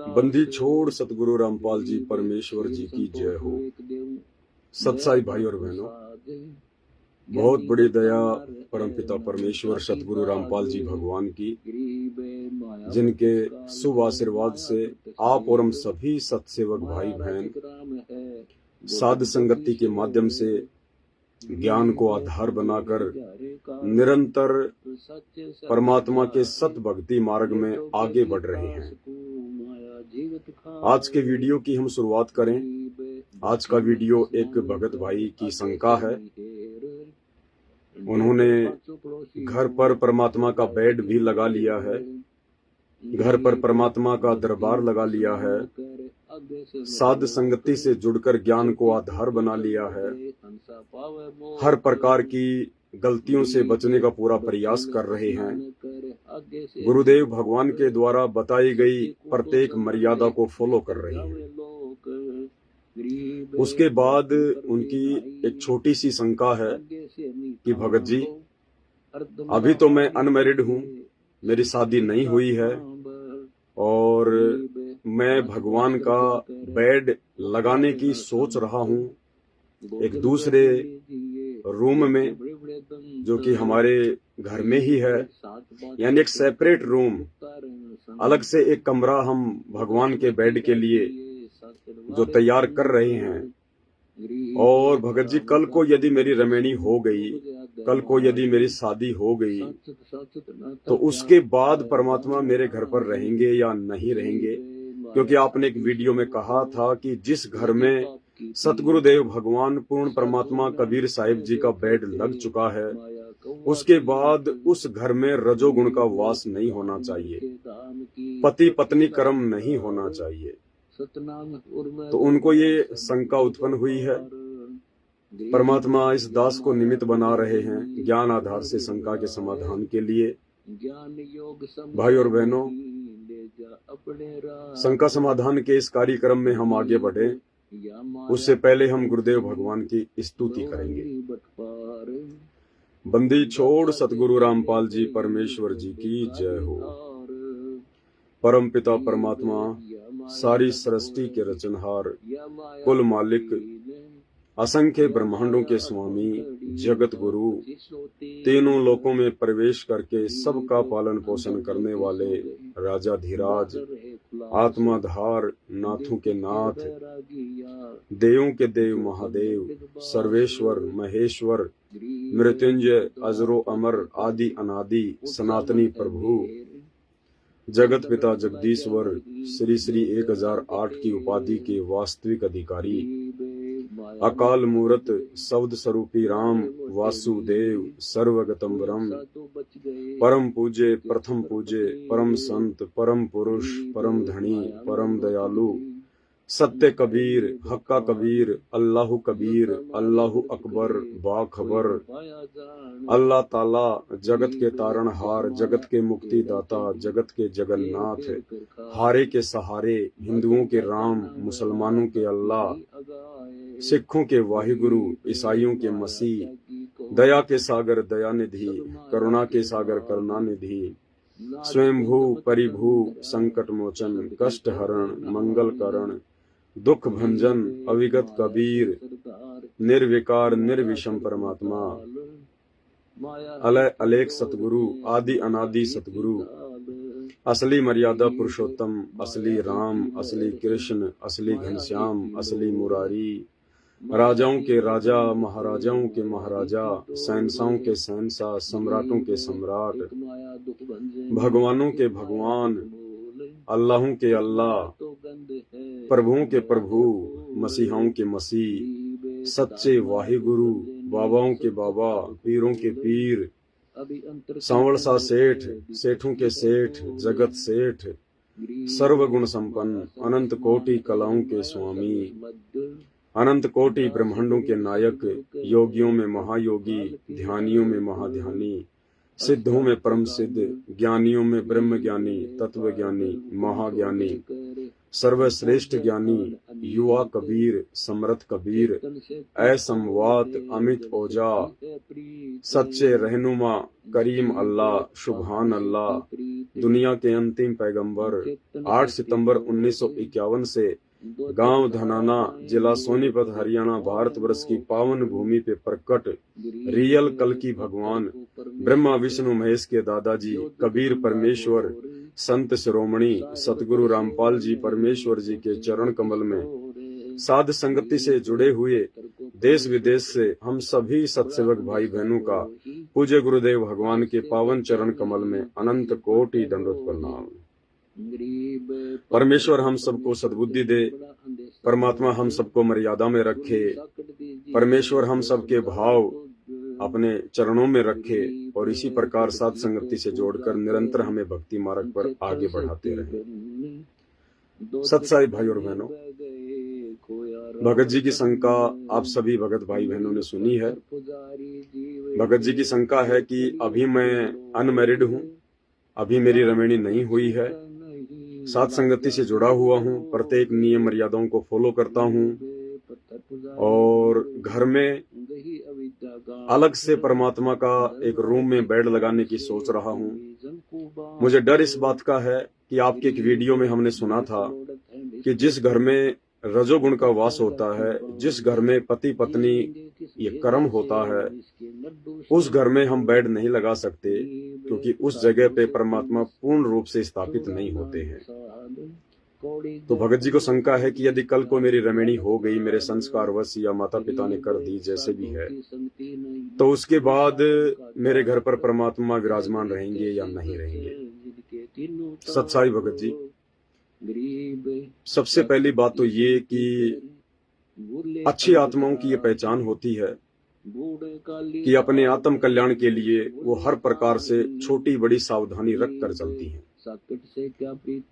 बंदी छोड़ सतगुरु रामपाल जी परमेश्वर जी की जय हो। सत्साई भाई और बहनों, बहुत बड़ी दया परमपिता परमेश्वर सतगुरु रामपाल जी भगवान की, जिनके शुभ आशीर्वाद से आप और हम सभी सत्सेवक भाई बहन साध संगति के माध्यम से ज्ञान को आधार बनाकर निरंतर परमात्मा के सत भक्ति मार्ग में आगे बढ़ रहे हैं। आज के वीडियो की हम शुरुआत करें। आज का वीडियो एक भगत भाई की शंका है। उन्होंने घर पर परमात्मा का बेड भी लगा लिया है, घर पर परमात्मा का दरबार लगा लिया है, साध संगति से जुड़कर ज्ञान को आधार बना लिया है, हर प्रकार की गलतियों से बचने का पूरा प्रयास कर रहे हैं, गुरुदेव भगवान के द्वारा बताई गई प्रत्येक मर्यादा को फॉलो कर रहे हैं। उसके बाद उनकी एक छोटी सी शंका है कि भगत जी, अभी तो मैं अनमैरिड हूँ, मेरी शादी नहीं हुई है और मैं भगवान का बेड लगाने की सोच रहा हूँ एक दूसरे रूम में, जो कि हमारे घर में ही है, यानी एक सेपरेट रूम, अलग से एक कमरा हम भगवान के बेड के लिए जो तैयार कर रहे हैं। और भगत जी, कल को यदि मेरी रमेणी हो गई, कल को यदि मेरी शादी हो गई, तो उसके बाद परमात्मा मेरे घर पर रहेंगे या नहीं रहेंगे? क्योंकि आपने एक वीडियो में कहा था कि जिस घर में सतगुरुदेव भगवान पूर्ण परमात्मा कबीर साहिब जी का बेड लग चुका है, उसके बाद उस घर में रजोगुण का वास नहीं होना चाहिए, पति पत्नी कर्म नहीं होना चाहिए। तो उनको ये शंका उत्पन्न हुई है। परमात्मा इस दास को निमित्त बना रहे हैं ज्ञान आधार से शंका के समाधान के लिए। भाई और बहनों, शंका समाधान के इस कार्यक्रम में हम आगे बढ़े, उससे पहले हम गुरुदेव भगवान की स्तुति करेंगे। बंदी छोड़ सतगुरु रामपाल जी परमेश्वर जी की जय हो। परम पिता परमात्मा, सारी सृष्टि के रचनहार, कुल मालिक, असंख्य ब्रह्मांडों के स्वामी, जगत गुरु, तीनों लोकों में प्रवेश करके सबका पालन पोषण करने वाले राजाधिराज, आत्माधार, नाथों के नाथ, देवों के देव महादेव, सर्वेश्वर महेश्वर, मृत्युंजय, अजरो अमर, आदि अनादि, सनातनी प्रभु, जगत पिता जगदीश्वर, श्री श्री 1008 की उपाधि के वास्तविक अधिकारी, अकाल मूरत, शब्द स्वरूपी राम, वासुदेव, सर्वगतम ब्रह्म, परम पूज्य, प्रथम पूज्य, परम संत, परम पुरुष, परम धनी, परम दयालु, सत्य कबीर, हक्का कबीर, अल्लाहु कबीर, अल्लाहु अकबर, बाखबर, अल्लाह ताला, जगत के तारणहार, जगत के मुक्तिदाता, जगत के जगन्नाथ, हारे के सहारे, हिंदुओं के राम, मुसलमानों के अल्लाह, सिखों के वाहिगुरु, ईसाइयों के मसीह, दया के सागर दयानिधि, करुणा के सागर करुणानिधि, स्वयंभू परिभू, संकट मोचन, कष्ट हरण, मंगल करण, दुख भंजन, अविगत कबीर, निर्विकार निर्विषम परमात्मा, अलय अलेख सतगुरु, आदि अनादि सतगुरु, असली मर्यादा पुरुषोत्तम, असली राम, असली कृष्ण, असली घनश्याम, असली मुरारी, राजाओं के राजा, महाराजाओं के महाराजा, शहंशाहों के शहंशाह, सम्राटों के सम्राट, भगवानों के भगवान, अल्लाहों के अल्लाह, प्रभुओं के प्रभु, मसीहाओं के मसीह, सच्चे वाहिगुरु, बाबाओं के बाबा, पीरों के पीर, सांवरसा सेठ, सेठों के सेठ, जगत सेठ, सर्वगुण संपन्न, अनंत कोटि कलाओं के स्वामी, अनंत कोटि ब्रह्मांडों के नायक, योगियों में महायोगी, ध्यानियों में महाध्यानी, सिद्धों में परम सिद्ध, ज्ञानियों में ब्रह्म ज्ञानी, तत्व ज्ञानी, महाज्ञानी, सर्वश्रेष्ठ ज्ञानी, युवा कबीर, समर्थ कबीर, असमवात अमित ओजा, सच्चे रहनुमा करीम अल्लाह, सुभान अल्लाह, दुनिया के अंतिम पैगंबर। 8 सितंबर 1951 से गांव धनाना, जिला सोनीपत, हरियाणा, भारतवर्ष की पावन भूमि पे प्रकट रियल कल की भगवान ब्रह्मा विष्णु महेश के दादाजी कबीर परमेश्वर संत शिरोमणि सतगुरु रामपाल जी परमेश्वर जी के चरण कमल में साध संगति से जुड़े हुए देश विदेश से हम सभी सत्सेवक भाई बहनों का पूज्य गुरुदेव भगवान के पावन चरण कमल में अनंत कोटि दंडवत प्रणाम। परमेश्वर हम सबको सद्बुद्धि दे, परमात्मा हम सबको मर्यादा में रखे, परमेश्वर हम सबके भाव अपने चरणों में रखे और इसी प्रकार साध संगति से जोड़कर निरंतर हमें भक्ति मार्ग पर आगे बढ़ाते रहे। सत्साई भाई और बहनों, भगत जी की शंका आप सभी भगत भाई बहनों ने सुनी है। भगत जी की शंका है कि अभी मैं अनमैरिड हूँ, अभी मेरी रमणी नहीं हुई है, साथ संगति से जुड़ा हुआ हूँ, प्रत्येक नियम मर्यादाओं को फॉलो करता हूँ और घर में अलग से परमात्मा का एक रूम में बेड लगाने की सोच रहा हूँ। मुझे डर इस बात का है कि आपके एक वीडियो में हमने सुना था कि जिस घर में रजोगुण का वास होता है, जिस घर में पति पत्नी ये कर्म होता है, उस घर में हम बेड नहीं लगा सकते, क्योंकि उस जगह पे परमात्मा पूर्ण रूप से स्थापित नहीं होते हैं। तो भगत जी को शंका है कि यदि कल को मेरी रमणी हो गई, मेरे संस्कार वश या माता पिता ने कर दी, जैसे भी है, तो उसके बाद मेरे घर पर परमात्मा विराजमान रहेंगे या नहीं रहेंगे। सत्साई भगत जी, सबसे पहली बात तो ये कि अच्छी आत्माओं की ये पहचान होती है कि अपने आत्म कल्याण के लिए वो हर प्रकार से छोटी बड़ी सावधानी रख कर चलती हैं।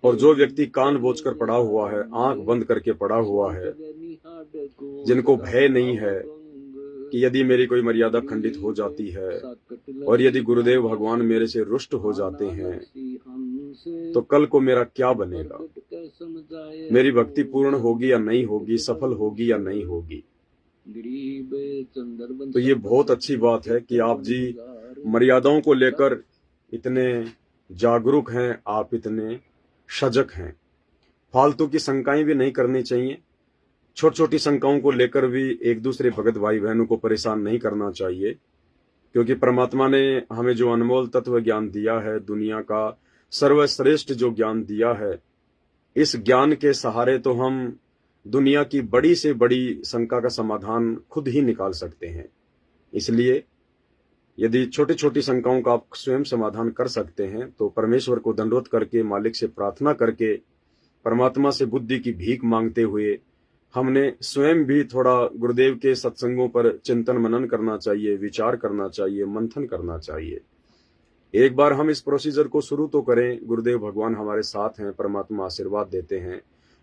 और जो व्यक्ति कान बोझकर पड़ा हुआ है, आंख बंद करके पड़ा हुआ है, जिनको भय नहीं है कि यदि मेरी कोई मर्यादा खंडित हो जाती है और यदि गुरुदेव भगवान मेरे से रुष्ट हो जाते हैं तो कल को मेरा क्या बनेगा, मेरी भक्ति पूर्ण होगी या नहीं होगी, सफल होगी या नहीं होगी। तो ये बहुत अच्छी बात है कि आप जी मर्यादाओं को लेकर इतने जागरूक हैं, आप इतने सजग हैं। फालतू की शंकाएं भी नहीं करनी चाहिए, छोटी छोटी शंकाओं को लेकर भी एक दूसरे भगत भाई बहनों को परेशान नहीं करना चाहिए, क्योंकि परमात्मा ने हमें जो अनमोल तत्व ज्ञान दिया है, दुनिया का सर्वश्रेष्ठ जो ज्ञान दिया है, इस ज्ञान के सहारे तो हम दुनिया की बड़ी से बड़ी शंका का समाधान खुद ही निकाल सकते हैं। इसलिए यदि छोटी छोटी शंकाओं का आप स्वयं समाधान कर सकते हैं तो परमेश्वर को दंडवत करके, मालिक से प्रार्थना करके, परमात्मा से बुद्धि की भीख मांगते हुए हमने स्वयं भी थोड़ा गुरुदेव के सत्संगों पर चिंतन मनन करना चाहिए, विचार करना चाहिए, मंथन करना चाहिए। एक बार हम इस प्रोसीजर को शुरू तो करें, गुरुदेव भगवान हमारे साथ हैं, परमात्मा आशीर्वाद देते हैं,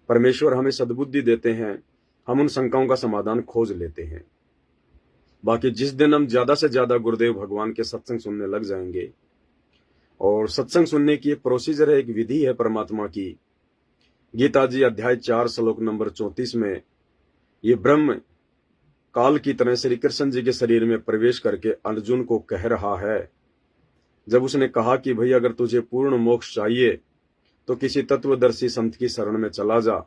परमेश्वर हमें सद्बुद्धि देते हैं, हम उन शंकाओं का समाधान खोज लेते हैं। बाकी जिस दिन हम ज्यादा से ज्यादा गुरुदेव भगवान के सत्संग सुनने लग जाएंगे, और सत्संग सुनने की एक प्रोसीजर है, एक विधि है परमात्मा की। गीता जी अध्याय 4 श्लोक नंबर 34 में ये ब्रह्म काल की तरह श्री कृष्ण जी के शरीर में प्रवेश करके अर्जुन को कह रहा है, जब उसने कहा कि भाई अगर तुझे पूर्ण मोक्ष चाहिए तो किसी तत्वदर्शी संत की शरण में चला जा।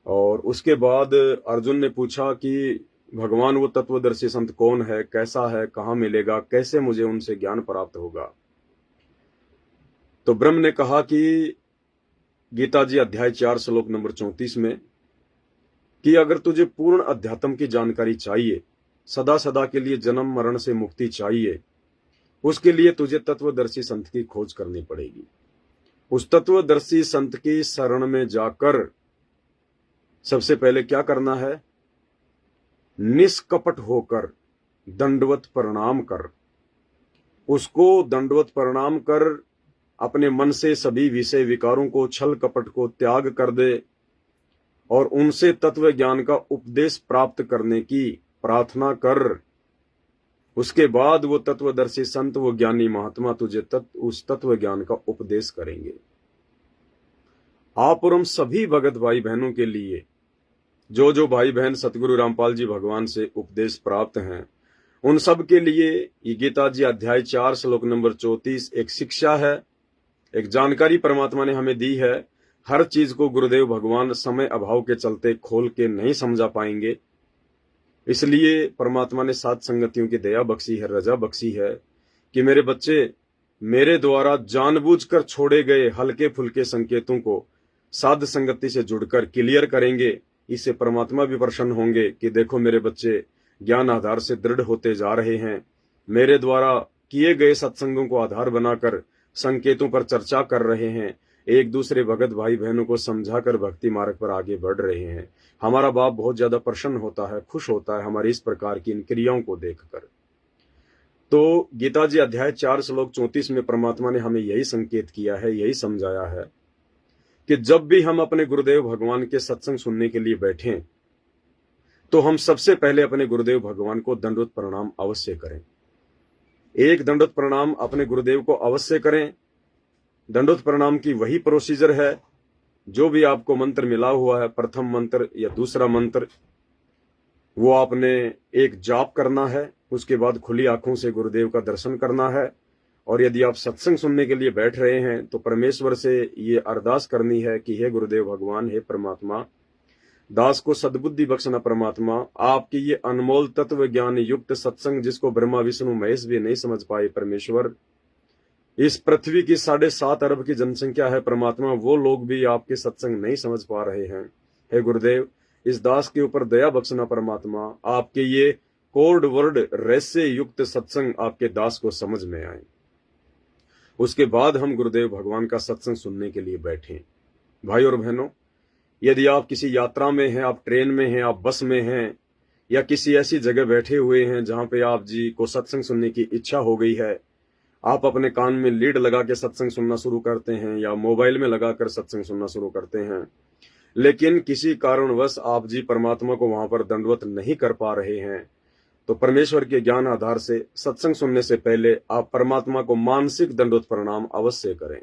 और उसके बाद अर्जुन ने पूछा कि भगवान वो तत्वदर्शी संत कौन है, कैसा है, कहाँ मिलेगा, कैसे मुझे उनसे ज्ञान प्राप्त होगा। तो ब्रह्म ने कहा कि गीता जी अध्याय 4 श्लोक नंबर 34 में कि अगर तुझे पूर्ण अध्यात्म की जानकारी चाहिए, सदा सदा के लिए जन्म मरण से मुक्ति चाहिए, उसके लिए तुझे तत्वदर्शी संत की खोज करनी पड़ेगी। उस तत्वदर्शी संत की शरण में जाकर सबसे पहले क्या करना है, निष्कपट होकर दंडवत प्रणाम कर, उसको दंडवत प्रणाम कर अपने मन से सभी विषय विकारों को, छल कपट को त्याग कर दे और उनसे तत्व ज्ञान का उपदेश प्राप्त करने की प्रार्थना कर। उसके बाद वो तत्वदर्शी संत, वो ज्ञानी महात्मा तुझे उस तत्व ज्ञान का उपदेश करेंगे। आप और हम सभी भगत भाई बहनों के लिए, जो भाई बहन सतगुरु रामपाल जी भगवान से उपदेश प्राप्त हैं, उन सब के लिए ये गीता जी अध्याय 4 श्लोक नंबर 34 एक शिक्षा है, एक जानकारी परमात्मा ने हमें दी है। हर चीज को गुरुदेव भगवान समय अभाव के चलते खोल के नहीं समझा पाएंगे, इसलिए परमात्मा ने सात संगतियों की दया बख्शी है, रजा बख्शी है कि मेरे बच्चे मेरे द्वारा जानबूझकर छोड़े गए हल्के फुल्के संकेतों को साध संगति से जुड़कर क्लियर करेंगे। इससे परमात्मा भी प्रसन्न होंगे कि देखो मेरे बच्चे ज्ञान आधार से दृढ़ होते जा रहे हैं, मेरे द्वारा किए गए सत्संगों को आधार बनाकर संकेतों पर चर्चा कर रहे हैं, एक दूसरे भगत भाई बहनों को समझाकर भक्ति मार्ग पर आगे बढ़ रहे हैं। हमारा बाप बहुत ज्यादा प्रसन्न होता है, खुश होता है हमारी इस प्रकार की इन क्रियाओं को देखकर। तो गीता जी अध्याय 4 श्लोक 34 में परमात्मा ने हमें यही संकेत किया है, यही समझाया है कि जब भी हम अपने गुरुदेव भगवान के सत्संग सुनने के लिए बैठें तो हम सबसे पहले अपने गुरुदेव भगवान को दंडवत प्रणाम अवश्य करें। एक दंडवत प्रणाम अपने गुरुदेव को अवश्य करें। दंडवत प्रणाम की वही प्रोसीजर है, जो भी आपको मंत्र मिला हुआ है, प्रथम मंत्र या दूसरा मंत्र, वो आपने एक जाप करना है, उसके बाद खुली आंखों से गुरुदेव का दर्शन करना है। और यदि आप सत्संग सुनने के लिए बैठ रहे हैं तो परमेश्वर से ये अरदास करनी है कि हे गुरुदेव भगवान, हे परमात्मा, दास को सद्बुद्धि बख्शना परमात्मा, आपकी ये अनमोल तत्व ज्ञान युक्त सत्संग जिसको ब्रह्मा विष्णु महेश भी नहीं समझ पाए परमेश्वर, इस पृथ्वी की 7.5 अरब की जनसंख्या है परमात्मा, वो लोग भी आपके सत्संग नहीं समझ पा रहे हैं। हे गुरुदेव, इस दास के ऊपर दया बख्शना परमात्मा, आपके ये कोड वर्ड रहस्य युक्त सत्संग आपके दास को समझ में आए। उसके बाद हम गुरुदेव भगवान का सत्संग सुनने के लिए बैठें। भाई और बहनों, यदि आप किसी यात्रा में हैं, आप ट्रेन में हैं, आप बस में हैं, या किसी ऐसी जगह बैठे हुए हैं जहां पे आप जी को सत्संग सुनने की इच्छा हो गई है, आप अपने कान में लीड लगा के सत्संग सुनना शुरू करते हैं या मोबाइल में लगाकर सत्संग सुनना शुरू करते हैं, लेकिन किसी कारणवश आप जी परमात्मा को वहां पर दंडवत नहीं कर पा रहे हैं, तो परमेश्वर के ज्ञान आधार से सत्संग सुनने से पहले आप परमात्मा को मानसिक दंडवत प्रणाम अवश्य करें।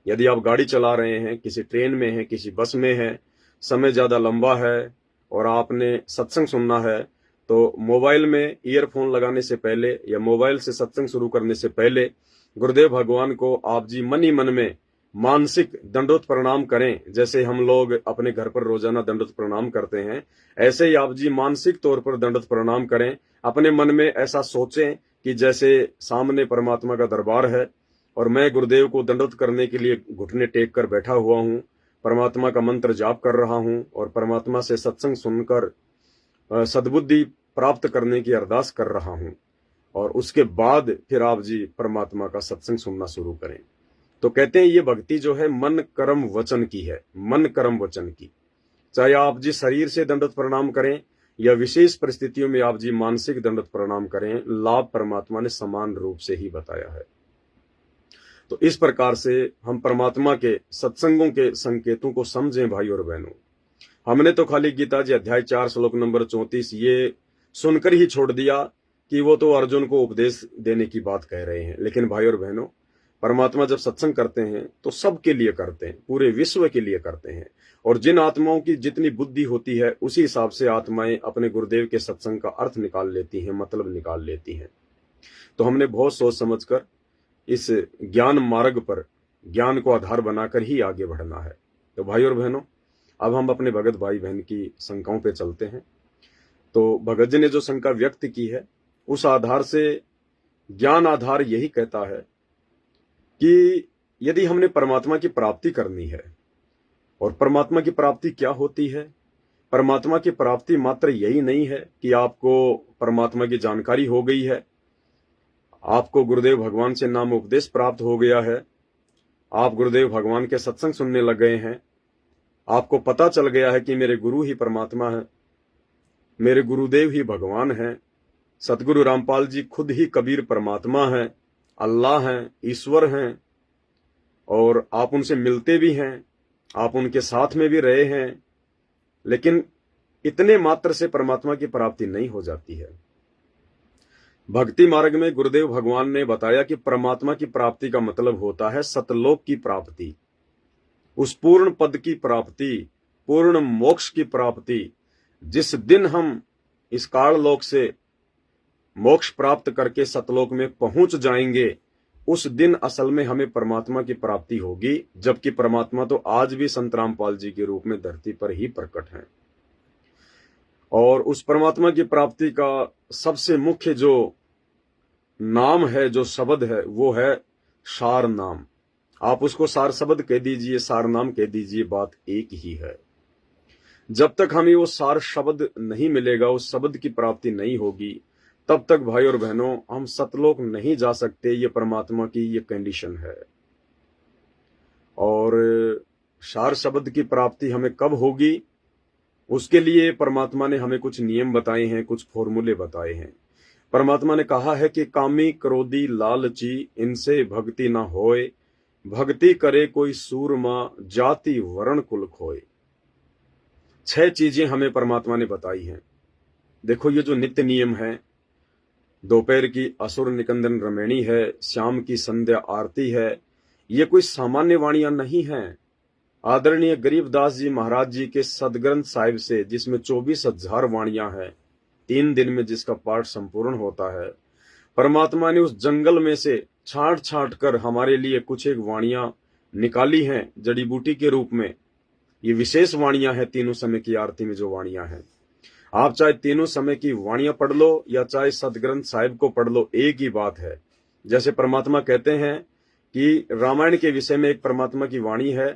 यदि आप गाड़ी चला रहे हैं, किसी ट्रेन में हैं, किसी बस में हैं, समय ज्यादा लंबा है और आपने सत्संग सुनना है, तो मोबाइल में ईयरफोन लगाने से पहले या मोबाइल से सत्संग शुरू करने से पहले गुरुदेव भगवान को आप जी मन ही मन में मानसिक दंडवत प्रणाम करें। जैसे हम लोग अपने घर पर रोजाना दंडवत प्रणाम करते हैं, ऐसे ही आप जी मानसिक तौर पर दंडवत प्रणाम करें। अपने मन में ऐसा सोचें कि जैसे सामने परमात्मा का दरबार है और मैं गुरुदेव को दंडवत करने के लिए घुटने टेक कर बैठा हुआ हूँ, परमात्मा का मंत्र जाप कर रहा हूँ और परमात्मा से सत्संग सुनकर सद्बुद्धि प्राप्त करने की अरदास कर रहा हूँ। और उसके बाद फिर आप जी परमात्मा का सत्संग सुनना शुरू करें। तो कहते हैं ये भक्ति जो है मन कर्म वचन की है, मन कर्म वचन की। चाहे आप जी शरीर से दंडवत प्रणाम करें या विशेष परिस्थितियों में आप जी मानसिक दंडवत प्रणाम करें, लाभ परमात्मा ने समान रूप से ही बताया है। तो इस प्रकार से हम परमात्मा के सत्संगों के संकेतों को समझें। भाई और बहनों, हमने तो खाली गीता जी अध्याय 4 श्लोक नंबर 34 ये सुनकर ही छोड़ दिया कि वो तो अर्जुन को उपदेश देने की बात कह रहे हैं, लेकिन भाई और बहनों, परमात्मा जब सत्संग करते हैं तो सबके लिए करते हैं, पूरे विश्व के लिए करते हैं। और जिन आत्माओं की जितनी बुद्धि होती है उसी हिसाब से आत्माएं अपने गुरुदेव के सत्संग का अर्थ निकाल लेती हैं, मतलब निकाल लेती हैं। तो हमने बहुत सोच समझकर इस ज्ञान मार्ग पर ज्ञान को आधार बनाकर ही आगे बढ़ना है। तो भाई और बहनों, अब हम अपने भगत भाई बहन की शंकाओं पे चलते हैं। तो भगत जी ने जो शंका व्यक्त की है उस आधार से ज्ञान आधार यही कहता है कि यदि हमने परमात्मा की प्राप्ति करनी है, और परमात्मा की प्राप्ति क्या होती है? परमात्मा की प्राप्ति मात्र यही नहीं है कि आपको परमात्मा की जानकारी हो गई है, आपको गुरुदेव भगवान से नाम उपदेश प्राप्त हो गया है, आप गुरुदेव भगवान के सत्संग सुनने लग गए हैं, आपको पता चल गया है कि मेरे गुरु ही परमात्मा है, मेरे गुरुदेव ही भगवान हैं, सतगुरु रामपाल जी खुद ही कबीर परमात्मा हैं, अल्लाह हैं, ईश्वर हैं, और आप उनसे मिलते भी हैं, आप उनके साथ में भी रहे हैं, लेकिन इतने मात्र से परमात्मा की प्राप्ति नहीं हो जाती है। भक्ति मार्ग में गुरुदेव भगवान ने बताया कि परमात्मा की प्राप्ति का मतलब होता है सतलोक की प्राप्ति, उस पूर्ण पद की प्राप्ति, पूर्ण मोक्ष की प्राप्ति। जिस दिन हम इस काल लोक से मोक्ष प्राप्त करके सतलोक में पहुंच जाएंगे, उस दिन असल में हमें परमात्मा की प्राप्ति होगी, जबकि परमात्मा तो आज भी संत रामपाल जी के रूप में धरती पर ही प्रकट हैं। और उस परमात्मा की प्राप्ति का सबसे मुख्य जो नाम है, जो शब्द है, वो है सार नाम। आप उसको सार शब्द कह दीजिए, सार नाम कह दीजिए, बात एक ही है। जब तक हमें वो सार शब्द नहीं मिलेगा, उस शब्द की प्राप्ति नहीं होगी, तब तक भाई और बहनों हम सतलोक नहीं जा सकते। ये परमात्मा की ये कंडीशन है। और सार शब्द की प्राप्ति हमें कब होगी, उसके लिए परमात्मा ने हमें कुछ नियम बताए हैं, कुछ फॉर्मूले बताए हैं। परमात्मा ने कहा है कि कामी क्रोधी लालची इनसे भक्ति ना होए, भक्ति करे कोई सूरमा जाति वर्ण कुल खोए। 6 चीजें हमें परमात्मा ने बताई हैं। देखो, ये जो नित्य नियम है, दोपहर की असुर निकंदन रमैणी है, शाम की संध्या आरती है, ये कोई सामान्य वाणियां नहीं हैं। आदरणीय गरीबदास जी महाराज जी के सदग्रंथ साहिब से, जिसमें 24,000 वाणियां हैं, 3 दिन में जिसका पाठ संपूर्ण होता है, परमात्मा ने उस जंगल में से छांट छांट कर हमारे लिए कुछ एक वाणियां निकाली हैं जड़ी बूटी के रूप में। ये विशेष वाणियां हैं। तीनों समय की आरती में जो वाणियां हैं, आप चाहे तीनों समय की वाणियां पढ़ लो या चाहे सदग्रंथ साहिब को पढ़ लो, एक ही बात है। जैसे परमात्मा कहते हैं कि रामायण के विषय में एक परमात्मा की वाणी है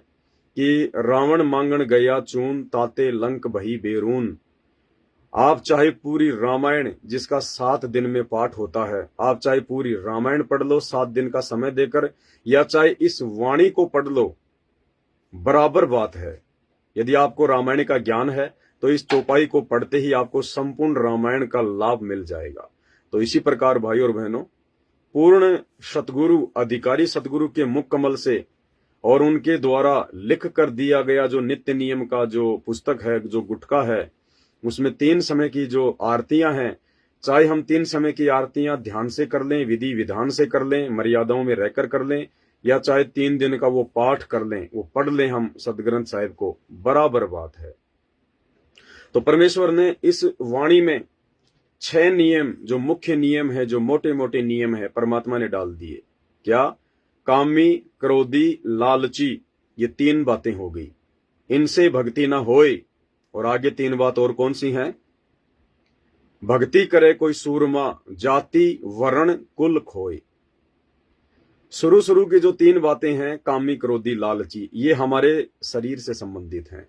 कि रावण मांगण गया चून ताते लंक भई बेरून। आप चाहे पूरी रामायण, जिसका 7 दिन में पाठ होता है, आप चाहे पूरी रामायण पढ़ लो 7 दिन का समय देकर, या चाहे इस वाणी को पढ़ लो, बराबर बात है। यदि आपको रामायण का ज्ञान है तो इस चौपाई को पढ़ते ही आपको संपूर्ण रामायण का लाभ मिल जाएगा। तो इसी प्रकार भाई और बहनों, पूर्ण सतगुरु, अधिकारी सतगुरु के मुख कमल से और उनके द्वारा लिख कर दिया गया जो नित्य नियम का जो पुस्तक है, जो गुटका है, उसमें 3 समय की जो आरतियां हैं, चाहे हम 3 समय की आरतियां ध्यान से कर लें, विधि विधान से कर लें, मर्यादाओं में रहकर कर लें, या चाहे 3 दिन का वो पाठ कर लें, वो पढ़ लें हम सदग्रंथ साहिब को, बराबर बात है। तो परमेश्वर ने इस वाणी में 6 नियम, जो मुख्य नियम है, जो मोटे मोटे नियम है, परमात्मा ने डाल दिए। क्या? कामी क्रोधी लालची, ये 3 बातें हो गई। इनसे भक्ति ना होए, और आगे 3 बात और कौन सी हैं? भक्ति करे कोई सूरमा जाति वर्ण कुल खोए। शुरू की जो 3 बातें हैं, कामी क्रोधी लालची, ये हमारे शरीर से संबंधित हैं।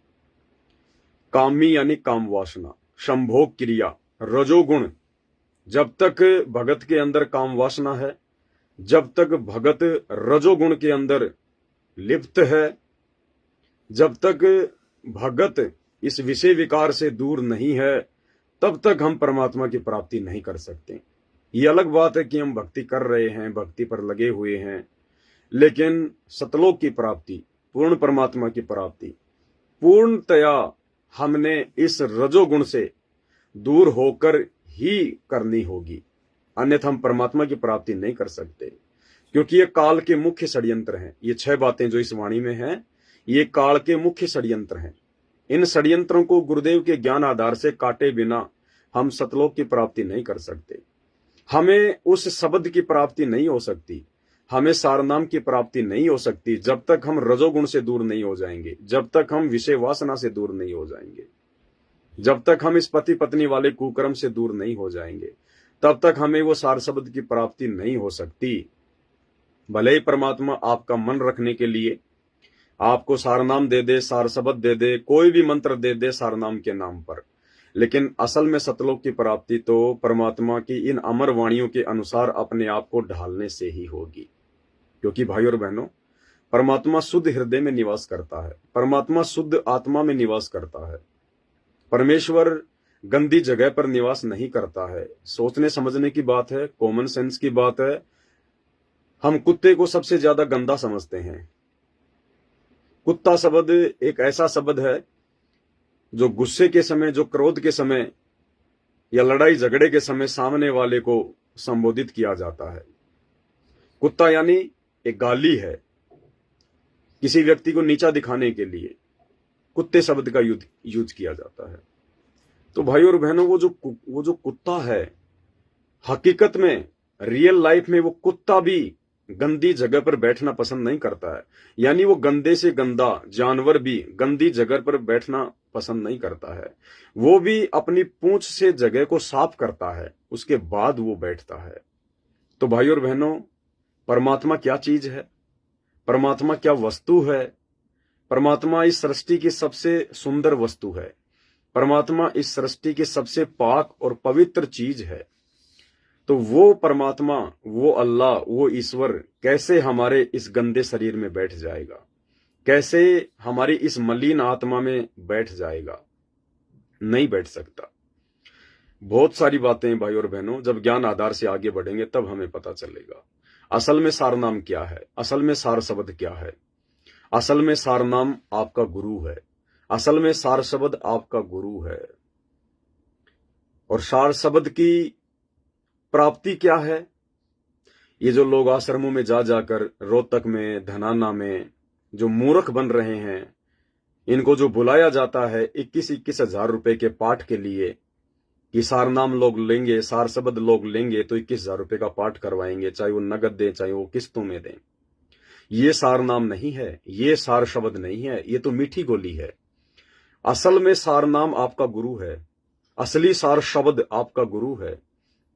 कामी यानी काम वासना, संभोग क्रिया, रजोगुण। जब तक भगत के अंदर काम वासना है, जब तक भगत रजोगुण के अंदर लिप्त है, जब तक भगत इस विषय विकार से दूर नहीं है, तब तक हम परमात्मा की प्राप्ति नहीं कर सकते। ये अलग बात है कि हम भक्ति कर रहे हैं, भक्ति पर लगे हुए हैं, लेकिन सतलोक की प्राप्ति, पूर्ण परमात्मा की प्राप्ति, पूर्णतया हमने इस रजोगुण से दूर होकर ही करनी होगी, अन्यथा हम परमात्मा की प्राप्ति नहीं कर सकते। क्योंकि ये काल के मुख्य षड्यंत्र हैं। ये 6 बातें जो इस वाणी में हैं, ये काल के मुख्य षड्यंत्र हैं। इन षड्यंत्रों को गुरुदेव के ज्ञान आधार से काटे बिना हम सतलोक की प्राप्ति नहीं कर सकते। हमें उस शब्द की प्राप्ति नहीं हो सकती, हमें सारनाम की प्राप्ति नहीं हो सकती, जब तक हम रजोगुण से दूर नहीं हो जाएंगे, जब तक हम विषय वासना से दूर नहीं हो जाएंगे, जब तक हम इस पति पत्नी वाले कुकर्म से दूर नहीं हो जाएंगे, तब तक हमें वो सार शब्द की प्राप्ति नहीं हो सकती। भले ही परमात्मा आपका मन रखने के लिए आपको सारनाम दे दे, सार शब्द दे दे, कोई भी मंत्र दे दे सारनाम के नाम पर, लेकिन असल में सतलोक की प्राप्ति तो परमात्मा की इन अमर वाणियों के अनुसार अपने आप को ढालने से ही होगी। क्योंकि भाई और बहनों, परमात्मा शुद्ध हृदय में निवास करता है, परमात्मा शुद्ध आत्मा में निवास करता है। परमेश्वर गंदी जगह पर निवास नहीं करता है। सोचने समझने की बात है, कॉमन सेंस की बात है। हम कुत्ते को सबसे ज्यादा गंदा समझते हैं। कुत्ता शब्द एक ऐसा शब्द है जो गुस्से के समय, जो क्रोध के समय या लड़ाई झगड़े के समय सामने वाले को संबोधित किया जाता है। कुत्ता यानी एक गाली है, किसी व्यक्ति को नीचा दिखाने के लिए कुत्ते शब्द का यूज किया जाता है। तो भाई और बहनों, वो जो कुत्ता है, हकीकत में रियल लाइफ में वो कुत्ता भी गंदी जगह पर बैठना पसंद नहीं करता है। यानी वो गंदे से गंदा जानवर भी गंदी जगह पर बैठना पसंद नहीं करता है। वो भी अपनी पूंछ से जगह को साफ करता है, उसके बाद वो बैठता है। तो भाई और बहनों, परमात्मा क्या चीज है? परमात्मा क्या वस्तु है? परमात्मा इस सृष्टि की सबसे सुंदर वस्तु है। परमात्मा इस सृष्टि की सबसे पाक और पवित्र चीज है। तो वो परमात्मा, वो अल्लाह, वो ईश्वर कैसे हमारे इस गंदे शरीर में बैठ जाएगा? कैसे हमारी इस मलिन आत्मा में बैठ जाएगा? नहीं बैठ सकता। बहुत सारी बातें भाई और बहनों, जब ज्ञान आधार से आगे बढ़ेंगे तब हमें पता चलेगा असल में सार नाम क्या है, असल में सार शब्द क्या है। असल में सार नाम आपका गुरु है। असल में सार शब्द आपका गुरु है। और सार शब्द की प्राप्ति क्या है? ये जो लोग आश्रमों में जा जाकर रोहतक में, धनाना में जो मूर्ख बन रहे हैं, इनको जो बुलाया जाता है 21-21 हजार रुपए के पाठ के लिए कि सार नाम लोग लेंगे, सार शब्द लोग लेंगे तो 21 हजार रुपए का पाठ करवाएंगे, चाहे वो नगद दें चाहे वो किस्तों में दें। ये सार नाम नहीं है, ये सार शब्द नहीं है, ये तो मीठी गोली है। असल में सार नाम आपका गुरु है। असली सार शब्द आपका गुरु है,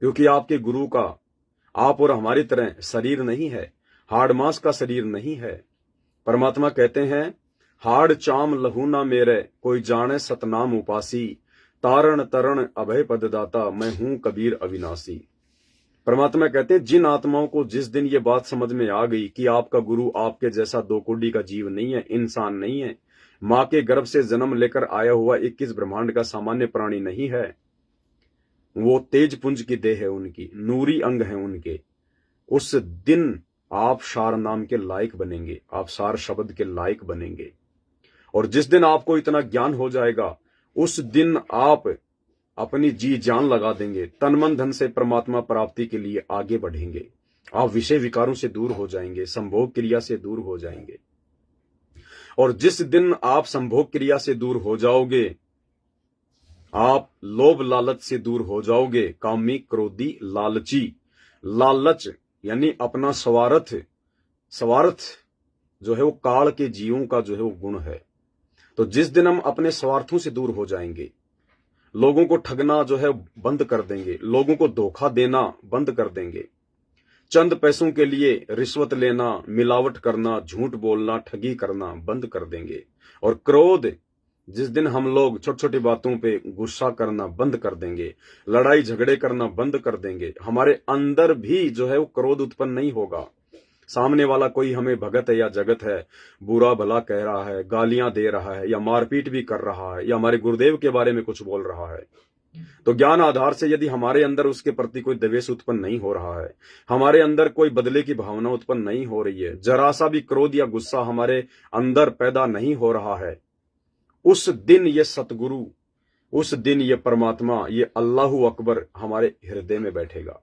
क्योंकि आपके गुरु का आप और हमारी तरह शरीर नहीं है, हाड़ मांस का शरीर नहीं है। परमात्मा कहते हैं, हाड़ चाम लहू ना मेरे, कोई जाने सतनाम उपासी, तारण तरण अभय पददाता, मैं हूं कबीर अविनाशी। परमात्मा कहते हैं, जिन आत्माओं को जिस दिन ये बात समझ में आ गई कि आपका गुरु आपके जैसा दो कोड़ी का जीव नहीं है, इंसान नहीं है, मां के गर्भ से जन्म लेकर आया हुआ 21 ब्रह्मांड का सामान्य प्राणी नहीं है, वो तेज पुंज की देह है उनकी, नूरी अंग है उनके, उस दिन आप सार नाम के लायक बनेंगे, आप सार शब्द के लायक बनेंगे। और जिस दिन आपको इतना ज्ञान हो जाएगा, उस दिन आप अपनी जी जान लगा देंगे, तन मन धन से परमात्मा प्राप्ति के लिए आगे बढ़ेंगे। आप विषय विकारों से दूर हो जाएंगे, संभोग क्रिया से दूर हो जाएंगे। और जिस दिन आप संभोग क्रिया से दूर हो जाओगे, आप लोभ लालच से दूर हो जाओगे। कामी क्रोधी लालची, लालच यानी अपना स्वार्थ जो है वो काल के जीवों का जो है वो गुण है। तो जिस दिन हम अपने स्वार्थों से दूर हो जाएंगे, लोगों को ठगना जो है बंद कर देंगे, लोगों को धोखा देना बंद कर देंगे, चंद पैसों के लिए रिश्वत लेना, मिलावट करना, झूठ बोलना, ठगी करना बंद कर देंगे। और क्रोध, जिस दिन हम लोग छोटी छोटी बातों पे गुस्सा करना बंद कर देंगे, लड़ाई झगड़े करना बंद कर देंगे, हमारे अंदर भी जो है वो क्रोध उत्पन्न नहीं होगा। सामने वाला कोई हमें भगत है या जगत है, बुरा भला कह रहा है, गालियां दे रहा है या मारपीट भी कर रहा है या हमारे गुरुदेव के बारे में कुछ बोल रहा है, तो ज्ञान आधार से यदि हमारे अंदर उसके प्रति कोई द्वेष उत्पन्न नहीं हो रहा है, हमारे अंदर कोई बदले की भावना उत्पन्न नहीं हो रही है, जरा सा भी क्रोध या गुस्सा हमारे अंदर पैदा नहीं हो रहा है, उस दिन ये सतगुरु, उस दिन ये परमात्मा, ये अल्लाहू अकबर हमारे हृदय में बैठेगा।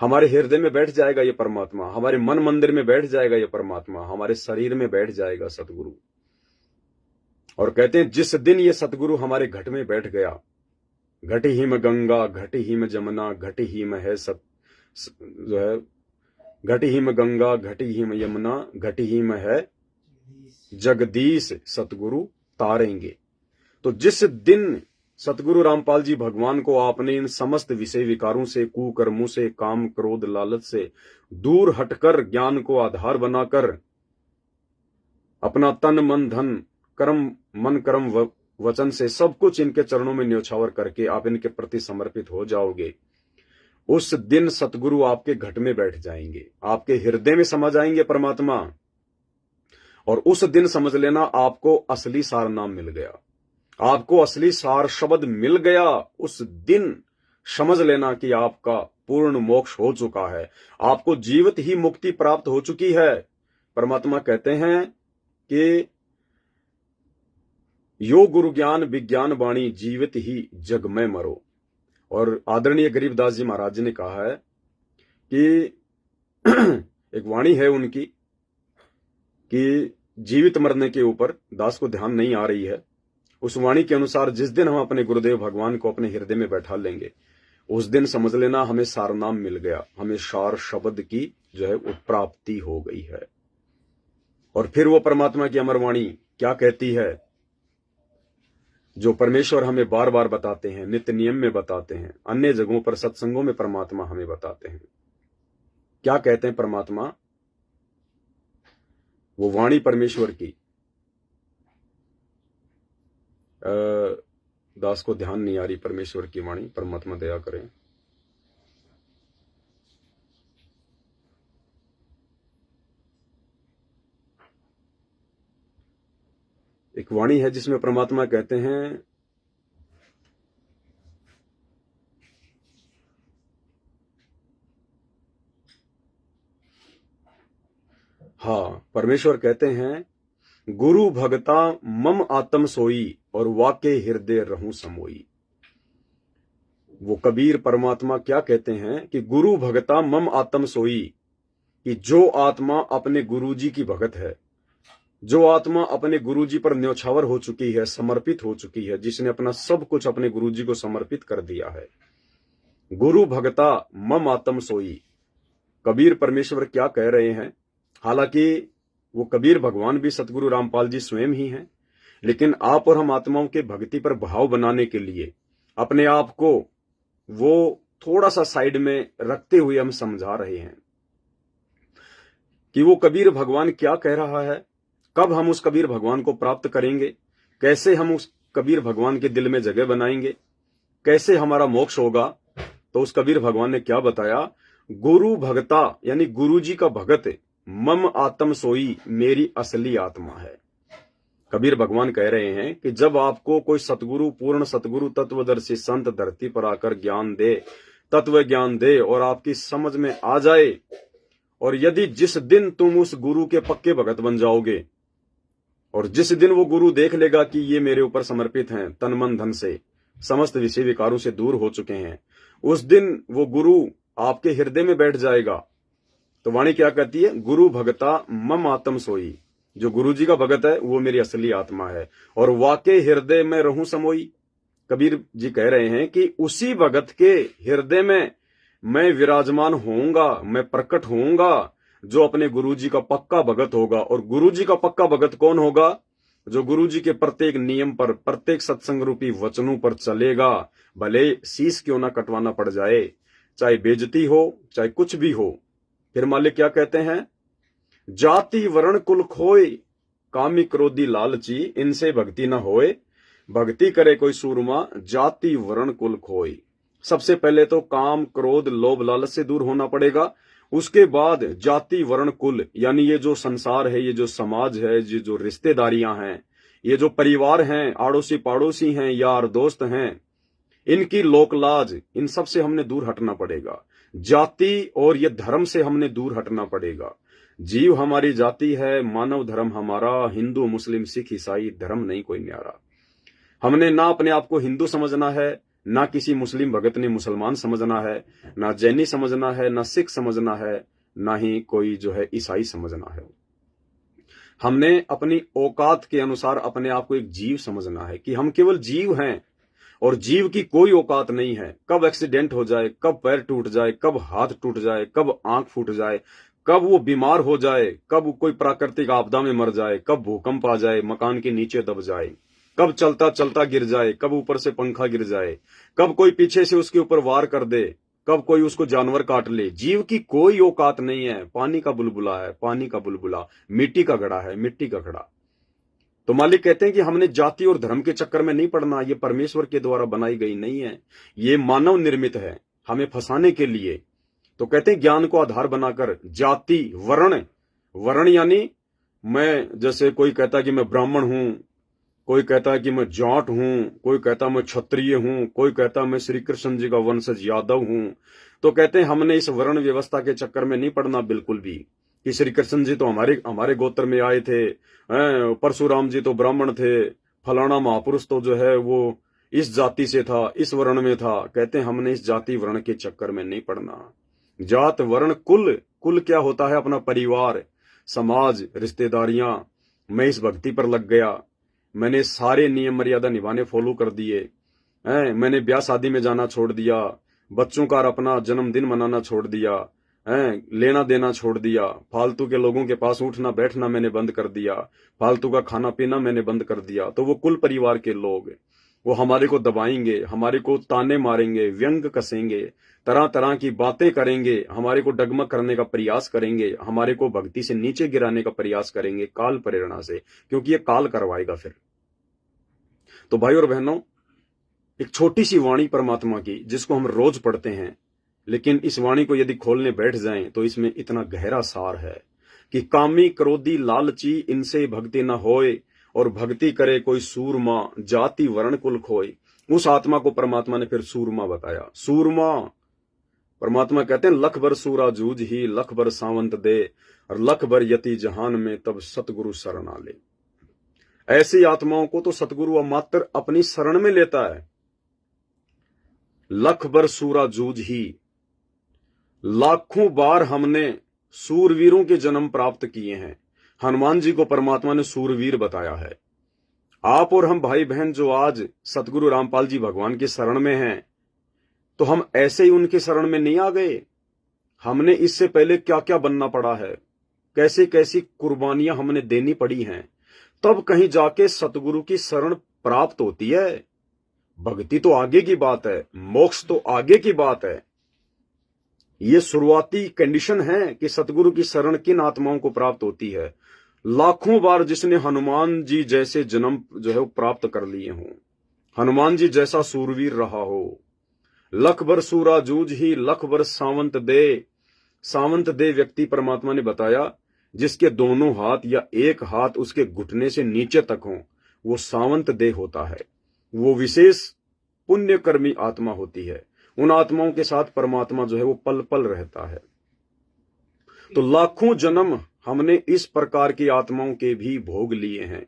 हमारे हृदय में बैठ जाएगा ये परमात्मा, हमारे मन मंदिर में बैठ जाएगा ये परमात्मा, हमारे शरीर में बैठ जाएगा सतगुरु। और कहते हैं, जिस दिन ये सतगुरु हमारे घट में बैठ गया, घट ही में गंगा, घट ही में जमुना, घट ही में है जो है, घट ही में गंगा, घट ही में यमुना, घट ही में है जगदीश, सतगुरु तारेंगे। तो जिस दिन सतगुरु रामपाल जी भगवान को आपने इन समस्त विषय विकारों से, कुकर्मों से, काम क्रोध लालच से दूर हटकर ज्ञान को आधार बनाकर अपना तन मन धन कर्म, मन कर्म वचन से सब कुछ इनके चरणों में न्योछावर करके आप इनके प्रति समर्पित हो जाओगे, उस दिन सतगुरु आपके घट में बैठ जाएंगे, आपके हृदय में समा जाएंगे परमात्मा। और उस दिन समझ लेना आपको असली सार नाम मिल गया, आपको असली सार शब्द मिल गया। उस दिन समझ लेना कि आपका पूर्ण मोक्ष हो चुका है, आपको जीवित ही मुक्ति प्राप्त हो चुकी है। परमात्मा कहते हैं कि यो गुरु ज्ञान विज्ञान वाणी, जीवित ही जग में मरो। और आदरणीय गरीबदास जी महाराज जी ने कहा है कि एक वाणी है उनकी कि जीवित मरने के ऊपर दास को ध्यान नहीं आ रही है। उस वाणी के अनुसार जिस दिन हम अपने गुरुदेव भगवान को अपने हृदय में बैठा लेंगे, उस दिन समझ लेना हमें सारनाम मिल गया, हमें सार शब्द की जो है वो प्राप्ति हो गई है। और फिर वो परमात्मा की अमर वाणी क्या कहती है, जो परमेश्वर हमें बार बार बताते हैं, नित्य नियम में बताते हैं, अन्य जगहों पर सत्संगों में परमात्मा हमें बताते हैं। क्या कहते हैं परमात्मा? वो वाणी परमेश्वर की, दास को ध्यान नहीं आ रही परमेश्वर की वाणी, परमात्मा दया करें। एक वाणी है जिसमें परमात्मा कहते हैं, हाँ, परमेश्वर कहते हैं, गुरु भगता मम आत्म सोई और वाके हृदय रहूं समोई। वो कबीर परमात्मा क्या कहते हैं कि गुरु भगता मम आत्म सोई, कि जो आत्मा अपने गुरुजी की भगत है, जो आत्मा अपने गुरुजी पर न्यौछावर हो चुकी है, समर्पित हो चुकी है, जिसने अपना सब कुछ अपने गुरुजी को समर्पित कर दिया है, गुरु भगता मम आत्म सोई। कबीर परमेश्वर क्या कह रहे हैं? हालांकि वो कबीर भगवान भी सतगुरु रामपाल जी स्वयं ही हैं, लेकिन आप और हम आत्माओं के भक्ति पर भाव बनाने के लिए अपने आप को वो थोड़ा सा साइड में रखते हुए हम समझा रहे हैं कि वो कबीर भगवान क्या कह रहा है, कब हम उस कबीर भगवान को प्राप्त करेंगे, कैसे हम उस कबीर भगवान के दिल में जगह बनाएंगे, कैसे हमारा मोक्ष होगा। तो उस कबीर भगवान ने क्या बताया? गुरु भगता यानी गुरु जी का भगत मम आत्म सोई, मेरी असली आत्मा है। कबीर भगवान कह रहे हैं कि जब आपको कोई सतगुरु, पूर्ण सतगुरु, तत्वदर्शी संत धरती पर आकर ज्ञान दे, तत्व ज्ञान दे और आपकी समझ में आ जाए, और यदि जिस दिन तुम उस गुरु के पक्के भगत बन जाओगे और जिस दिन वो गुरु देख लेगा कि ये मेरे ऊपर समर्पित हैं, तन मन धन से, समस्त विषय विकारों से दूर हो चुके हैं, उस दिन वो गुरु आपके हृदय में बैठ जाएगा। तो वाणी क्या कहती है? गुरु भगता मम आत्म सोई, जो गुरु जी का भगत है वो मेरी असली आत्मा है, और वाके हृदय में रहूं समोई। कबीर जी कह रहे हैं कि उसी भगत के हृदय में मैं विराजमान होऊंगा, मैं प्रकट होऊंगा, जो अपने गुरु जी का पक्का भगत होगा। और गुरु जी का पक्का भगत कौन होगा? जो गुरु जी के प्रत्येक नियम पर, प्रत्येक सत्संग रूपी वचनों पर चलेगा, भले शीश क्यों ना कटवाना पड़ जाए, चाहे बेइज्जती हो, चाहे कुछ भी हो। फिर मालिक क्या कहते हैं? जाति वर्ण कुल खोए, कामी क्रोधी लालची, इनसे भक्ति न होए, भक्ति करे कोई सूरमा, जाति वर्ण कुल खोए। सबसे पहले तो काम, क्रोध, लोभ, लालच से दूर होना पड़ेगा। उसके बाद जाति वर्ण कुल, यानी ये जो संसार है, ये जो समाज है, ये जो रिश्तेदारियां हैं, ये जो परिवार हैं, आड़ोसी पड़ोसी हैं, यार दोस्त हैं, इनकी लोकलाज, इन सब से हमने दूर हटना पड़ेगा। जाति और ये धर्म से हमने दूर हटना पड़ेगा। जीव हमारी जाति है, मानव धर्म हमारा, हिंदू मुस्लिम सिख ईसाई धर्म नहीं कोई न्यारा। हमने ना अपने आप को हिंदू समझना है, ना किसी मुस्लिम भगत ने मुसलमान समझना है, ना जैनी समझना है, ना सिख समझना है, ना ही कोई जो है ईसाई समझना है। हमने अपनी औकात के अनुसार अपने आप को एक जीव समझना है कि हम केवल जीव हैं और जीव की कोई औकात नहीं है। कब एक्सीडेंट हो जाए, कब पैर टूट जाए, कब हाथ टूट जाए, कब आंख फूट जाए, कब वो बीमार हो जाए, कब कोई प्राकृतिक आपदा में मर जाए, कब भूकंप आ जाए, मकान के नीचे दब जाए, कब चलता चलता गिर जाए, कब ऊपर से पंखा गिर जाए, कब कोई पीछे से उसके ऊपर वार कर दे, कब कोई उसको जानवर काट ले। जीव की कोई औकात नहीं है। पानी का बुलबुला है, पानी का बुलबुला, मिट्टी का घड़ा है, मिट्टी का घड़ा। तो मालिक कहते हैं कि हमने जाति और धर्म के चक्कर में नहीं पड़ना। ये परमेश्वर के द्वारा बनाई गई नहीं है, ये मानव निर्मित है हमें फंसाने के लिए। तो कहते हैं ज्ञान को आधार बनाकर जाति वर्ण, वर्ण यानी मैं, जैसे कोई कहता है कि मैं ब्राह्मण हूं, कोई कहता है कि मैं जाट हूं, कोई कहता मैं क्षत्रिय हूं, कोई कहता मैं श्री कृष्ण जी का वंशज यादव हूं। तो कहते हैं हमने इस वर्ण व्यवस्था के चक्कर में नहीं पड़ना बिल्कुल भी, कि श्री कृष्ण जी तो हमारे गोत्र में आए थे, परशुराम जी तो ब्राह्मण थे, फलाना महापुरुष तो जो है वो इस जाति से था, इस वर्ण में था। कहते हैं हमने इस जाति वर्ण के चक्कर में नहीं पड़ना। जात वर्ण कुल, कुल क्या होता है? अपना परिवार, समाज, रिश्तेदारियां। मैं इस भक्ति पर लग गया, मैंने सारे नियम मर्यादा निभाने फॉलो कर दिए हैं, मैंने ब्याह शादी में जाना छोड़ दिया, बच्चों का अपना जन्मदिन मनाना छोड़ दिया हैं, लेना देना छोड़ दिया, फालतू के लोगों के पास उठना बैठना मैंने बंद कर दिया, फालतू का खाना पीना मैंने बंद कर दिया। तो वो कुल परिवार के लोग वो हमारे को दबाएंगे, हमारे को ताने मारेंगे, व्यंग कसेंगे, तरह तरह की बातें करेंगे, हमारे को डगमग करने का प्रयास करेंगे, हमारे को भक्ति से नीचे गिराने का प्रयास करेंगे काल प्रेरणा से, क्योंकि ये काल करवाएगा फिर। तो भाई और बहनों, एक छोटी सी वाणी परमात्मा की जिसको हम रोज पढ़ते हैं, लेकिन इस वाणी को यदि खोलने बैठ जाएं तो इसमें इतना गहरा सार है कि कामी क्रोधी लालची इनसे भक्ति न होए, और भक्ति करे कोई सूरमा जाति वर्ण कुल खोए। उस आत्मा को परमात्मा ने फिर सूरमा बताया। सूरमा, परमात्मा कहते हैं लख भर सूरा जूझ ही, लख भर सावंत दे, और लख भर यति जहान में तब सतगुरु शरण आ ले। ऐसी आत्माओं को तो सतगुरु मात्र अपनी शरण में लेता है। लख भर सूरा जूझ ही, लाखों बार हमने सूरवीरों के जन्म प्राप्त किए हैं। हनुमान जी को परमात्मा ने सूरवीर बताया है। आप और हम भाई बहन जो आज सतगुरु रामपाल जी भगवान की शरण में हैं, तो हम ऐसे ही उनकी शरण में नहीं आ गए। हमने इससे पहले क्या क्या बनना पड़ा है, कैसी कैसी कुर्बानियां हमने देनी पड़ी हैं, तब कहीं जाके सतगुरु की शरण प्राप्त होती है। भक्ति तो आगे की बात है, मोक्ष तो आगे की बात है। ये शुरुआती कंडीशन है कि सतगुरु की शरण किन आत्माओं को प्राप्त होती है। लाखों बार जिसने हनुमान जी जैसे जन्म जो है वो प्राप्त कर लिए हों, हनुमान जी जैसा सूरवीर रहा हो, लख भर सूरा जूझ ही लख भर सावंत दे। सावंत दे व्यक्ति परमात्मा ने बताया जिसके दोनों हाथ या एक हाथ उसके घुटने से नीचे तक हो, वो सावंत दे होता है। वो विशेष पुण्यकर्मी आत्मा होती है। उन आत्माओं के साथ परमात्मा जो है वो पल पल रहता है। तो लाखों जन्म हमने इस प्रकार की आत्माओं के भी भोग लिए हैं।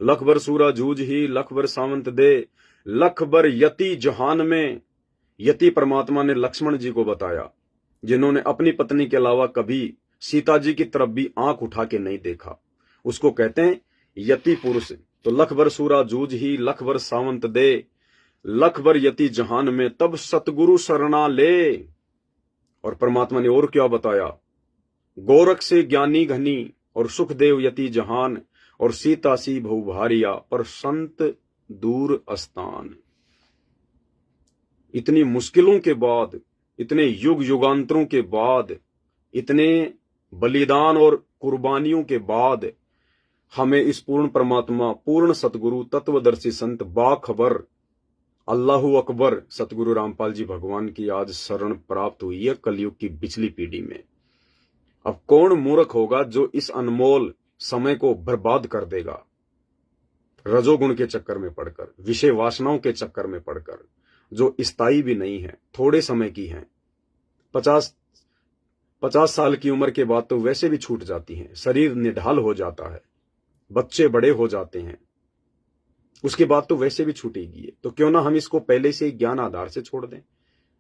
लख भर सूरा जूझ ही लख भर सावंत दे, लख भर यति जहान में। यति परमात्मा ने लक्ष्मण जी को बताया, जिन्होंने अपनी पत्नी के अलावा कभी सीता जी की तरफ भी आंख उठा के नहीं देखा, उसको कहते हैं यति पुरुष। तो लख भर सूरा जूझ ही लख भर सावंत दे, लख भर यति जहान में तब सतगुरु शरणा ले। और परमात्मा ने और क्या बताया, गोरख से ज्ञानी घनी और सुखदेव यति जहान, और सीता सी बहु भारिया पर संत दूर अस्तान। इतनी मुश्किलों के बाद, इतने युग युगांतरों के बाद, इतने बलिदान और कुर्बानियों के बाद हमें इस पूर्ण परमात्मा, पूर्ण सतगुरु, तत्वदर्शी संत, बाखबर, अल्लाहू अकबर सतगुरु रामपाल जी भगवान की आज शरण प्राप्त हुई है कलयुग की पिछली पीढ़ी में। अब कौन मूर्ख होगा जो इस अनमोल समय को बर्बाद कर देगा रजोगुण के चक्कर में पड़कर, विषय वासनाओं के चक्कर में पड़कर, जो स्थायी भी नहीं है, थोड़े समय की हैं। 50 साल की उम्र के बाद तो वैसे भी छूट जाती हैं, शरीर निढाल हो जाता है, बच्चे बड़े हो जाते हैं, उसके बाद तो वैसे भी छूटेगी है। तो क्यों ना हम इसको पहले से ज्ञान आधार से छोड़ दें।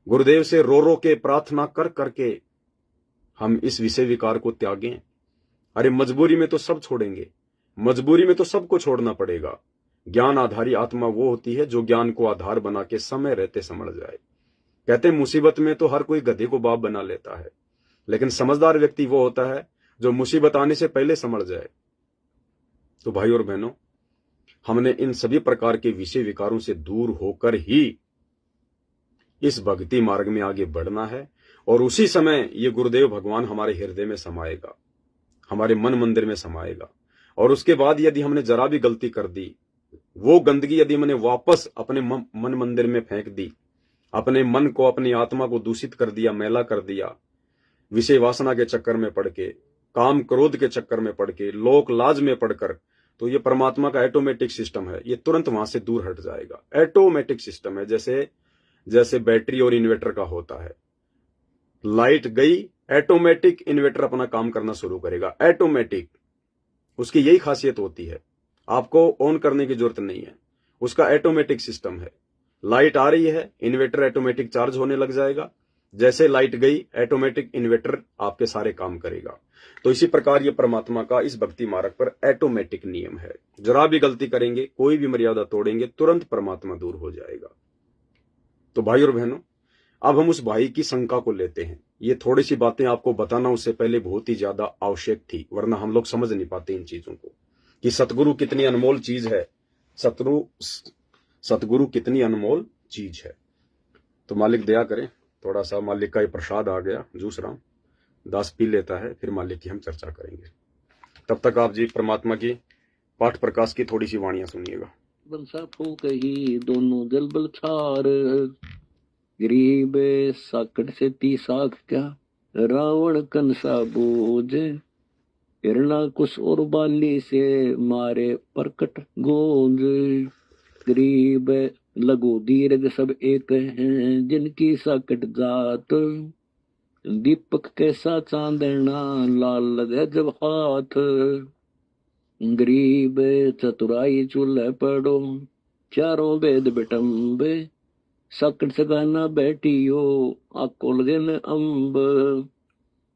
गुरुदेव से रो रो के प्रार्थना कर करके हम इस विषय विकार को त्यागें। अरे मजबूरी में तो सब छोड़ेंगे, मजबूरी में तो सबको छोड़ना पड़ेगा। ज्ञान आधारी आत्मा वो होती है जो ज्ञान को आधार बना के समय रहते समझ जाए। कहते हैं मुसीबत में तो हर कोई गधे को बाप बना लेता है, लेकिन समझदार व्यक्ति वो होता है जो मुसीबत आने से पहले समझ जाए। तो भाई और बहनों, हमने इन सभी प्रकार के विषय विकारों से दूर होकर ही इस भक्ति मार्ग में आगे बढ़ना है, और उसी समय ये गुरुदेव भगवान हमारे हृदय में समाएगा, हमारे मन मंदिर में समाएगा। और उसके बाद यदि हमने जरा भी गलती कर दी, वो गंदगी यदि हमने वापस अपने मन मंदिर में फेंक दी, अपने मन को, अपनी आत्मा को दूषित कर दिया, मैला कर दिया, विषय वासना के चक्कर में पड़ के, काम क्रोध के चक्कर में पड़ के, लोक लाज में पड़कर, तो ये परमात्मा का ऑटोमेटिक सिस्टम है, ये तुरंत वहां से दूर हट जाएगा। ऑटोमेटिक सिस्टम है, जैसे बैटरी और इन्वर्टर का होता है। लाइट गई, ऑटोमेटिक इन्वर्टर अपना काम करना शुरू करेगा, ऑटोमेटिक। उसकी यही खासियत होती है, आपको ऑन करने की जरूरत नहीं है, उसका ऑटोमेटिक सिस्टम है। लाइट आ रही है, इन्वर्टर ऑटोमेटिक चार्ज होने लग जाएगा, जैसे लाइट गई ऑटोमेटिक इन्वर्टर आपके सारे काम करेगा। तो इसी प्रकार ये परमात्मा का इस भक्ति मार्ग पर ऑटोमेटिक नियम है। जरा भी गलती करेंगे, कोई भी मर्यादा तोड़ेंगे, तुरंत परमात्मा दूर हो जाएगा। तो भाई और बहनों, अब हम उस भाई की शंका को लेते हैं। ये थोड़ी सी बातें आपको बताना उससे पहले बहुत ही ज्यादा आवश्यक थी, वरना हम लोग समझ नहीं पाते इन चीजों को कि सतगुरु कितनी अनमोल चीज है। सतगुरु कितनी अनमोल चीज है। तो मालिक दया करें, थोड़ा सा मालिक का ये प्रसाद आ गया, जूस राम दास पी लेता है, फिर मालिक की हम चर्चा करेंगे। तब तक आप जी परमात्मा की पाठ प्रकाश की थोड़ी सी वाणियां सुनिएगा। बंसा फूक ही दोनों जल बल छार, गरीब साकट से ती साख क्या, रावण कंसा बोझ, हिरणा कुश और बाली से मारे परकट गोंज। गरीब लघु दीर्घ सब एक हैं, जिनकी साकट जात, दीपक कैसा चांदना लाल लगे जब हाथ। गरीब चतुराई चूल्हे पड़ो, चारों वेद बिटम्बे, साकट सगाना बैठियो, आको लगे न अम्ब।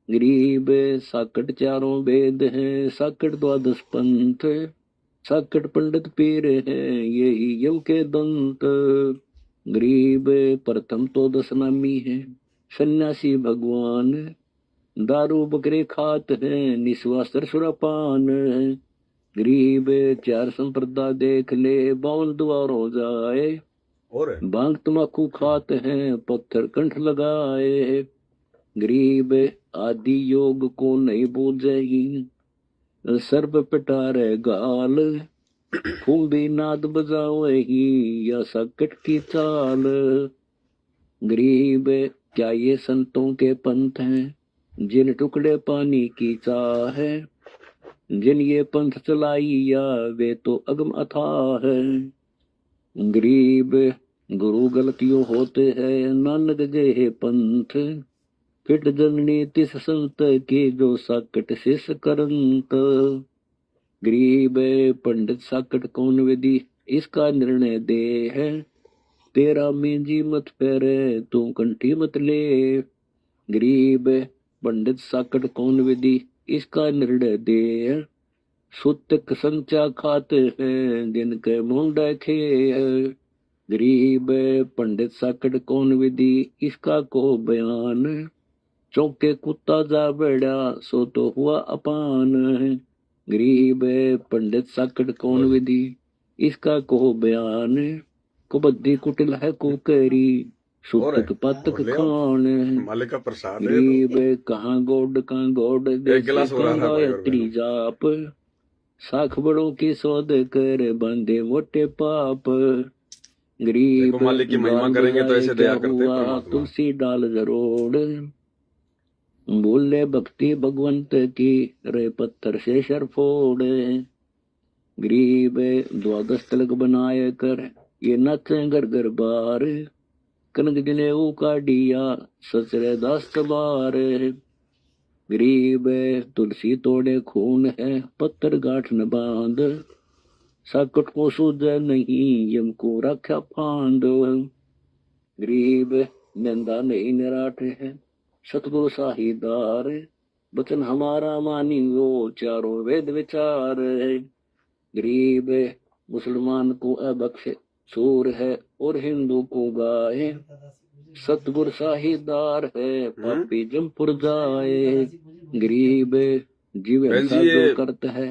गरीब साकट चारों वेद हैं, साकट द्वादश पंथ, साकट पंडित पीर हैं, यही यम के दंत। गरीब प्रथम तो दस नामी है, सन्यासी भगवान, दारू बकरे खात हैं, निस्वास्त्र सुरापान। गरीब चार संप्रदा देख ले, 52 द्वार हो जाए, और भांग तमाकू खाते हैं, पत्थर कंठ लगाए। गरीब आदि योग को नहीं बूझेगी, सर्प पिटारे गाल, फूंबी नाद बजावेगी, या सकट की चाल। गरीब क्या ये संतों के पंथ हैं, जिन टुकड़े पानी की चाह है, जिन ये पंथ चलाइया, वे तो अगम अथाह है। गरीब गुरु गलतियों होते हैं, नानक जे पंथ, फिट जननी तिस संत की, जो साकट शिष करंत। गरीब पंडित साकट कौन विधि, इसका निर्णय दे है, तेरा मेंजी मत फेरे, तू कंठी मत ले। गरीब पंडित साकट कौन विधि, इसका निर्णय दे है, सुतक संचा खाते हैं, जिनके मुंडे खे है। गरीब पंडित साकट कौन विधि, इसका को बयान, चौके कुत्ता जा बेड़ा, सो तो हुआ अपान। गरीब पंडित साकट कौन विधि, इसका को बयान, कुबद्दी कुटिल है कुकरी, सुतक पतक खान। मालिक का प्रसाद है। गरीब कहाँ गोड कहाँ गोड, गायत्री जाप, साख बड़ों की सौद कर, बंदे मोटे पाप। गरीब मालिक की महिमा करेंगे तो ऐसे दया करते हुआ, तुलसी डाल जरोड़, बोले भक्ति भगवंत की, रे पत्थर से शर फोड़। गरीब द्वादश तिलक बनाए कर, ये नचे घर घर बार, कनक जनेऊ का डिया, सचरे दास सवार। गरीब तुलसी तोड़े खून है, पत्थर गांठ न बांध, साकट को सूझे नहीं, यम को रखा फांद। गरीब निंदा नहीं निराट है, सतगुरु साहिदार, वचन हमारा मानी वो, चारों वेद विचार। गरीब मुसलमान को अबख्श सूर है, और हिंदू को गाय, सतगुर साहिदार है, पापी जमपुर जाए। गरीब जीव जो करता है,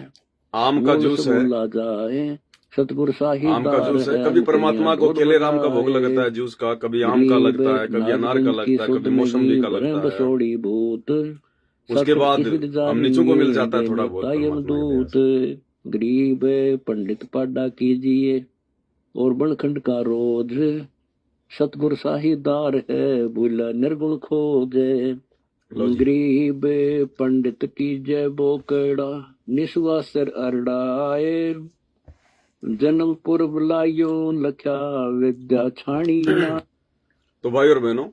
आम का जूस है, जाए, सतगुर साहिदार आम का जूस है। कभी परमात्मा को केले राम का भोग लगता है जूस का, कभी आम का लगता है, कभी अनार का लगता है, कभी मौसमी का लगता है। भूत, उसके बाद हम नीचों को मिल जाता है थोड़ा बहुत। गरीब पंडित पाडा कीजिए, और बनखंड का रोज, सतगुर साहिदार है, भूला निर्गुण खोजे। गरीब पंडित की जय बोकड़ा, निस्वासर अरडाए, जन्म पूर्व लायो लख्या, विद्या छाणी। तो भाई और बहनों,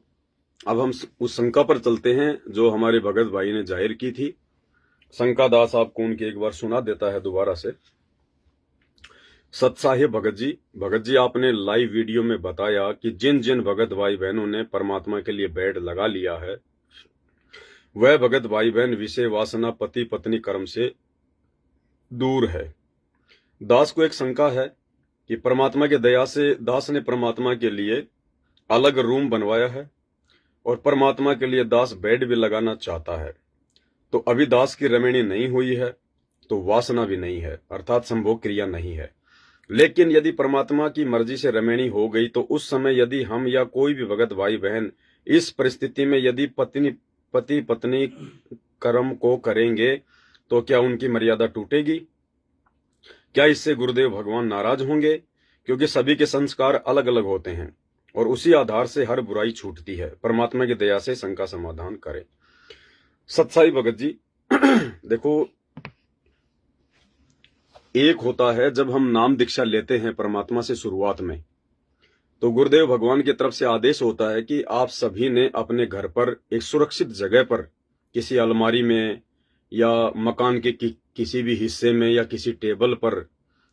अब हम उस शंका पर चलते हैं जो हमारे भगत भाई ने जाहिर की थी। शंका दास आपको उनकी एक बार सुना देता है दोबारा से। सत्साह्य भगत जी आपने लाइव वीडियो में बताया कि जिन जिन भगत भाई बहनों ने परमात्मा के लिए बेड लगा लिया है, वह भगत भाई बहन विषय वासना पति पत्नी कर्म से दूर है। दास को एक शंका है कि परमात्मा की दया से दास ने परमात्मा के लिए अलग रूम बनवाया है और परमात्मा के लिए दास बेड भी लगाना चाहता है, तो अभी दास की रमणी नहीं हुई है, तो वासना भी नहीं है, अर्थात संभोग क्रिया नहीं है। लेकिन यदि परमात्मा की मर्जी से रमणी हो गई, तो उस समय यदि हम या कोई भी भगत भाई बहन इस परिस्थिति में यदि पति पत्नी कर्म को करेंगे, तो क्या उनकी मर्यादा टूटेगी? क्या इससे गुरुदेव भगवान नाराज होंगे? क्योंकि सभी के संस्कार अलग अलग होते हैं और उसी आधार से हर बुराई छूटती है। परमात्मा की दया से शंका समाधान करें। सत्साई भगत जी देखो, एक होता है जब हम नाम दीक्षा लेते हैं परमात्मा से शुरुआत में, तो गुरुदेव भगवान की तरफ से आदेश होता है कि आप सभी ने अपने घर पर एक सुरक्षित जगह पर, किसी अलमारी में या मकान के किसी भी हिस्से में या किसी टेबल पर,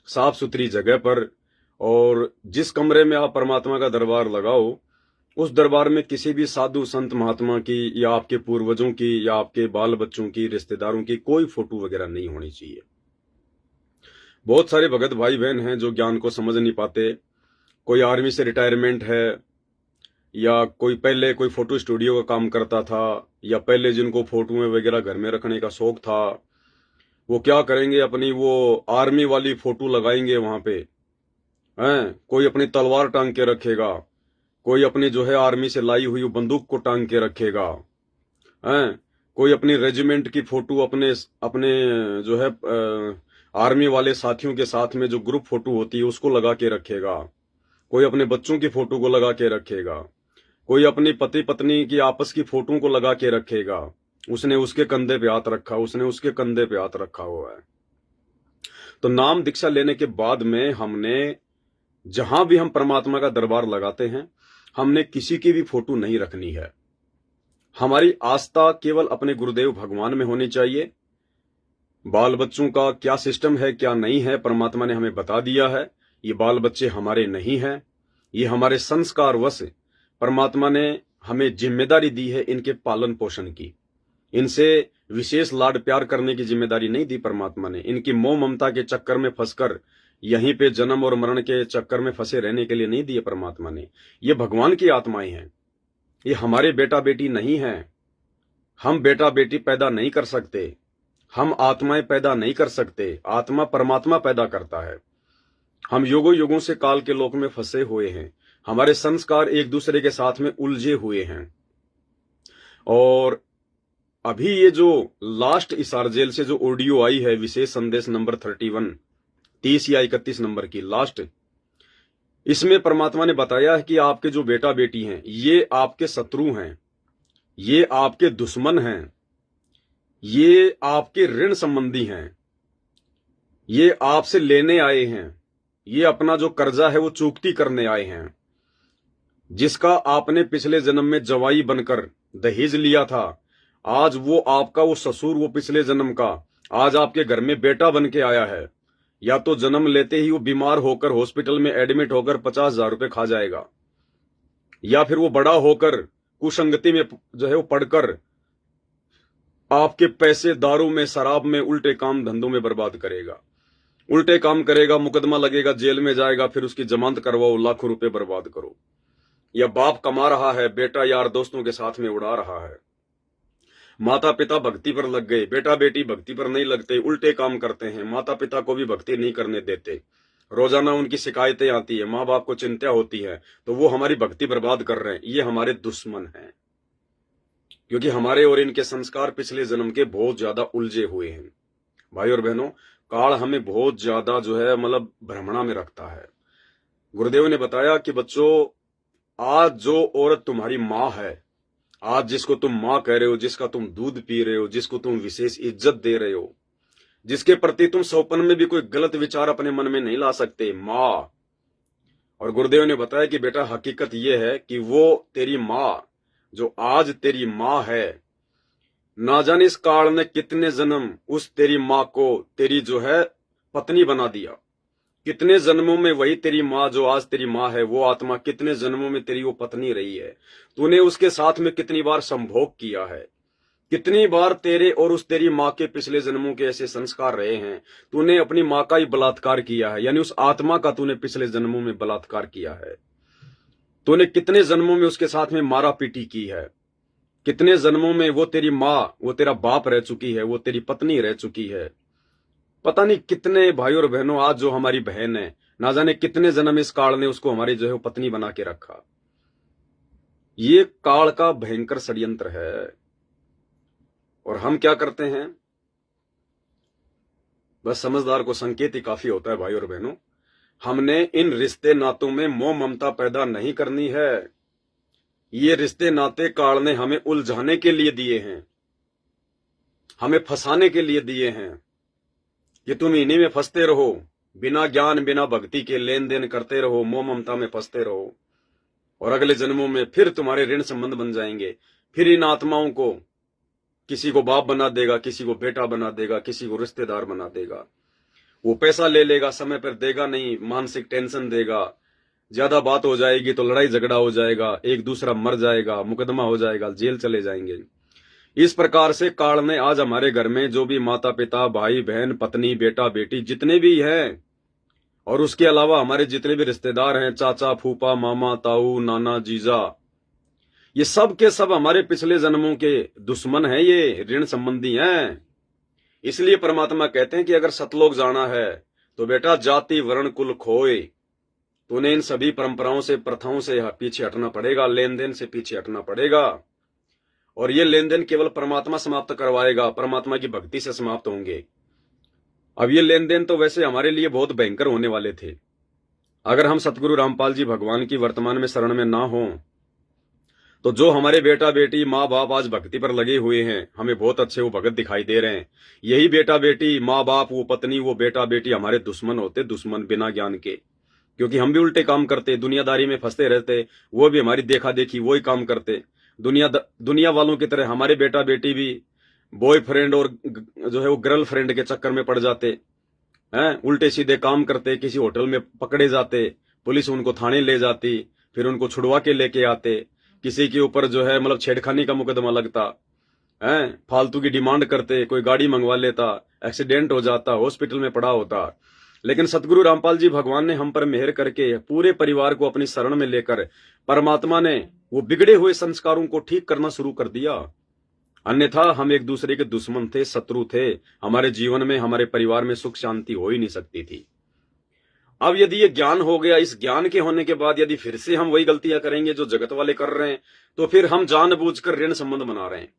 साफ सुथरी जगह पर, और जिस कमरे में आप परमात्मा का दरबार लगाओ, उस दरबार में किसी भी साधु संत महात्मा की या आपके पूर्वजों की या आपके बाल बच्चों की, रिश्तेदारों की कोई फोटो वगैरह नहीं होनी चाहिए। बहुत सारे भगत भाई बहन हैं जो ज्ञान को समझ नहीं पाते। कोई आर्मी से रिटायरमेंट है, या कोई पहले कोई फोटो स्टूडियो का काम करता था, या पहले जिनको फोटोएं वगैरह घर में रखने का शौक था, वो क्या करेंगे, अपनी वो आर्मी वाली फोटो लगाएंगे वहां पे हैं। कोई अपनी तलवार टांग के रखेगा, कोई अपनी जो है आर्मी से लाई हुई बंदूक को टांग के रखेगा हैं। कोई अपनी रेजिमेंट की फोटो अपने अपने जो है आर्मी वाले साथियों के साथ में जो ग्रुप फोटो होती है उसको लगा के रखेगा। कोई अपने बच्चों की फोटो को लगा के रखेगा। कोई अपनी पति पत्नी की आपस की फोटो को लगा के रखेगा। उसने उसके कंधे पे हाथ रखा, उसने उसके कंधे पे हाथ रखा हुआ है। तो नाम दीक्षा लेने के बाद में हमने, जहां भी हम परमात्मा का दरबार लगाते हैं, हमने किसी की भी फोटो नहीं रखनी है। हमारी आस्था केवल अपने गुरुदेव भगवान में होनी चाहिए। बाल बच्चों का क्या सिस्टम है क्या नहीं है, परमात्मा ने हमें बता दिया है। ये बाल बच्चे हमारे नहीं हैं, ये हमारे संस्कार वश परमात्मा ने हमें जिम्मेदारी दी है इनके पालन पोषण की। इनसे विशेष लाड प्यार करने की जिम्मेदारी नहीं दी परमात्मा ने। इनकी मोह ममता के चक्कर में फंसकर यहीं पे जन्म और मरण के चक्कर में फंसे रहने के लिए नहीं दिए परमात्मा ने। ये भगवान की आत्माएं हैं, ये हमारे बेटा बेटी नहीं हैं। हम बेटा बेटी पैदा नहीं कर सकते, हम आत्माएं पैदा नहीं कर सकते, आत्मा परमात्मा पैदा करता है। हम युगों युगों से काल के लोक में फंसे हुए हैं, हमारे संस्कार एक दूसरे के साथ में उलझे हुए हैं। और अभी ये जो लास्ट इसार जेल से जो ऑडियो आई है, विशेष संदेश नंबर 31, 30 या 31 नंबर की लास्ट, इसमें परमात्मा ने बताया है कि आपके जो बेटा बेटी हैं ये आपके शत्रु हैं, ये आपके दुश्मन हैं, ये आपके ऋण संबंधी हैं, ये आपसे लेने आए हैं, ये अपना जो कर्जा है वो चुकती करने आए हैं। जिसका आपने पिछले जन्म में जवाई बनकर दहेज लिया था, आज वो आपका वो ससुर, वो पिछले जन्म का आज आपके घर में बेटा बन के आया है। या तो जन्म लेते ही वो बीमार होकर हॉस्पिटल में एडमिट होकर 50,000 रुपए खा जाएगा, या फिर वो बड़ा होकर कुसंगति में जो है वो पढ़कर आपके पैसे दारू में, शराब में, उल्टे काम धंधों में बर्बाद करेगा। उल्टे काम करेगा, मुकदमा लगेगा, जेल में जाएगा, फिर उसकी जमानत करवाओ, लाखों रुपए बर्बाद करो। या बाप कमा रहा है, बेटा यार दोस्तों के साथ में उड़ा रहा है। माता पिता भक्ति पर लग गए, बेटा बेटी भक्ति पर नहीं लगते, उल्टे काम करते हैं, माता पिता को भी भक्ति नहीं करने देते। रोजाना उनकी शिकायतें आती है, माँ बाप को चिंता होती है, तो वो हमारी भक्ति बर्बाद कर रहे हैं। ये हमारे दुश्मन हैं, क्योंकि हमारे और इनके संस्कार पिछले जन्म के बहुत ज्यादा उलझे हुए हैं। भाई और बहनों, काल हमें बहुत ज्यादा जो है मतलब भ्रमणा में रखता है। गुरुदेव ने बताया कि बच्चों, आज जो औरत तुम्हारी माँ है, आज जिसको तुम माँ कह रहे हो, जिसका तुम दूध पी रहे हो, जिसको तुम विशेष इज्जत दे रहे हो, जिसके प्रति तुम सौपन में भी कोई गलत विचार अपने मन में नहीं ला सकते, माँ। और गुरुदेव ने बताया कि बेटा हकीकत यह है कि वो तेरी माँ जो आज तेरी माँ है, ना जाने इस काल ने कितने जन्म उस तेरी माँ को तेरी जो है पत्नी बना दिया, कितने जन्मों में वही तेरी माँ जो आज तेरी माँ है, वो आत्मा कितने जन्मों में तेरी वो पत्नी रही है। तूने उसके साथ में कितनी बार संभोग किया है, कितनी बार तेरे और उस तेरी माँ के पिछले जन्मों के ऐसे संस्कार रहे हैं। तूने अपनी माँ का ही बलात्कार किया है, यानी उस आत्मा का तूने पिछले जन्मों में बलात्कार किया है। तूने कितने जन्मों में उसके साथ में मारा पीटी की है, कितने जन्मों में वो तेरी माँ, वो तेरा बाप रह चुकी है, वो तेरी पत्नी रह चुकी है। पता नहीं कितने भाई और बहनों, आज जो हमारी बहन है, ना जाने कितने जन्म इस काल ने उसको हमारी जो है पत्नी बना के रखा। ये काल का भयंकर षड्यंत्र है। और हम क्या करते हैं, बस समझदार को संकेत ही काफी होता है भाई और बहनों। हमने इन रिश्ते नातों में मोह ममता पैदा नहीं करनी है। ये रिश्ते नाते काल ने हमें उलझाने के लिए दिए हैं, हमें फंसाने के लिए दिए हैं कि तुम इन्हीं में फंसते रहो, बिना ज्ञान बिना भक्ति के लेन देन करते रहो, मोह ममता में फंसते रहो, और अगले जन्मों में फिर तुम्हारे ऋण संबंध बन जाएंगे। फिर इन आत्माओं को किसी को बाप बना देगा, किसी को बेटा बना देगा, किसी को रिश्तेदार बना देगा। वो पैसा ले लेगा, समय पर देगा नहीं, मानसिक टेंशन देगा, ज्यादा बात हो जाएगी तो लड़ाई झगड़ा हो जाएगा, एक दूसरा मर जाएगा, मुकदमा हो जाएगा, जेल चले जाएंगे। इस प्रकार से काल ने आज हमारे घर में जो भी माता पिता, भाई बहन, पत्नी, बेटा बेटी जितने भी हैं, और उसके अलावा हमारे जितने भी रिश्तेदार हैं, चाचा फूफा मामा ताऊ नाना जीजा, ये सब के सब हमारे पिछले जन्मों के दुश्मन हैं, ये ऋण संबंधी हैं। इसलिए परमात्मा कहते हैं कि अगर सतलोक जाना है तो बेटा जाति वर्ण कुल खोए, तूने इन सभी परंपराओं से, प्रथाओं से पीछे हटना पड़ेगा, लेन देन से पीछे हटना पड़ेगा। और ये लेन देन केवल परमात्मा समाप्त करवाएगा, परमात्मा की भक्ति से समाप्त होंगे। अब ये लेन देन तो वैसे हमारे लिए बहुत भयंकर होने वाले थे। अगर हम सतगुरु रामपाल जी भगवान की वर्तमान में शरण में ना हो, तो जो हमारे बेटा बेटी माँ बाप आज भक्ति पर लगे हुए हैं, हमें बहुत अच्छे वो भगत दिखाई दे रहे हैं, यही बेटा बेटी माँ बाप, वो पत्नी, वो बेटा बेटी हमारे दुश्मन होते, दुश्मन बिना ज्ञान के। क्योंकि हम भी उल्टे काम करते, दुनियादारी में फंसते रहते, वो भी हमारी देखा देखी वही काम करते। दुनिया वालों की तरह हमारे बेटा बेटी भी बॉयफ्रेंड और जो है वो गर्लफ्रेंड के चक्कर में पड़ जाते हैं, उल्टे सीधे काम करते, किसी होटल में पकड़े जाते, पुलिस उनको थाने ले जाती, फिर उनको छुड़वा के लेके आते, किसी के ऊपर जो है मतलब छेड़खानी का मुकदमा लगता है, फालतू की डिमांड करते, कोई गाड़ी मंगवा लेता, एक्सीडेंट हो जाता, हॉस्पिटल में पड़ा होता। लेकिन सतगुरु रामपाल जी भगवान ने हम पर मेहर करके पूरे परिवार को अपनी शरण में लेकर परमात्मा ने वो बिगड़े हुए संस्कारों को ठीक करना शुरू कर दिया। अन्यथा हम एक दूसरे के दुश्मन थे, शत्रु थे, हमारे जीवन में, हमारे परिवार में सुख शांति हो ही नहीं सकती थी। अब यदि ये ज्ञान हो गया, इस ज्ञान के होने के बाद यदि फिर से हम वही गलतियां करेंगे जो जगत वाले कर रहे हैं, तो फिर हम जानबूझकर ऋण संबंध बना रहे हैं।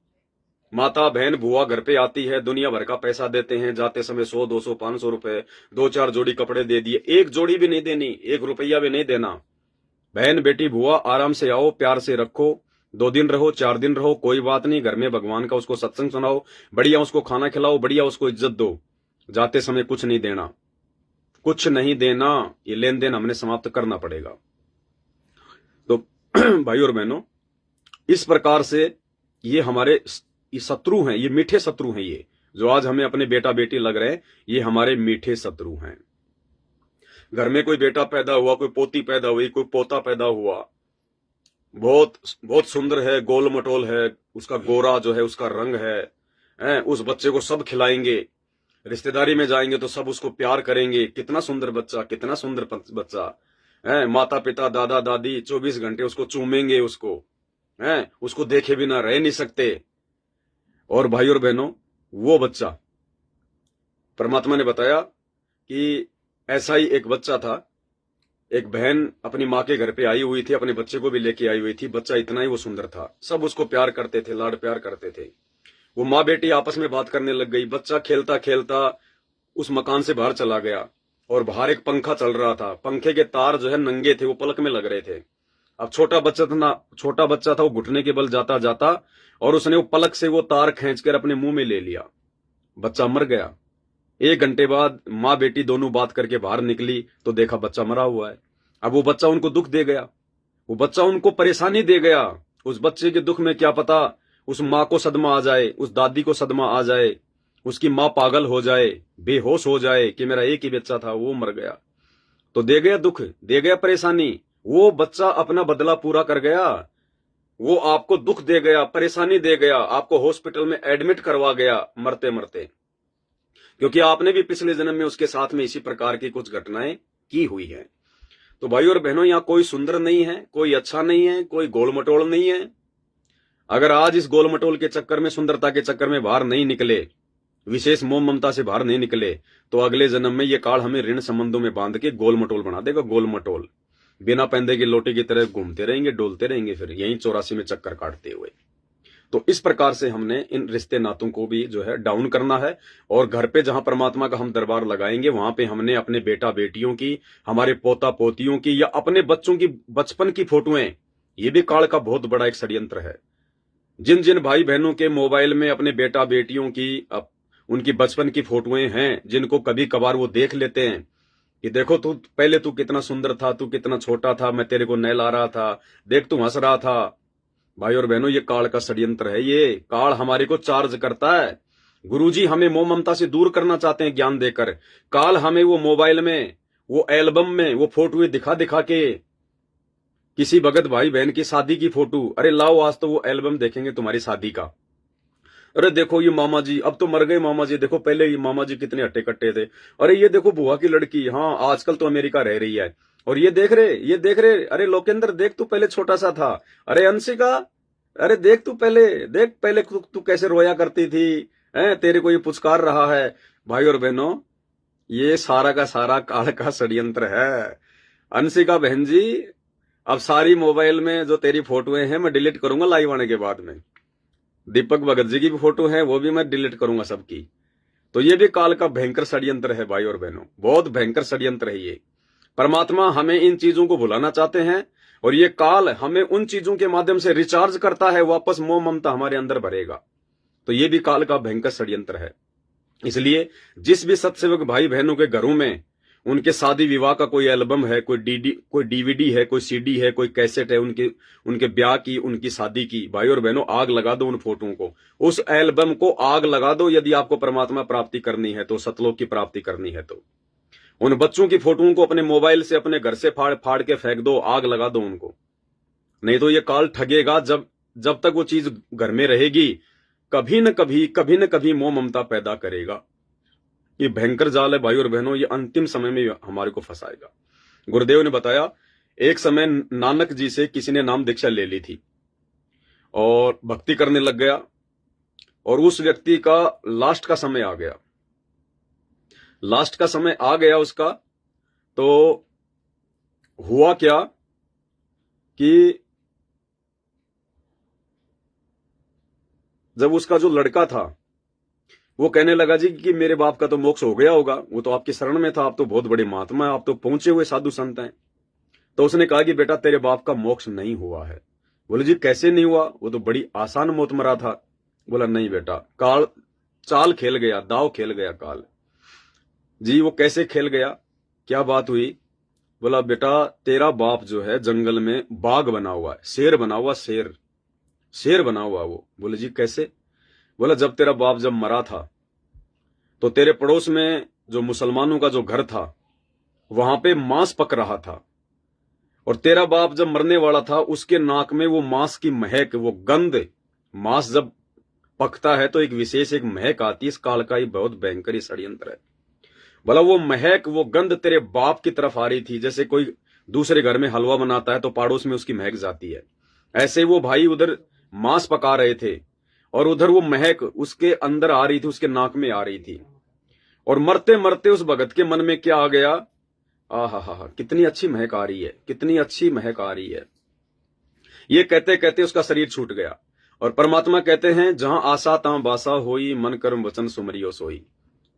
माता बहन बुआ घर पे आती है, दुनिया भर का पैसा देते हैं, जाते समय 100 200 500 रुपए, 2-4 जोड़ी कपड़े दे दिए, एक जोड़ी भी नहीं देनी, 1 रुपया भी नहीं देना। बहन बेटी बुआ आराम से आओ, प्यार से रखो, 2 दिन रहो 4 दिन रहो, कोई बात नहीं, घर में भगवान का उसको सत्संग सुनाओ, बढ़िया उसको खाना खिलाओ, बढ़िया उसको इज्जत दो। जाते समय कुछ नहीं देना, कुछ नहीं देना, ये लेन देन हमने समाप्त करना पड़ेगा। तो भाई और बहनों, इस प्रकार से ये हमारे ये शत्रु हैं, ये मीठे शत्रु हैं, ये जो आज हमें अपने बेटा बेटी लग रहे हैं, ये हमारे मीठे शत्रु हैं। घर में कोई बेटा पैदा हुआ, कोई पोती पैदा हुई, कोई पोता पैदा हुआ, बहुत बहुत सुंदर है, गोल मटोल है, उसका गोरा जो है उसका रंग है, उस बच्चे को सब खिलाएंगे, रिश्तेदारी में जाएंगे तो सब उसको प्यार करेंगे, कितना सुंदर बच्चा, कितना सुंदर बच्चा है, माता पिता दादा दादी 24 घंटे उसको चूमेंगे, उसको देखे बिना रह नहीं सकते। और भाई और बहनों, वो बच्चा, परमात्मा ने बताया कि ऐसा ही एक बच्चा था, एक बहन अपनी माँ के घर पे आई हुई थी, अपने बच्चे को भी लेके आई हुई थी, बच्चा इतना ही वो सुंदर था, सब उसको प्यार करते थे, लाड प्यार करते थे। वो माँ बेटी आपस में बात करने लग गई, बच्चा खेलता खेलता उस मकान से बाहर चला गया, और बाहर एक पंखा चल रहा था, पंखे के तार जो है नंगे थे, वो पलक में लग रहे थे। अब छोटा बच्चा था, वो घुटने के बल जाता जाता और उसने वो पलक से वो तार खींचकर अपने मुंह में ले लिया, बच्चा मर गया। 1 घंटे बाद माँ बेटी दोनों बात करके बाहर निकली तो देखा बच्चा मरा हुआ है। अब वो बच्चा उनको दुख दे गया, वो बच्चा उनको परेशानी दे गया। उस बच्चे के दुख में क्या पता उस माँ को सदमा आ जाए, उस दादी को सदमा आ जाए, उसकी माँ पागल हो जाए, बेहोश हो जाए कि मेरा एक ही बच्चा था वो मर गया। तो दे गया दुख, दे गया परेशानी। वो बच्चा अपना बदला पूरा कर गया, वो आपको दुख दे गया, परेशानी दे गया, आपको हॉस्पिटल में एडमिट करवा गया मरते मरते, क्योंकि आपने भी पिछले जन्म में उसके साथ में इसी प्रकार की कुछ घटनाएं की हुई है। तो भाई और बहनों, यहां कोई सुंदर नहीं है, कोई अच्छा नहीं है, कोई गोल मटोल नहीं है। अगर आज इस गोल मटोल के चक्कर में, सुंदरता के चक्कर में बाहर नहीं निकले, विशेष मोह ममता से बाहर नहीं निकले, तो अगले जन्म में ये काल हमें ऋण संबंधों में बांध के गोल मटोल बना देगा। गोल मटोल बिना पैंदे की लोटे की तरह घूमते रहेंगे, डोलते रहेंगे, फिर यहीं 84 में चक्कर काटते हुए। तो इस प्रकार से हमने इन रिश्ते नातों को भी जो है डाउन करना है। और घर पे जहां परमात्मा का हम दरबार लगाएंगे, वहां पे हमने अपने बेटा बेटियों की, हमारे पोता पोतियों की, या अपने बच्चों की बचपन की फोटोएं, ये भी काल का बहुत बड़ा एक षड्यंत्र है। जिन जिन भाई बहनों के मोबाइल में अपने बेटा बेटियों की, उनकी बचपन की फोटोएं हैं, जिनको कभी कभार वो देख लेते हैं कि देखो तू पहले, तू कितना सुंदर था, तू कितना छोटा था, मैं तेरे को नहला रहा था, देख तू हंस रहा था। भाई और बहनों, ये काल का षड्यंत्र है। ये काल हमारे को चार्ज करता है। गुरुजी हमें मोह ममता से दूर करना चाहते हैं ज्ञान देकर। काल हमें वो मोबाइल में, वो एल्बम में वो फोटो दिखा दिखा के, किसी भगत भाई बहन की शादी की फोटो, अरे लाओ आज तो वो एल्बम देखेंगे तुम्हारी शादी का। अरे देखो ये मामा जी, अब तो मर गए मामा जी, देखो पहले ये मामा जी कितने हट्टे कट्टे थे। अरे ये देखो बुआ की लड़की, हाँ आजकल तो अमेरिका रह रही है। और ये देख रहे, ये देख रहे, अरे लोकेंद्र देख तू पहले छोटा सा था। अरे अंशिका, अरे देख तू पहले, देख पहले तू कैसे रोया करती थी, हैं तेरे को ये पुचकार रहा है। भाई और बहनों, ये सारा का सारा काल का षड्यंत्र है। अंशिका बहन जी, अब सारी मोबाइल में जो तेरी फोटोएं हैं मैं डिलीट करूंगा लाइव आने के बाद में। दीपक भगत जी की भी फोटो है, वो भी मैं डिलीट करूंगा सबकी। तो ये भी काल का भयंकर षड्यंत्र है भाई और बहनों, बहुत भयंकर षड्यंत्र है ये। परमात्मा हमें इन चीजों को भुलाना चाहते हैं, और ये काल हमें उन चीजों के माध्यम से रिचार्ज करता है, वापस मोह ममता हमारे अंदर भरेगा। तो ये भी काल का भयंकर षड्यंत्र है। इसलिए जिस भी सत्सेवक भाई बहनों के घरों में उनके शादी विवाह का कोई एल्बम है, कोई डीवीडी है, कोई सीडी है, कोई कैसेट है, उनके ब्याह की, उनकी शादी की, भाई और बहनों आग लगा दो उन फोटोओं को, उस एल्बम को आग लगा दो। यदि आपको परमात्मा प्राप्ति करनी है तो, सतलोक की प्राप्ति करनी है तो, उन बच्चों की फोटोओं को अपने मोबाइल से, अपने घर से फाड़ फाड़ के फेंक दो, आग लगा दो उनको। नहीं तो ये काल ठगेगा। जब तक वो चीज घर में रहेगी, कभी न कभी मोह ममता पैदा करेगा। ये भयंकर जाल है भाई और बहनों, ये अंतिम समय में हमारे को फंसाएगा। गुरुदेव ने बताया, एक समय नानक जी से किसी ने नाम दीक्षा ले ली थी और भक्ति करने लग गया, और उस व्यक्ति का लास्ट का समय आ गया। लास्ट का समय आ गया उसका, तो हुआ क्या कि जब उसका जो लड़का था वो कहने लगा जी कि मेरे बाप का तो मोक्ष हो गया होगा, वो तो आपकी शरण में था, आप तो बहुत बड़े महात्मा है, आप तो पहुंचे हुए साधु संत हैं। तो उसने कहा कि बेटा तेरे बाप का मोक्ष नहीं हुआ है। बोले जी कैसे नहीं हुआ, वो तो बड़ी आसान मौत मरा था। बोला नहीं बेटा, काल चाल खेल गया, दाव खेल गया काल। जी वो कैसे खेल गया, क्या बात हुई? बोला बेटा तेरा बाप जो है जंगल में बाघ बना हुआ है, शेर बना हुआ, शेर बना हुआ वो। बोले जी कैसे? बोला जब तेरा बाप जब मरा था तो तेरे पड़ोस में जो मुसलमानों का जो घर था वहां पे मांस पक रहा था, और तेरा बाप जब मरने वाला था उसके नाक में वो मांस की महक, वो गंध, मांस जब पकता है तो एक विशेष एक महक आती है। इस काल का ही बहुत भयंकर षड्यंत्र है। बोला वो महक, वो गंध तेरे बाप की तरफ आ रही थी, जैसे कोई दूसरे घर में हलवा बनाता है तो पड़ोस में उसकी महक जाती है, ऐसे वो भाई उधर मांस पका रहे थे और उधर वो महक उसके अंदर आ रही थी, उसके नाक में आ रही थी। और मरते मरते उस भगत के मन में क्या आ गया, आहा कितनी अच्छी महक आ रही है, कितनी अच्छी महक आ रही है। ये कहते कहते उसका शरीर छूट गया। और परमात्मा कहते हैं जहां आशा तहां बासा होई, मन कर्म वचन सुमरियो सोई।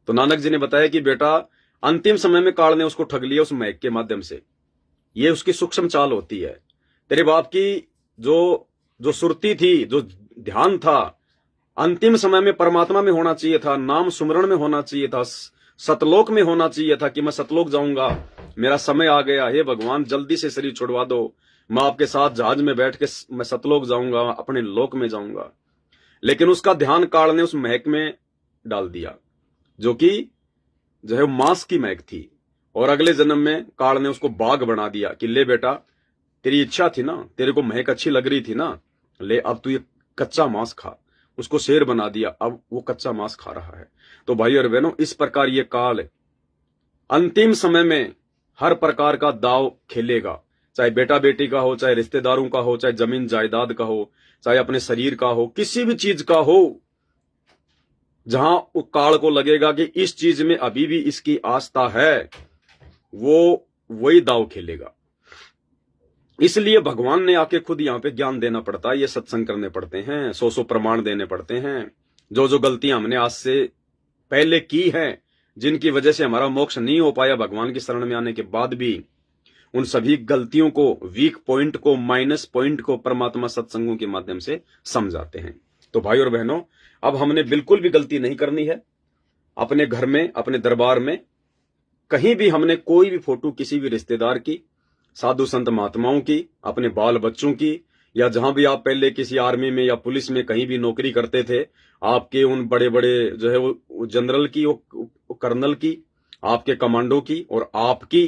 तो नानक जी ने बताया कि बेटा अंतिम समय में काल ने उसको ठग लिया उस महक के माध्यम से। ये उसकी सूक्ष्म चाल होती है। तेरे बाप की जो सुरती थी, जो ध्यान था, अंतिम समय में परमात्मा में होना चाहिए था, नाम सुमरण में होना चाहिए था, सतलोक में होना चाहिए था कि मैं सतलोक जाऊंगा, मेरा समय आ गया, हे भगवान जल्दी से शरीर छुड़वा दो, मैं आपके साथ जहाज में बैठ के मैं सतलोक जाऊंगा, अपने लोक में जाऊंगा। लेकिन उसका ध्यान काल ने उस महक में डाल दिया, जो कि जो है मांस की महक थी। और अगले जन्म में काल ने उसको बाघ बना दिया कि ले बेटा, तेरी इच्छा थी ना, तेरे को महक अच्छी लग रही थी ना, ले अब तू ये कच्चा मांस खा। उसको शेर बना दिया, अब वो कच्चा मांस खा रहा है। तो भाई और बहनों, इस प्रकार ये काल अंतिम समय में हर प्रकार का दाव खेलेगा, चाहे बेटा बेटी का हो, चाहे रिश्तेदारों का हो, चाहे जमीन जायदाद का हो, चाहे अपने शरीर का हो, किसी भी चीज का हो, जहां काल को लगेगा कि इस चीज में अभी भी इसकी आस्था है, वो वही दाव खेलेगा। इसलिए भगवान ने आके खुद यहाँ पे ज्ञान देना पड़ता है, ये सत्संग करने पड़ते हैं, 100 प्रमाण देने पड़ते हैं। जो जो गलतियां हमने आज से पहले की हैं, जिनकी वजह से हमारा मोक्ष नहीं हो पाया भगवान की शरण में आने के बाद भी, उन सभी गलतियों को, वीक पॉइंट को, माइनस पॉइंट को परमात्मा सत्संगों के माध्यम से समझाते हैं। तो भाई और बहनों, अब हमने बिल्कुल भी गलती नहीं करनी है। अपने घर में, अपने दरबार में, कहीं भी हमने कोई भी फोटो किसी भी रिश्तेदार की, साधु संत महात्माओं की, अपने बाल बच्चों की, या जहां भी आप पहले किसी आर्मी में या पुलिस में कहीं भी नौकरी करते थे, आपके उन बड़े बड़े जो है वो जनरल की, वो कर्नल की, आपके कमांडो की और आपकी,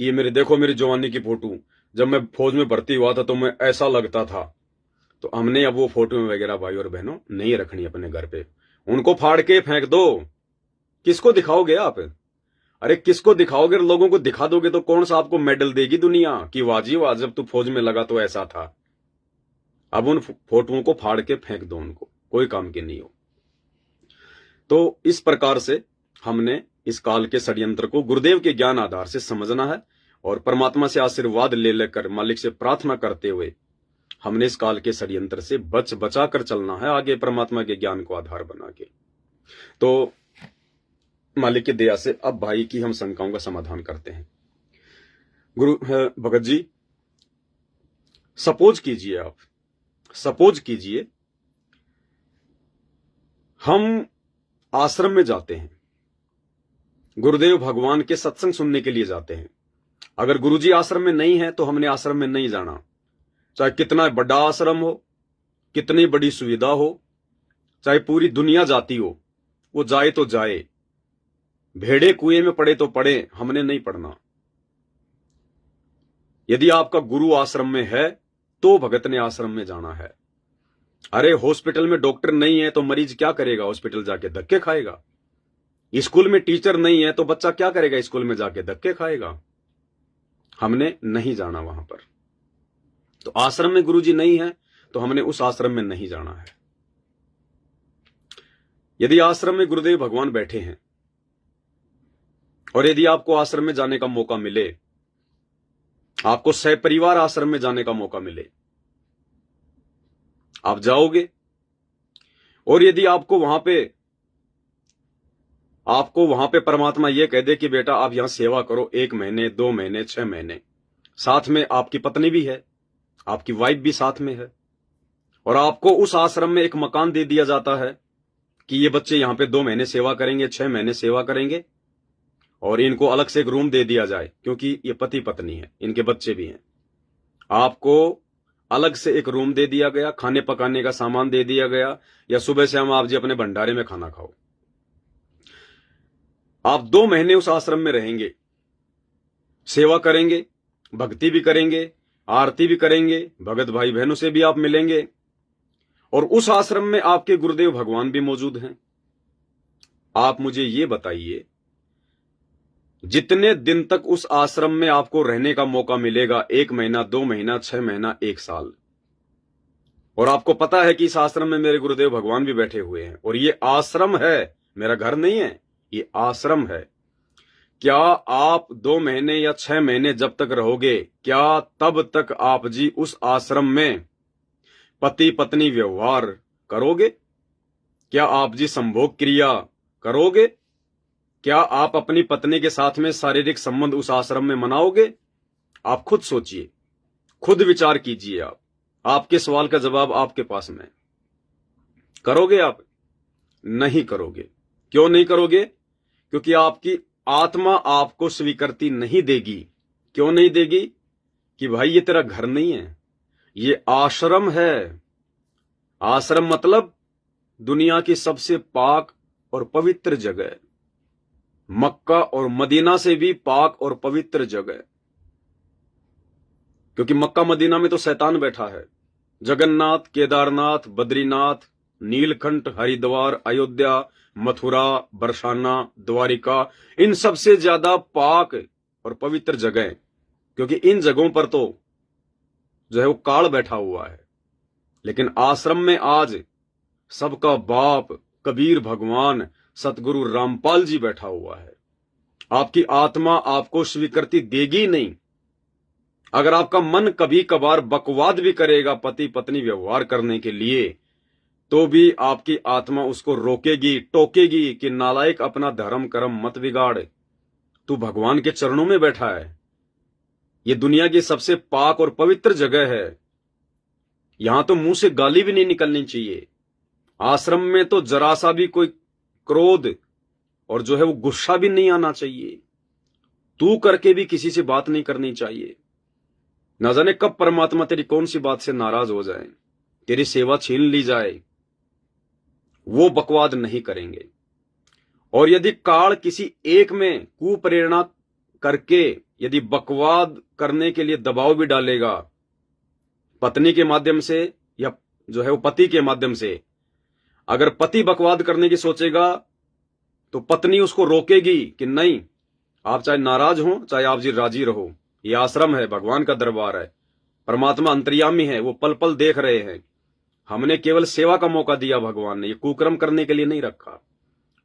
कि ये मेरे देखो मेरी जवानी की फोटो, जब मैं फौज में भर्ती हुआ था तो मैं ऐसा लगता था। तो हमने अब वो फोटो वगैरह भाई और बहनों नहीं रखनी अपने घर पे, उनको फाड़ के फेंक दो। किसको दिखाओगे आप? अरे किसको दिखाओगे? लोगों को दिखा दोगे तो कौन सा आपको मेडल देगी दुनिया कि वाह जी वाह, जब तू फौज में लगा तो ऐसा था। अब उन फोटोओं को फाड़ के फेंक दो, उनको कोई काम की नहीं हो। तो इस प्रकार से हमने इस काल के षड्यंत्र को गुरुदेव के ज्ञान आधार से समझना है और परमात्मा से आशीर्वाद ले लेकर, मालिक से प्रार्थना करते हुए हमने इस काल के षड्यंत्र से बचा कर चलना है आगे, परमात्मा के ज्ञान को आधार बना के। तो मालिक की दया से अब भाई की हम शंकाओं का समाधान करते हैं। गुरु भगत जी, सपोज कीजिए हम आश्रम में जाते हैं, गुरुदेव भगवान के सत्संग सुनने के लिए जाते हैं। अगर गुरुजी आश्रम में नहीं है तो हमने आश्रम में नहीं जाना, चाहे कितना बड़ा आश्रम हो, कितनी बड़ी सुविधा हो, चाहे पूरी दुनिया जाती हो, वो जाए तो जाए, भेड़े कुएं में पड़े तो पड़े, हमने नहीं पड़ना। यदि आपका गुरु आश्रम में है तो भगत ने आश्रम में जाना है। अरे हॉस्पिटल में डॉक्टर नहीं है तो मरीज क्या करेगा? हॉस्पिटल जाके धक्के खाएगा। स्कूल में टीचर नहीं है तो बच्चा क्या करेगा? स्कूल में जाके धक्के खाएगा। हमने नहीं जाना वहां पर। तो आश्रम में गुरुजी नहीं है तो हमने उस आश्रम में नहीं जाना है। यदि आश्रम में गुरुदेव भगवान बैठे हैं और यदि आपको आश्रम में जाने का मौका मिले, आपको सहपरिवार आश्रम में जाने का मौका मिले, आप जाओगे। और यदि आपको वहां पे परमात्मा यह कह दे कि बेटा आप यहां सेवा करो 1 महीने, 2 महीने, 6 महीने, साथ में आपकी पत्नी भी है, आपकी वाइफ भी साथ में है, और आपको उस आश्रम में एक मकान दे दिया जाता है कि ये बच्चे यहां पे 2 महीने सेवा करेंगे, 6 महीने सेवा करेंगे, और इनको अलग से एक रूम दे दिया जाए क्योंकि ये पति पत्नी है, इनके बच्चे भी हैं। आपको अलग से एक रूम दे दिया गया, खाने पकाने का सामान दे दिया गया, या सुबह से हम आप जी अपने भंडारे में खाना खाओ। आप 2 महीने उस आश्रम में रहेंगे, सेवा करेंगे, भक्ति भी करेंगे, आरती भी करेंगे, भगत भाई बहनों से भी आप मिलेंगे, और उस आश्रम में आपके गुरुदेव भगवान भी मौजूद हैं। आप मुझे ये बताइए, जितने दिन तक उस आश्रम में आपको रहने का मौका मिलेगा, 1 महीना, 2 महीना, 6 महीना, 1 साल, और आपको पता है कि इस आश्रम में मेरे गुरुदेव भगवान भी बैठे हुए हैं और ये आश्रम है, मेरा घर नहीं है, ये आश्रम है, क्या आप 2 महीने या 6 महीने जब तक रहोगे, क्या तब तक आप जी उस आश्रम में पति पत्नी व्यवहार करोगे? क्या आप जी संभोग क्रिया करोगे? क्या आप अपनी पत्नी के साथ में शारीरिक संबंध उस आश्रम में मनाओगे? आप खुद सोचिए, खुद विचार कीजिए। आपके सवाल का जवाब आपके पास में। करोगे आप? नहीं करोगे। क्यों नहीं करोगे? क्योंकि आपकी आत्मा आपको स्वीकृति नहीं देगी। क्यों नहीं देगी? कि भाई ये तेरा घर नहीं है, ये आश्रम है। आश्रम मतलब दुनिया की सबसे पाक और पवित्र जगह, मक्का और मदीना से भी पाक और पवित्र जगह, क्योंकि मक्का मदीना में तो शैतान बैठा है। जगन्नाथ, केदारनाथ, बद्रीनाथ, नीलकंठ, हरिद्वार, अयोध्या, मथुरा, बरसाना, द्वारिका, इन सबसे ज्यादा पाक और पवित्र जगह, क्योंकि इन जगहों पर तो जो है वो काल बैठा हुआ है। लेकिन आश्रम में आज सबका बाप कबीर भगवान सतगुरु रामपाल जी बैठा हुआ है। आपकी आत्मा आपको स्वीकृति देगी नहीं। अगर आपका मन कभी कभार बकवाद भी करेगा पति पत्नी व्यवहार करने के लिए, तो भी आपकी आत्मा उसको रोकेगी, टोकेगी कि नालायक, अपना धर्म कर्म मत बिगाड़, तू भगवान के चरणों में बैठा है। ये दुनिया की सबसे पाक और पवित्र जगह है। यहां तो मुंह से गाली भी नहीं निकलनी चाहिए। आश्रम में तो जरा सा भी कोई क्रोध और जो है वो गुस्सा भी नहीं आना चाहिए। तू करके भी किसी से बात नहीं करनी चाहिए। ना जाने कब परमात्मा तेरी कौन सी बात से नाराज हो जाए, तेरी सेवा छीन ली जाए। वो बकवाद नहीं करेंगे। और यदि काल किसी एक में कुप्रेरणा करके यदि बकवाद करने के लिए दबाव भी डालेगा, पत्नी के माध्यम से या जो है वो पति के माध्यम से, अगर पति बकवाद करने की सोचेगा तो पत्नी उसको रोकेगी कि नहीं, आप चाहे नाराज हो चाहे आप जी राजी रहो, ये आश्रम है, भगवान का दरबार है, परमात्मा अंतर्यामी है, वो पल पल देख रहे हैं। हमने केवल सेवा का मौका दिया, भगवान ने ये कुकर्म करने के लिए नहीं रखा।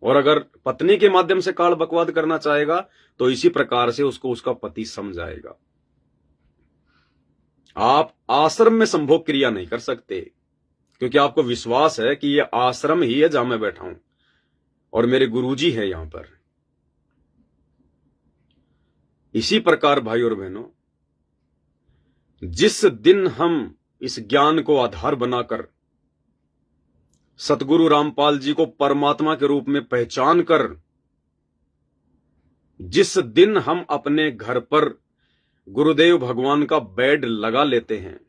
और अगर पत्नी के माध्यम से काल बकवाद करना चाहेगा तो इसी प्रकार से उसको उसका पति समझाएगा। आप आश्रम में संभोग क्रिया नहीं कर सकते, क्योंकि आपको विश्वास है कि यह आश्रम ही है जहां मैं बैठा हूं और मेरे गुरुजी हैं यहां पर। इसी प्रकार भाई और बहनों, जिस दिन हम इस ज्ञान को आधार बनाकर सतगुरु रामपाल जी को परमात्मा के रूप में पहचान कर, जिस दिन हम अपने घर पर गुरुदेव भगवान का बेड लगा लेते हैं,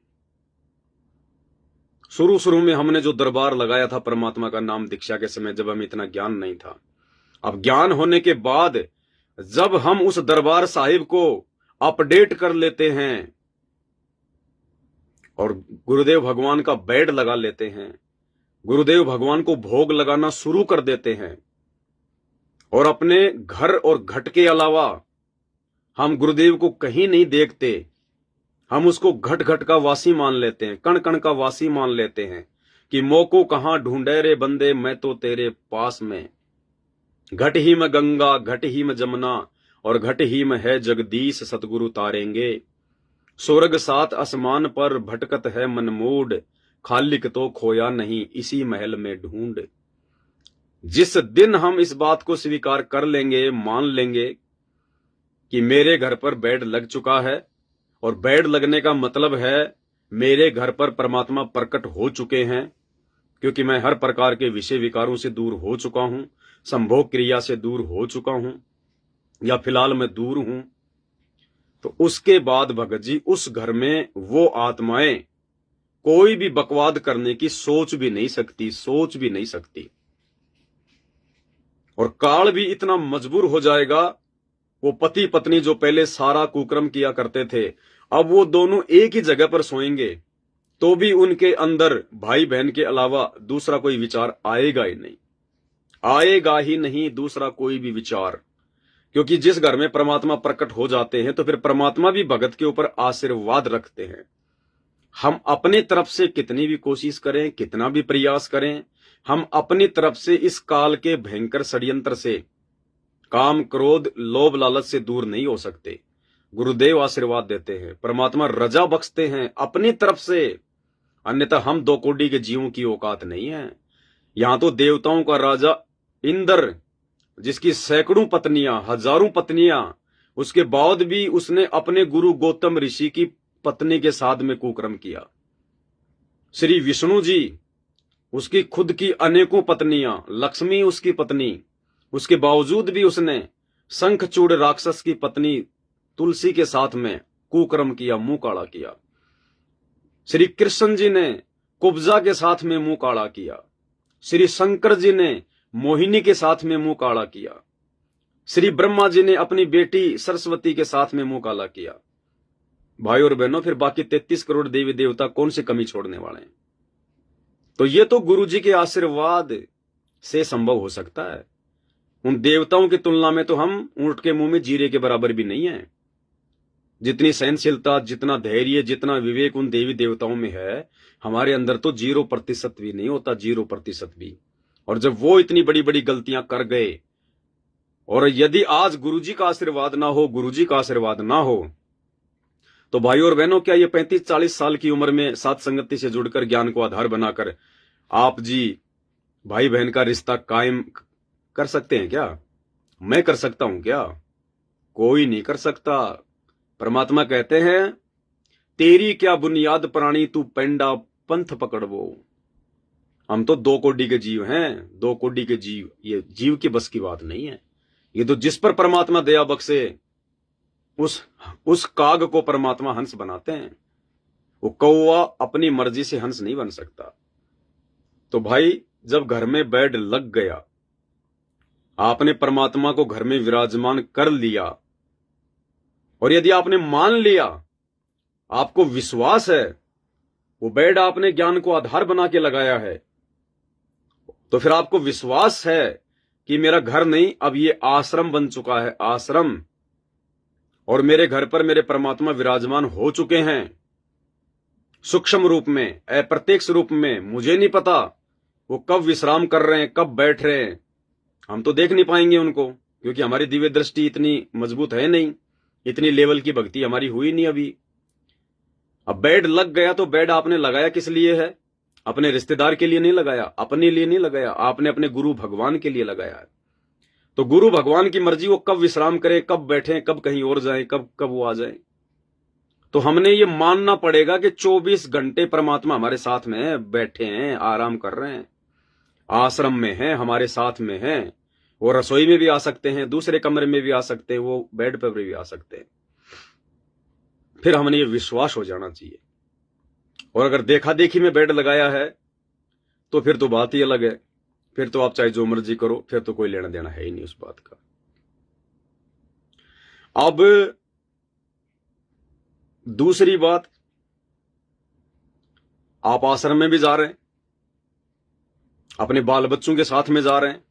शुरू शुरू में हमने जो दरबार लगाया था परमात्मा का नाम दीक्षा के समय, जब हमें इतना ज्ञान नहीं था, अब ज्ञान होने के बाद जब हम उस दरबार साहिब को अपडेट कर लेते हैं और गुरुदेव भगवान का बेड लगा लेते हैं, गुरुदेव भगवान को भोग लगाना शुरू कर देते हैं, और अपने घर और घट के अलावा हम गुरुदेव को कहीं नहीं देखते, हम उसको घट घट का वासी मान लेते हैं, कण कण का वासी मान लेते हैं कि मोको कहां ढूंढे रे बंदे, मैं तो तेरे पास में, घट ही में गंगा, घट ही में जमुना और घट ही में है जगदीश सतगुरु तारेंगे, स्वर्ग सात आसमान पर भटकत है मनमूड, खालिक तो खोया नहीं इसी महल में ढूंढ। जिस दिन हम इस बात को स्वीकार कर लेंगे, मान लेंगे कि मेरे घर पर बेड लग चुका है, और बेड लगने का मतलब है मेरे घर पर परमात्मा प्रकट हो चुके हैं, क्योंकि मैं हर प्रकार के विषय विकारों से दूर हो चुका हूं, संभोग क्रिया से दूर हो चुका हूं, या फिलहाल मैं दूर हूं, तो उसके बाद भगत जी उस घर में वो आत्माएं कोई भी बकवाद करने की सोच भी नहीं सकती, सोच भी नहीं सकती। और काल भी इतना मजबूर हो जाएगा, वो पति पत्नी जो पहले सारा कुकर्म किया करते थे, अब वो दोनों एक ही जगह पर सोएंगे तो भी उनके अंदर भाई बहन के अलावा दूसरा कोई विचार आएगा ही नहीं, आएगा ही नहीं दूसरा कोई भी विचार। क्योंकि जिस घर में परमात्मा प्रकट हो जाते हैं तो फिर परमात्मा भी भगत के ऊपर आशीर्वाद रखते हैं। हम अपनी तरफ से कितनी भी कोशिश करें, कितना भी प्रयास करें, हम अपनी तरफ से इस काल के भयंकर षड्यंत्र से, काम क्रोध लोभ लालच से दूर नहीं हो सकते। गुरुदेव आशीर्वाद देते हैं, परमात्मा रजा बख्शते हैं अपनी तरफ से, अन्यथा हम दो कोड़ी के जीवों की औकात नहीं है। यहां तो देवताओं का राजा इंद्र, जिसकी सैकड़ों पत्नियां, हजारों पत्नियां, उसके बाद भी उसने अपने गुरु गौतम ऋषि की पत्नी के साथ में कुकर्म किया। श्री विष्णु जी, उसकी खुद की अनेकों पत्नियां, लक्ष्मी उसकी पत्नी, उसके बावजूद भी उसने शंखचूड़ राक्षस की पत्नी तुलसी के साथ में कुकर्म किया, मुंह काला किया। श्री कृष्ण जी ने कुब्जा के साथ में मुंह काला किया। श्री शंकर जी ने मोहिनी के साथ में मुंह काला किया। श्री ब्रह्मा जी ने अपनी बेटी सरस्वती के साथ में मुंह काला किया। भाई और बहनों, फिर बाकी 33 करोड़ देवी देवता कौन सी कमी छोड़ने वाले हैं? तो ये तो गुरु जी के आशीर्वाद से संभव हो सकता है। उन देवताओं की तुलना में तो हम ऊंट के मुंह में जीरे के बराबर भी नहीं है। जितनी सहनशीलता, जितना धैर्य, जितना विवेक उन देवी देवताओं में है, हमारे अंदर तो 0% भी नहीं होता, 0% भी। और जब वो इतनी बड़ी बड़ी गलतियां कर गए, और यदि आज गुरुजी का आशीर्वाद ना हो, गुरुजी का आशीर्वाद ना हो, तो भाई और बहनों, क्या ये 35-40 साल की उम्र में साथ संगति से जुड़कर ज्ञान को आधार बनाकर आप जी भाई बहन का रिश्ता कायम कर सकते हैं क्या? मैं कर सकता हूं क्या? कोई नहीं कर सकता। परमात्मा कहते हैं, तेरी क्या बुनियाद प्राणी, तू पेंडा पंथ पकड़वो। हम तो 2 कोटि के जीव हैं, 2 कोटि के जीव। ये जीव की बस की बात नहीं है। ये तो जिस पर परमात्मा दया बख्शे, उस काग को परमात्मा हंस बनाते हैं। वो कौवा अपनी मर्जी से हंस नहीं बन सकता। तो भाई, जब घर में बेड लग गया, आपने परमात्मा को घर में विराजमान कर लिया, और यदि आपने मान लिया, आपको विश्वास है, वो बेड आपने ज्ञान को आधार बना के लगाया है, तो फिर आपको विश्वास है कि मेरा घर नहीं, अब ये आश्रम बन चुका है, आश्रम। और मेरे घर पर मेरे परमात्मा विराजमान हो चुके हैं, सूक्ष्म रूप में, अप्रत्यक्ष रूप में। मुझे नहीं पता वो कब विश्राम कर रहे हैं, कब बैठ रहे हैं। हम तो देख नहीं पाएंगे उनको, क्योंकि हमारी दिव्य दृष्टि इतनी मजबूत है नहीं, इतनी लेवल की भक्ति हमारी हुई नहीं अभी। अब बेड लग गया, तो बेड आपने लगाया किस लिए है? अपने रिश्तेदार के लिए नहीं लगाया, अपने लिए नहीं लगाया, आपने अपने गुरु भगवान के लिए लगाया है। तो गुरु भगवान की मर्जी, वो कब विश्राम करें, कब बैठें, कब कहीं और जाएं, कब कब वो आ जाए। तो हमने ये मानना पड़ेगा कि 24 घंटे परमात्मा हमारे साथ में है, बैठे हैं, आराम कर रहे हैं, आश्रम में हैं, हमारे साथ में हैं। वो रसोई में भी आ सकते हैं, दूसरे कमरे में भी आ सकते हैं, वो बेड पर भी आ सकते हैं। फिर हमने ये विश्वास हो जाना चाहिए। और अगर देखा देखी में बेड लगाया है, तो फिर तो बात ही अलग है। फिर तो आप चाहे जो मर्जी करो, फिर तो कोई लेना देना है ही नहीं उस बात का। अब दूसरी बात, आप आश्रम में भी जा रहे हैं, अपने बाल बच्चों के साथ में जा रहे हैं,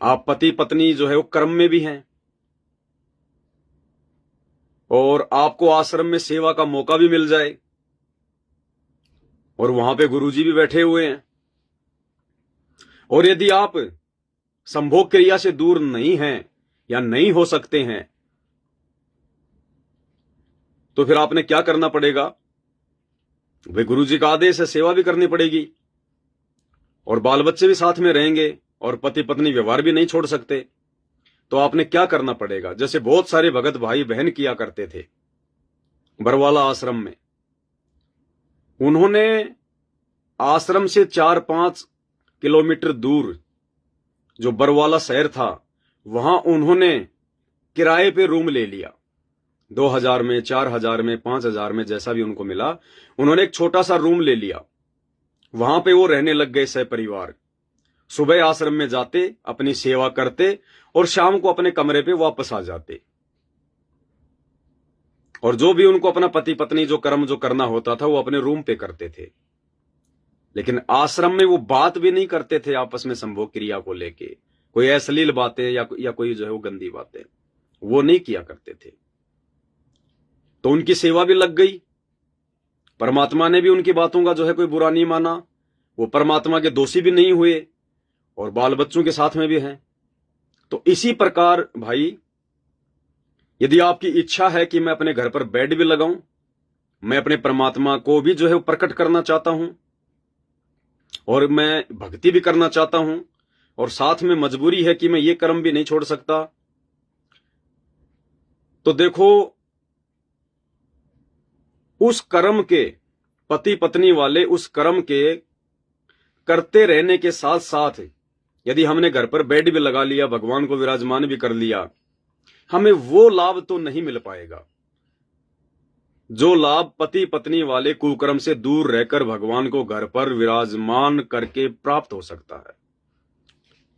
आप पति पत्नी जो है वो कर्म में भी हैं, और आपको आश्रम में सेवा का मौका भी मिल जाए, और वहां पे गुरुजी भी बैठे हुए हैं, और यदि आप संभोग क्रिया से दूर नहीं हैं या नहीं हो सकते हैं, तो फिर आपने क्या करना पड़ेगा? वे गुरुजी का आदेश है, सेवा भी करनी पड़ेगी, और बाल बच्चे भी साथ में रहेंगे, और पति पत्नी व्यवहार भी नहीं छोड़ सकते। तो आपने क्या करना पड़ेगा? जैसे बहुत सारे भगत भाई बहन किया करते थे बरवाला आश्रम में। उन्होंने आश्रम से 4-5 किलोमीटर दूर जो बरवाला शहर था, वहां उन्होंने किराए पे रूम ले लिया, 2000 में, 4000 में, 5000 में, जैसा भी उनको मिला। उन्होंने एक छोटा सा रूम ले लिया, वहां पे वो रहने लग गए सहपरिवार। सुबह आश्रम में जाते, अपनी सेवा करते, और शाम को अपने कमरे पे वापस आ जाते। और जो भी उनको अपना पति पत्नी जो कर्म जो करना होता था, वो अपने रूम पे करते थे। लेकिन आश्रम में वो बात भी नहीं करते थे आपस में संभोग क्रिया को लेके, कोई अश्लील बातें या कोई जो है वो गंदी बातें, वो नहीं किया करते थे। तो उनकी सेवा भी लग गई, परमात्मा ने भी उनकी बातों का जो है कोई बुरा नहीं माना, वो परमात्मा के दोषी भी नहीं हुए, और बाल बच्चों के साथ में भी हैं। तो इसी प्रकार भाई, यदि आपकी इच्छा है कि मैं अपने घर पर बेड भी लगाऊं, मैं अपने परमात्मा को भी जो है वो प्रकट करना चाहता हूं, और मैं भक्ति भी करना चाहता हूं, और साथ में मजबूरी है कि मैं ये कर्म भी नहीं छोड़ सकता, तो देखो, उस कर्म के, पति पत्नी वाले उस कर्म के करते रहने के साथ साथ, यदि हमने घर पर बेड भी लगा लिया, भगवान को विराजमान भी कर लिया, हमें वो लाभ तो नहीं मिल पाएगा जो लाभ पति पत्नी वाले कुकर्म से दूर रहकर भगवान को घर पर विराजमान करके प्राप्त हो सकता है।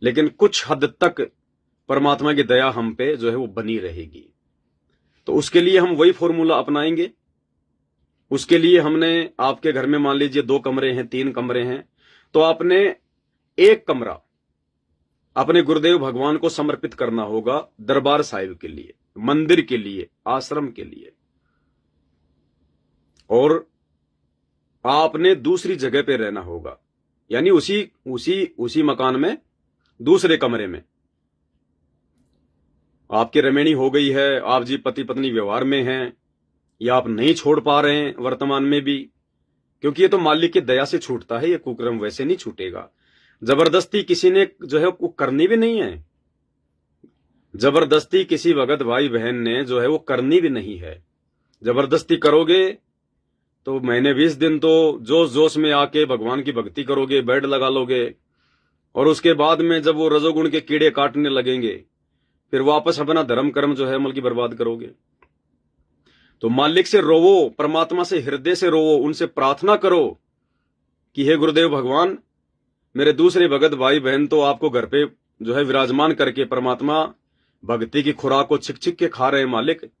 लेकिन कुछ हद तक परमात्मा की दया हम पे जो है वो बनी रहेगी। तो उसके लिए हम वही फॉर्मूला अपनाएंगे। उसके लिए हमने, आपके घर में मान लीजिए 2 कमरे हैं, 3 कमरे हैं, तो आपने एक कमरा अपने गुरुदेव भगवान को समर्पित करना होगा, दरबार साहिब के लिए, मंदिर के लिए, आश्रम के लिए। और आपने दूसरी जगह पे रहना होगा, यानी उसी मकान में दूसरे कमरे में। आपकी रमेणी हो गई है, आप जी पति पत्नी व्यवहार में हैं, या आप नहीं छोड़ पा रहे हैं वर्तमान में भी, क्योंकि ये तो मालिक की दया से छूटता है, ये कुकर्म वैसे नहीं छूटेगा। जबरदस्ती किसी ने जो है वो करनी भी नहीं है, जबरदस्ती किसी भगत भाई बहन ने जो है वो करनी भी नहीं है। जबरदस्ती करोगे तो महीने 20 दिन तो जोश जोश में आके भगवान की भक्ति करोगे, बेड लगा लोगे, और उसके बाद में जब वो रजोगुण के कीड़े काटने लगेंगे, फिर वापस अपना धर्म कर्म जो है अमल की बर्बाद करोगे। तो मालिक से रोवो, परमात्मा से हृदय से रोवो, उनसे प्रार्थना करो कि हे गुरुदेव भगवान, मेरे दूसरे भगत भाई बहन तो आपको घर पे जो है विराजमान करके परमात्मा भक्ति की खुराक को छिक छिक के खा रहे हैं मालिक,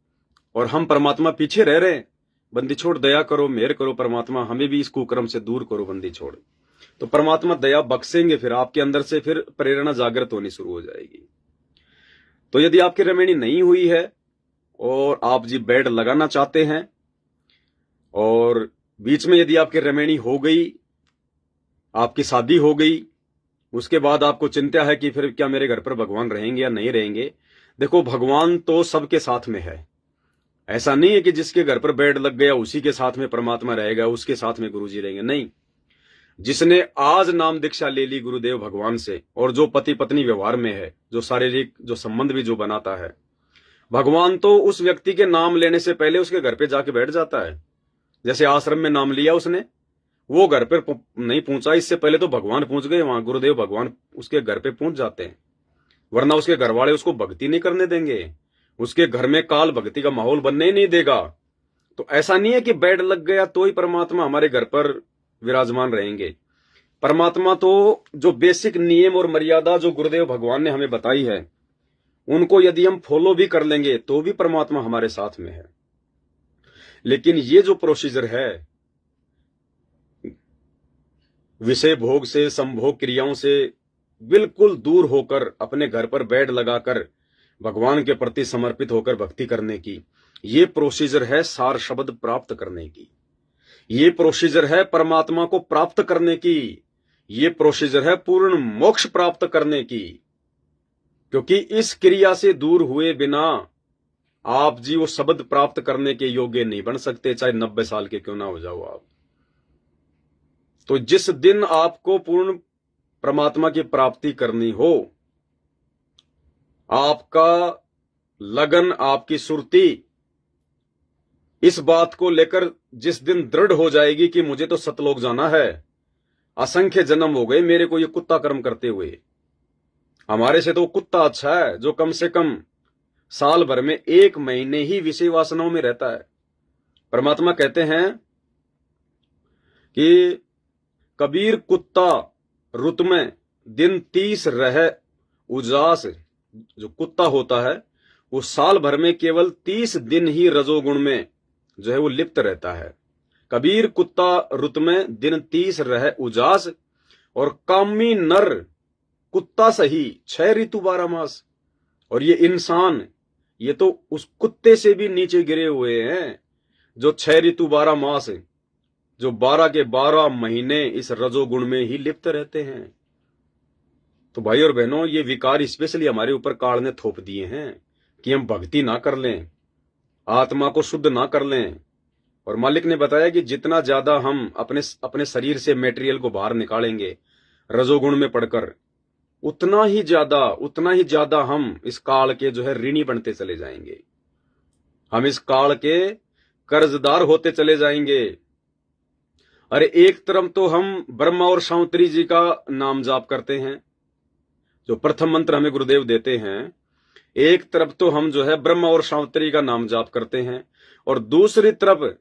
और हम परमात्मा पीछे रह रहे हैं। बंदी छोड़, दया करो, मेहर करो परमात्मा, हमें भी इस कुकर्म से दूर करो बंदी छोड़। तो परमात्मा दया बख्शेंगे, फिर आपके अंदर से फिर प्रेरणा जागृत होनी शुरू हो जाएगी। तो यदि आपकी रमेणी नहीं हुई है और आप जी बेड लगाना चाहते हैं, और बीच में यदि आपकी रमेणी हो गई, आपकी शादी हो गई, उसके बाद आपको चिंता है कि फिर क्या मेरे घर पर भगवान रहेंगे या नहीं रहेंगे। देखो, भगवान तो सबके साथ में है। ऐसा नहीं है कि जिसके घर पर बेड लग गया उसी के साथ में परमात्मा रहेगा, उसके साथ में गुरुजी रहेंगे, नहीं। जिसने आज नाम दीक्षा ले ली गुरुदेव भगवान से, और जो पति पत्नी व्यवहार में है, जो शारीरिक जो संबंध भी जो बनाता है, भगवान तो उस व्यक्ति के नाम लेने से पहले उसके घर पे जाके बैठ जाता है। जैसे आश्रम में नाम लिया उसने, वो घर पर नहीं पहुंचा, इससे पहले तो भगवान पहुंच गए वहां, गुरुदेव भगवान उसके घर पे पहुंच जाते हैं, वरना उसके घर वाले उसको भक्ति नहीं करने देंगे, उसके घर में काल भक्ति का माहौल बनने ही नहीं देगा। तो ऐसा नहीं है कि बेड लग गया तो ही परमात्मा हमारे घर पर विराजमान रहेंगे। परमात्मा तो जो बेसिक नियम और मर्यादा जो गुरुदेव भगवान ने हमें बताई है, उनको यदि हम फॉलो भी कर लेंगे तो भी परमात्मा हमारे साथ में है। लेकिन ये जो प्रोसीजर है, विषय भोग से, संभोग क्रियाओं से बिल्कुल दूर होकर, अपने घर पर बेड लगाकर भगवान के प्रति समर्पित होकर भक्ति करने की, ये प्रोसीजर है सार शब्द प्राप्त करने की, ये प्रोसीजर है परमात्मा को प्राप्त करने की, ये प्रोसीजर है पूर्ण मोक्ष प्राप्त करने की। क्योंकि इस क्रिया से दूर हुए बिना आप जी वो शब्द प्राप्त करने के योग्य नहीं बन सकते, चाहे 90 साल के क्यों ना हो जाओ आप। तो जिस दिन आपको पूर्ण परमात्मा की प्राप्ति करनी हो, आपका लगन, आपकी सुरती इस बात को लेकर जिस दिन दृढ़ हो जाएगी कि मुझे तो सतलोक जाना है, असंख्य जन्म हो गए मेरे को ये कुत्ता कर्म करते हुए, हमारे से तो कुत्ता अच्छा है जो कम से कम साल भर में 1 महीने ही विषय वासनाओं में रहता है। परमात्मा कहते हैं कि कबीर कुत्ता रुत में दिन 30 रह उजास, जो कुत्ता होता है वो साल भर में केवल 30 दिन ही रजोगुण में जो है वो लिप्त रहता है। कबीर कुत्ता रुत में दिन 30 रह उजास, और कामी नर कुत्ता सही 6 ऋतु 12 मास। और ये इंसान, ये तो उस कुत्ते से भी नीचे गिरे हुए हैं जो 6 ऋतु 12 मास, जो 12 के 12 महीने इस रजोगुण में ही लिप्त रहते हैं। तो भाई और बहनों, ये विकार स्पेशली हमारे ऊपर काल ने थोप दिए हैं कि हम भक्ति ना कर लें, आत्मा को शुद्ध ना कर लें। और मालिक ने बताया कि जितना ज्यादा हम अपने शरीर से मेटेरियल को बाहर निकालेंगे रजोगुण में पड़कर, उतना ही ज्यादा हम इस काल के जो है ऋणी बनते चले जाएंगे, हम इस काल के कर्जदार होते चले जाएंगे। अरे एक तरफ तो हम ब्रह्मा और सावित्री जी का नाम जाप करते हैं, जो प्रथम मंत्र हमें गुरुदेव देते हैं, एक तरफ तो हम जो है ब्रह्मा और सावित्री का नाम जाप करते हैं, और दूसरी तरफ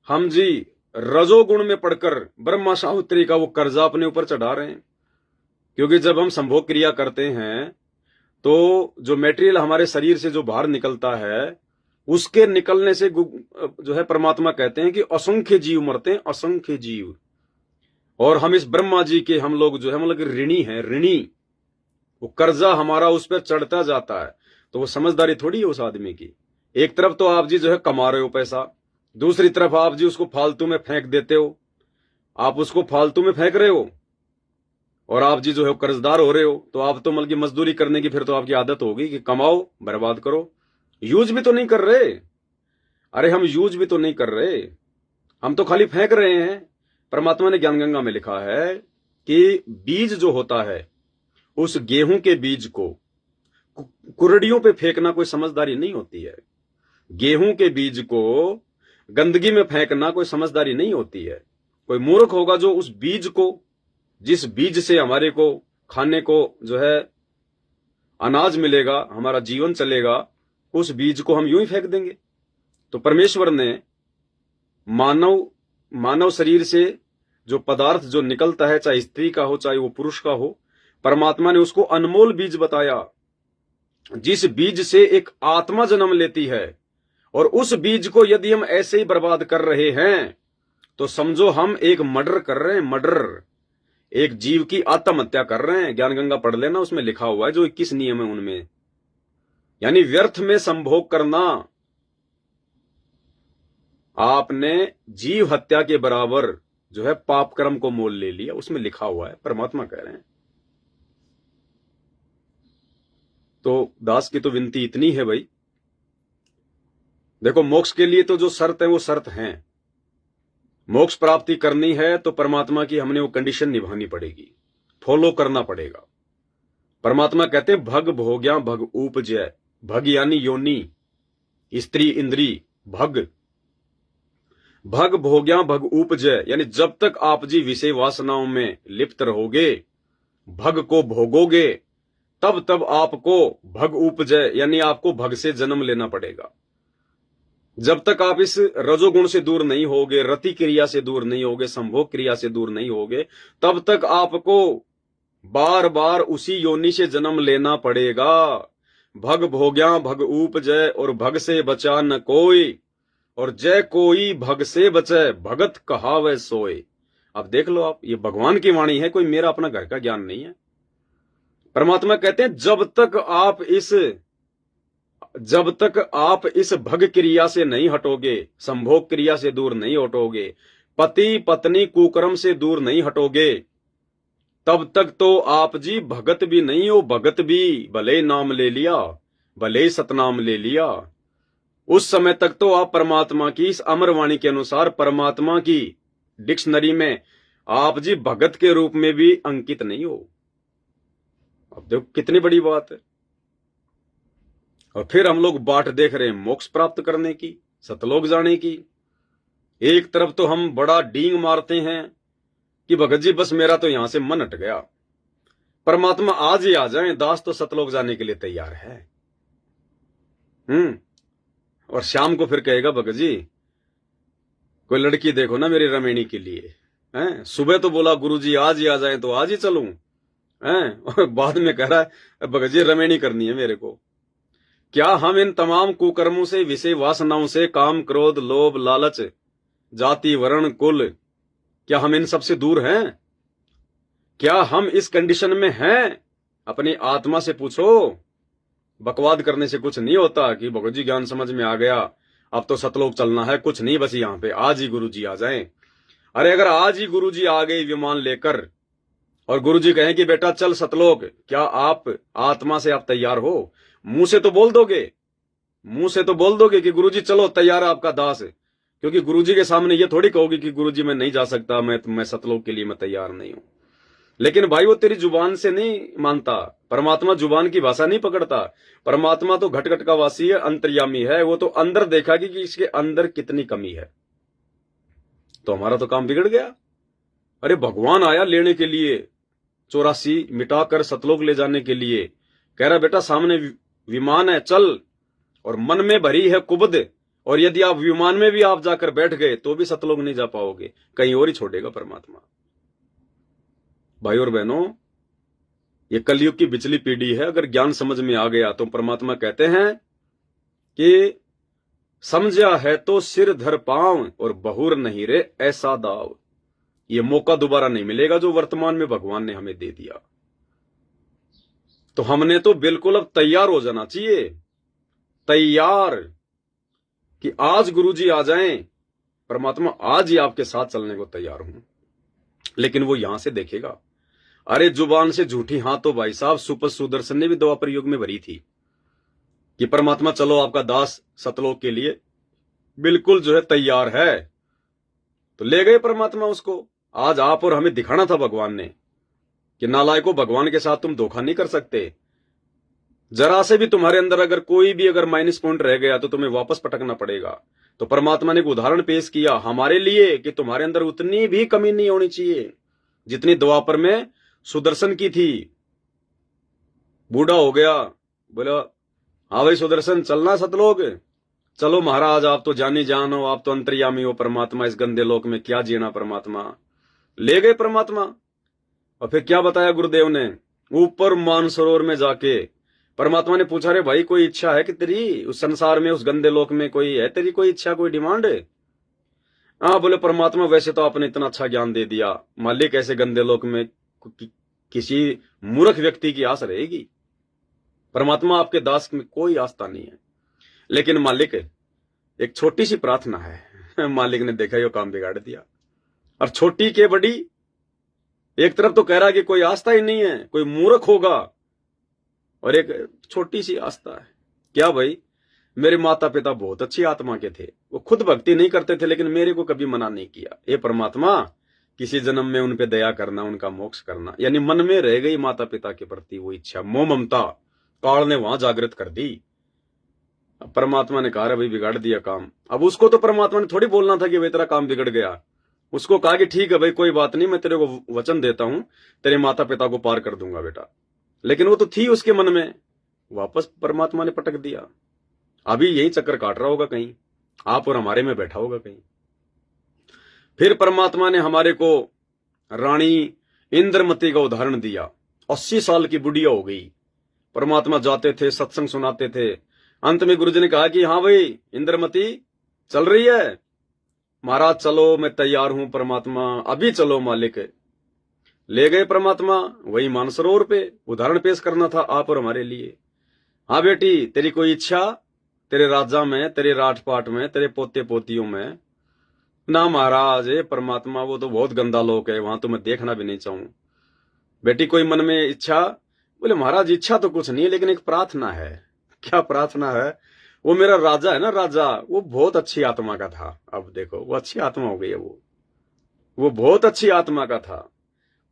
हम जी रजोगुण में पढ़कर ब्रह्मा सावित्री का वो कर्जा अपने ऊपर चढ़ा रहे हैं। क्योंकि जब हम संभोग क्रिया करते हैं तो जो मेटेरियल हमारे शरीर से जो बाहर निकलता है, उसके निकलने से जो है परमात्मा कहते हैं कि असंख्य जीव मरते हैं, असंख्य जीव। और हम इस ब्रह्मा जी के हम लोग जो है मतलब ऋणी हैं, ऋणी। वो कर्जा हमारा उस पर चढ़ता जाता है। तो वो समझदारी थोड़ी है उस आदमी की। एक तरफ तो आप जी जो है कमा रहे हो पैसा, दूसरी तरफ आप जी उसको फालतू में फेंक देते हो। आप उसको फालतू में फेंक रहे हो और आप जी जो है कर्जदार हो रहे हो। तो आप तो मतलब मजदूरी करने की फिर तो आपकी आदत होगी कि कमाओ बर्बाद करो। यूज भी तो नहीं कर रहे। अरे हम यूज भी तो नहीं कर रहे, हम तो खाली फेंक रहे हैं। परमात्मा ने ज्ञान गंगा में लिखा है कि बीज जो होता है, उस गेहूं के बीज को कुरडियों पे फेंकना कोई समझदारी नहीं होती है। गेहूं के बीज को गंदगी में फेंकना कोई समझदारी नहीं होती है। कोई मूर्ख होगा जो उस बीज को, जिस बीज से हमारे को खाने को जो है अनाज मिलेगा, हमारा जीवन चलेगा, उस बीज को हम यूं ही फेंक देंगे। तो परमेश्वर ने मानव शरीर से जो पदार्थ जो निकलता है, चाहे स्त्री का हो चाहे वो पुरुष का हो, परमात्मा ने उसको अनमोल बीज बताया, जिस बीज से एक आत्मा जन्म लेती है। और उस बीज को यदि हम ऐसे ही बर्बाद कर रहे हैं तो समझो हम एक मर्डर कर रहे हैं, मर्डर, एक जीव की आत्महत्या कर रहे हैं। ज्ञान गंगा पढ़ लेना, उसमें लिखा हुआ है जो 21 नियम है उनमें। यानी व्यर्थ में संभोग करना आपने जीव हत्या के बराबर जो है पाप कर्म को मोल ले लिया, उसमें लिखा हुआ है, परमात्मा कह रहे हैं। तो दास की तो विनती इतनी है भाई, देखो मोक्ष के लिए तो जो शर्त है वो शर्त है। मोक्ष प्राप्ति करनी है तो परमात्मा की हमने वो कंडीशन निभानी पड़ेगी, फॉलो करना पड़ेगा। परमात्मा कहते हैं भग भोग्या भग उपजय। भग यानी योनि, स्त्री इंद्री, भग भग भोग्या भग उपजय, यानी जब तक आप जी विषय वासनाओं में लिप्त रहोगे, भग को भोगोगे, तब तब आपको भग उपजय यानी आपको भग से जन्म लेना पड़ेगा। जब तक आप इस रजोगुण से दूर नहीं होगे, रति क्रिया से दूर नहीं होगे, संभोग क्रिया से दूर नहीं होगे, तब तक आपको बार बार उसी योनि से जन्म लेना पड़ेगा। भग भोग्या भग उपजय, और भग से बचा न कोई, और जय कोई भग से बचे, भगत कहावे सोए। अब देख लो आप, ये भगवान की वाणी है, कोई मेरा अपना घर का ज्ञान नहीं है। परमात्मा कहते हैं जब तक आप इस भग क्रिया से नहीं हटोगे, संभोग क्रिया से दूर नहीं हटोगे, पति पत्नी कुकर्म से दूर नहीं हटोगे, तब तक तो आप जी भगत भी नहीं हो। भगत भी भले नाम ले लिया, भले सतनाम ले लिया, उस समय तक तो आप परमात्मा की इस अमरवाणी के अनुसार परमात्मा की डिक्शनरी में आप जी भगत के रूप में भी अंकित नहीं हो। अब देखो कितनी बड़ी बात है। और फिर हम लोग बाट देख रहे हैं मोक्ष प्राप्त करने की, सतलोक जाने की। एक तरफ तो हम बड़ा डींग मारते हैं कि भगत जी बस मेरा तो यहां से मन हट गया, परमात्मा आज ही आ जाए, दास तो सतलोक जाने के लिए तैयार है। और शाम को फिर कहेगा भगत जी कोई लड़की देखो ना मेरी रमेणी के लिए। हैं, सुबह तो बोला गुरुजी आज ही आ जाए तो आज ही चलूं, हैं, और बाद में कह रहा है भगत जी रमेणी करनी है मेरे को। क्या हम इन तमाम कुकर्मों से, विषय वासनाओं से, काम क्रोध लोभ लालच, जाति वर्ण कुल, क्या हम इन सबसे दूर हैं? क्या हम इस कंडीशन में हैं? अपनी आत्मा से पूछो। बकवाद करने से कुछ नहीं होता कि भगत जी ज्ञान समझ में आ गया, अब तो सतलोक चलना है, कुछ नहीं, बस यहां पे आज ही गुरुजी आ जाएं। अरे अगर आज ही गुरुजी आ गए विमान लेकर और गुरुजी कहें कि बेटा चल सतलोक, क्या आप आत्मा से आप तैयार हो? मुंह से तो बोल दोगे, मुंह से तो बोल दोगे कि गुरुजी चलो तैयार है आपका दास, क्योंकि गुरुजी के सामने ये थोड़ी कहोगे कि गुरुजी मैं नहीं जा सकता, मैं सतलोक के लिए मैं तैयार नहीं हूं। लेकिन भाई वो तेरी जुबान से नहीं मानता, परमात्मा जुबान की भाषा नहीं पकड़ता। परमात्मा तो घट घट का वासी है, अंतर्यामी है, वो तो अंदर देखा कि इसके अंदर कितनी कमी है। तो हमारा तो काम बिगड़ गया। अरे भगवान आया लेने के लिए, 84 मिटाकर सतलोक ले जाने के लिए, कह रहा बेटा सामने विमान है चल, और मन में भरी है कुबद, और यदि आप विमान में भी आप जाकर बैठ गए तो भी सतलोक नहीं जा पाओगे, कहीं और ही छोड़ेगा परमात्मा। भाई और बहनों, ये कलयुग की बिचली पीढ़ी है। अगर ज्ञान समझ में आ गया तो परमात्मा कहते हैं कि समझा है तो सिर धर पांव और बहुर नहीं रे ऐसा दाव। ये मौका दोबारा नहीं मिलेगा जो वर्तमान में भगवान ने हमें दे दिया। तो हमने तो बिल्कुल अब तैयार हो जाना चाहिए, तैयार कि आज गुरुजी आ जाएं, परमात्मा आज ही आपके साथ चलने को तैयार हूं। लेकिन वो यहां से देखेगा। अरे जुबान से झूठी हाँ तो भाई साहब सुपर सुदर्शन ने भी द्वापर युग में भरी थी कि परमात्मा चलो आपका दास सतलोक के लिए बिल्कुल जो है तैयार है। तो ले गए परमात्मा उसको। आज आप और हमें दिखाना था भगवान ने कि नालायकों, भगवान के साथ तुम धोखा नहीं कर सकते। जरा से भी तुम्हारे अंदर अगर कोई भी अगर माइनस पॉइंट रह गया तो तुम्हें वापस पटकना पड़ेगा। तो परमात्मा ने एक उदाहरण पेश किया हमारे लिए कि तुम्हारे अंदर उतनी भी कमी नहीं होनी चाहिए जितनी द्वापर में सुदर्शन की थी। बूढ़ा हो गया, बोला हाँ भाई सुदर्शन चलना सतलोक। चलो महाराज आप तो जानी जान हो, आप तो अंतर्यामी हो परमात्मा, इस गंदे लोक में क्या जीना परमात्मा। ले गए परमात्मा। और फिर क्या बताया गुरुदेव ने, ऊपर मानसरोवर में जाके परमात्मा ने पूछा रे भाई कोई इच्छा है कि तेरी उस संसार में, उस गंदे लोक में कोई है तेरी कोई इच्छा, कोई डिमांड है? हाँ बोले परमात्मा वैसे तो आपने इतना अच्छा ज्ञान दे दिया, मालिक ऐसे गंदे लोक में किसी मूर्ख व्यक्ति की आस रहेगी? परमात्मा आपके दास में कोई आस्था नहीं है। लेकिन मालिक एक छोटी सी प्रार्थना है। मालिक ने देखा यो काम बिगाड़ दिया। और छोटी के बड़ी, एक तरफ तो कह रहा है कि कोई आस्था ही नहीं है, कोई मूर्ख होगा, और एक छोटी सी आस्था है। क्या भाई, मेरे माता पिता बहुत अच्छी आत्मा के थे, वो खुद भक्ति नहीं करते थे लेकिन मेरे को कभी मना नहीं किया। ये परमात्मा किसी जन्म में उन पे दया करना, उनका मोक्ष करना। यानी मन में रह गई माता पिता के प्रति वो इच्छा, मोह ममता काल ने वहां जागृत कर दी। अब परमात्मा ने कहा भाई बिगाड़ दिया काम। अब उसको तो परमात्मा ने थोड़ी बोलना था कि भाई तेरा काम बिगड़ गया। उसको कहा कि ठीक है भाई कोई बात नहीं, मैं तेरे को वचन देता हूं, तेरे माता पिता को पार कर दूंगा बेटा। लेकिन वो तो थी उसके मन में, वापस परमात्मा ने पटक दिया। अभी यही चक्कर काट रहा होगा कहीं, आप और हमारे में बैठा होगा कहीं। फिर परमात्मा ने हमारे को रानी इंद्रमती का उदाहरण दिया। 80 साल की बुढ़िया हो गई, परमात्मा जाते थे सत्संग सुनाते थे। अंत में गुरुजी ने कहा कि हाँ भाई इंद्रमती चल रही है? महाराज चलो मैं तैयार हूं परमात्मा, अभी चलो मालिक। ले गए परमात्मा वही मानसरोवर पे। उदाहरण पेश करना था आप और हमारे लिए। हाँ बेटी तेरी कोई इच्छा, तेरे राजा में, तेरे राजपाट में, तेरे पोते पोतियों में? ना महाराज ये परमात्मा वो तो बहुत गंदा लोक है, वहां तो मैं देखना भी नहीं चाहूं। बेटी कोई मन में इच्छा? बोले महाराज इच्छा तो कुछ नहीं है लेकिन एक प्रार्थना है। क्या प्रार्थना है? वो मेरा राजा है ना, राजा, वो बहुत अच्छी आत्मा का था। अब देखो वो अच्छी आत्मा हो गई है, वो बहुत अच्छी आत्मा का था।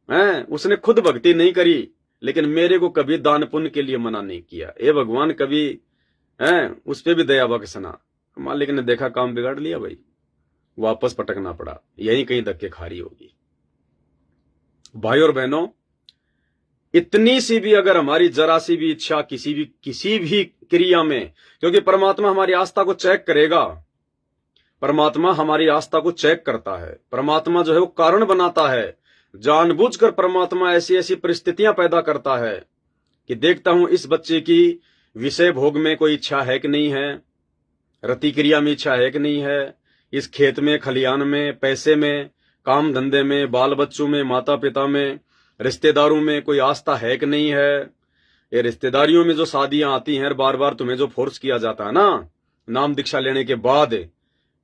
हैं, उसने खुद भक्ति नहीं करी लेकिन मेरे को कभी दान पुण्य के लिए मना नहीं किया। ये भगवान कभी हैं उस पे भी दया बख्शना। मालिक ने देखा काम बिगाड़ लिया भाई, वापस पटकना पड़ा। यहीं कहीं धक्के खारी होगी। भाई और बहनों, इतनी सी भी अगर हमारी जरा सी भी इच्छा किसी भी क्रिया में, क्योंकि परमात्मा हमारी आस्था को चेक करेगा। परमात्मा हमारी आस्था को चेक करता है। परमात्मा जो है वो कारण बनाता है। जानबूझकर परमात्मा ऐसी ऐसी परिस्थितियां पैदा करता है कि देखता हूं इस बच्चे की विषय भोग में कोई इच्छा है कि नहीं है, रति क्रिया में इच्छा है कि नहीं है, इस खेत में, खलियान में, पैसे में, काम धंधे में, बाल बच्चों में, माता पिता में, रिश्तेदारों में कोई आस्था है कि नहीं है। ये रिश्तेदारियों में जो शादियां आती हैं बार बार तुम्हें जो फोर्स किया जाता है ना नाम दीक्षा लेने के बाद,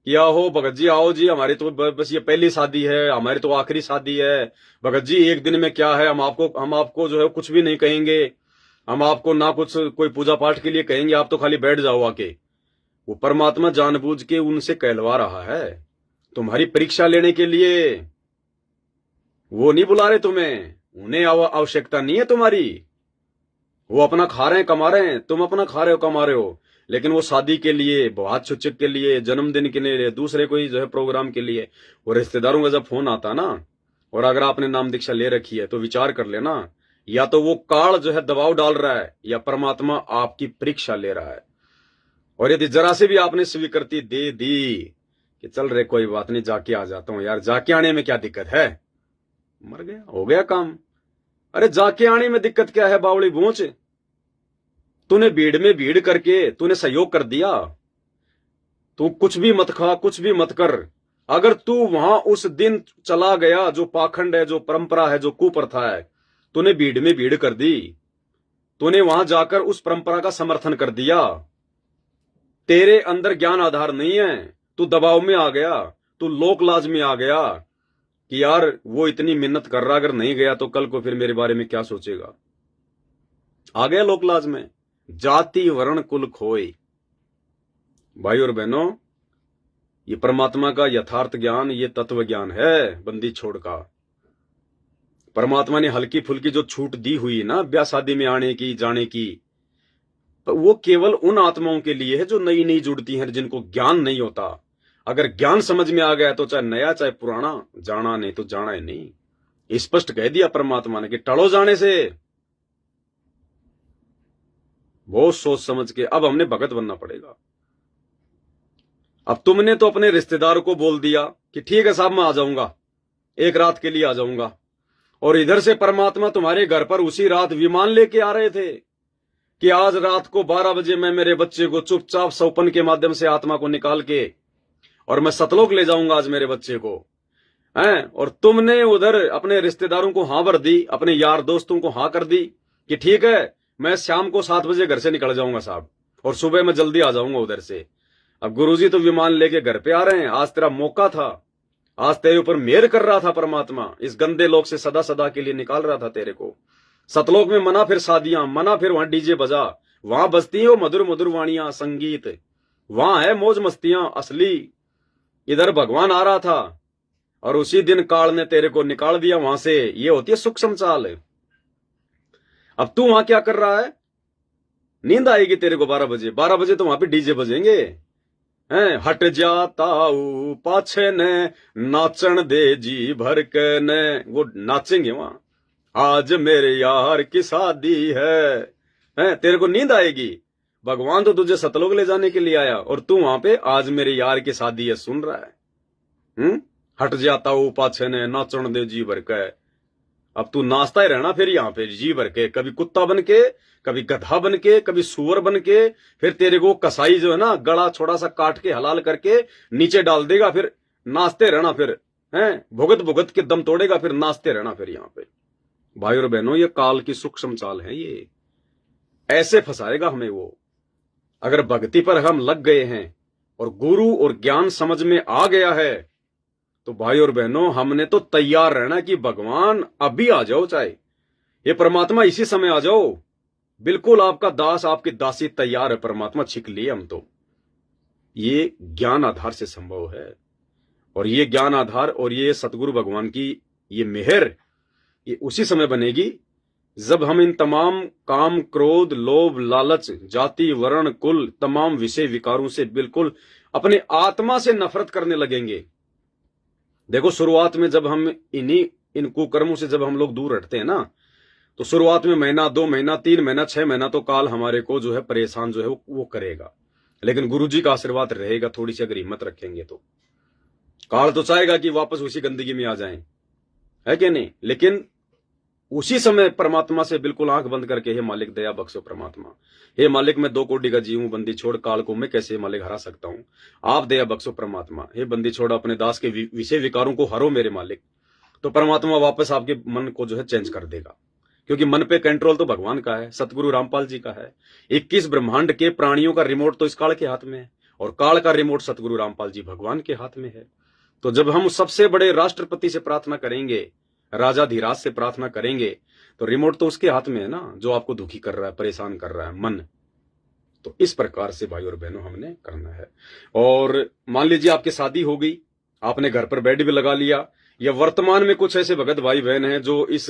क्या हो भगत जी आओ जी, हमारी तो बस ये पहली शादी है, हमारी तो आखिरी शादी है। भगत जी एक दिन में क्या है, हम आपको जो है कुछ भी नहीं कहेंगे, हम आपको ना कुछ कोई पूजा पाठ के लिए कहेंगे, आप तो खाली बैठ जाओ आके। वो परमात्मा जानबूझ के उनसे कहलवा रहा है तुम्हारी परीक्षा लेने के लिए। वो नहीं बुला रहे तुम्हें, उन्हें आवश्यकता नहीं है तुम्हारी। वो अपना खा रहे हैं कमा रहे हैं, तुम अपना खा रहे हो कमा रहे हो। लेकिन वो शादी के लिए, बहुत छुच्छक के लिए, जन्मदिन के लिए, दूसरे कोई जो है प्रोग्राम के लिए, वो रिश्तेदारों का जब फोन आता ना, और अगर आपने नाम दीक्षा ले रखी है तो विचार कर लेना, या तो वो काल जो है दबाव डाल रहा है या परमात्मा आपकी परीक्षा ले रहा है। और यदि जरा से भी आपने स्वीकृति दे दी कि चल रहे कोई बात नहीं जाके आ जाता हूं यार, जाके आने में क्या दिक्कत है, मर गया, हो गया काम। अरे जाके आने में दिक्कत क्या है बावली बूंच? तूने भीड़ में भीड़ करके तूने सहयोग कर दिया। तू कुछ भी मत खा, कुछ भी मत कर। अगर तू वहां उस दिन चला गया, जो पाखंड है, जो परंपरा है, जो कुप्रथा है, तूने भीड़ में भीड़ कर दी, तूने वहां जाकर उस परंपरा का समर्थन कर दिया। तेरे अंदर ज्ञान आधार नहीं है, तू दबाव में आ गया, तू लोक लाज में आ गया कि यार वो इतनी मेहनत कर रहा, अगर नहीं गया तो कल को फिर मेरे बारे में क्या सोचेगा। आ गया लोक लाज में। जाति वर्ण कुल खोए। भाई और बहनों, ये परमात्मा का यथार्थ ज्ञान, ये तत्व ज्ञान है बंदी छोड़ का। परमात्मा ने हल्की फुल्की जो छूट दी हुई है ना ब्याह शादी में आने की, जाने की, तो वो केवल उन आत्माओं के लिए है जो नई नई जुड़ती हैं, जिनको ज्ञान नहीं होता। अगर ज्ञान समझ में आ गया तो चाहे नया चाहे पुराना, जाना नहीं तो जाना ही नहीं। स्पष्ट कह दिया परमात्मा ने कि टलो जाने से। बहुत सोच समझ के अब हमने भगत बनना पड़ेगा। अब तुमने तो अपने रिश्तेदार को बोल दिया कि ठीक है साहब मैं आ जाऊंगा, एक रात के लिए आ जाऊंगा, और इधर से परमात्मा तुम्हारे घर पर उसी रात विमान लेके आ रहे थे कि आज रात को 12 बजे मैं मेरे बच्चे को चुपचाप सौपन के माध्यम से आत्मा को निकाल के और मैं सतलोक ले जाऊंगा आज मेरे बच्चे को, हैं? और तुमने उधर अपने रिश्तेदारों को हाँ भर दी, अपने यार दोस्तों को हाँ कर दी कि ठीक है मैं शाम को 7 बजे घर से निकल जाऊंगा साहब, और सुबह मैं जल्दी आ जाऊंगा उधर से। अब गुरुजी तो विमान लेके घर पे आ रहे हैं। आज तेरा मौका था, आज तेरे ऊपर मेहर कर रहा था परमात्मा, इस गंदे लोक से सदा सदा के लिए निकाल रहा था तेरे को। सतलोक में मना फिर शादियां, मना फिर वहां डीजे बजा, वहां बजती है वो मधुर मधुर वाणियां, संगीत, वहां है मौज मस्तियां असली। इधर भगवान आ रहा था और उसी दिन काल ने तेरे को निकाल दिया वहां से। ये होती है सूक्ष्म चाल। अब तू वहां क्या कर रहा है? नींद आएगी तेरे को 12 बजे, 12 बजे तो वहां पे डीजे बजेंगे, हैं? हट जाता पाछे ने नाचन दे जी भर के ने, वो नाचेंगे वहां। आज मेरे यार की शादी है, हैं? तेरे को नींद आएगी। भगवान तो तुझे सतलोक ले जाने के लिए आया और तू वहां पे आज मेरे यार की शादी है सुन रहा है। हट जाता हूं पाछे ने नाचन दे जी भर के। अब तू नाचता ही रहना फिर यहाँ पे जी भर के, कभी कुत्ता बन के, कभी गधा बन के, कभी सुअर बन के। फिर तेरे को कसाई जो है ना गला छोटा सा काट के हलाल करके नीचे डाल देगा, फिर नाचते रहना, फिर हैं भुगत भुगत के दम तोड़ेगा, फिर नाचते रहना फिर यहाँ पे। भाई और बहनों, ये काल की सूक्ष्म चाल है, ये ऐसे फंसाएगा हमें वो। अगर भक्ति पर हम लग गए हैं और गुरु और ज्ञान समझ में आ गया है तो भाई और बहनों हमने तो तैयार रहना कि भगवान अभी आ जाओ, चाहे ये परमात्मा इसी समय आ जाओ, बिल्कुल आपका दास आपकी दासी तैयार है, परमात्मा छिक लिए हम तो। ये ज्ञान आधार से संभव है, और ये ज्ञान आधार और ये सतगुरु भगवान की ये मेहर ये उसी समय बनेगी जब हम इन तमाम काम, क्रोध, लोभ, लालच, जाति, वर्ण, कुल, तमाम विषय विकारों से बिल्कुल अपने आत्मा से नफरत करने लगेंगे। देखो शुरुआत में जब हम इन कुकर्मों से जब हम लोग दूर हटते हैं ना, तो शुरुआत में महीना, 2 महीना, 3 महीना, 6 महीना तो काल हमारे को जो है परेशान जो है वो करेगा, लेकिन गुरुजी का आशीर्वाद रहेगा। थोड़ी सी अगर हिम्मत रखेंगे तो काल तो चाहेगा कि वापस उसी गंदगी में आ जाएं, है कि नहीं? लेकिन उसी समय परमात्मा से बिल्कुल आंख बंद करके, हे मालिक दया बख्शो परमात्मा, हे मालिक मैं 2 कोटि का जीव हूं, बंदी छोड़ काल को मैं कैसे मालिक हरा सकता हूं, आप दया बख्शो परमात्मा, हे बंदी छोड़ अपने दास के विषय विकारों को हरो मेरे मालिक। तो परमात्मा वापस आपके मन को जो है चेंज कर देगा, क्योंकि मन पे कंट्रोल तो भगवान का है, सतगुरु रामपाल जी का है। 21 ब्रह्मांड के प्राणियों का रिमोट तो इस काल के हाथ में है, और काल का रिमोट सतगुरु रामपाल जी भगवान के हाथ में है। तो जब हम सबसे बड़े राष्ट्रपति से प्रार्थना करेंगे, राजा धीराज से प्रार्थना करेंगे, तो रिमोट तो उसके हाथ में है ना, जो आपको दुखी कर रहा है, परेशान कर रहा है मन। तो इस प्रकार से भाई और बहनों हमने करना है। और मान लीजिए आपकी शादी हो गई, आपने घर पर बेड भी लगा लिया, या वर्तमान में कुछ ऐसे भगत भाई बहन हैं जो इस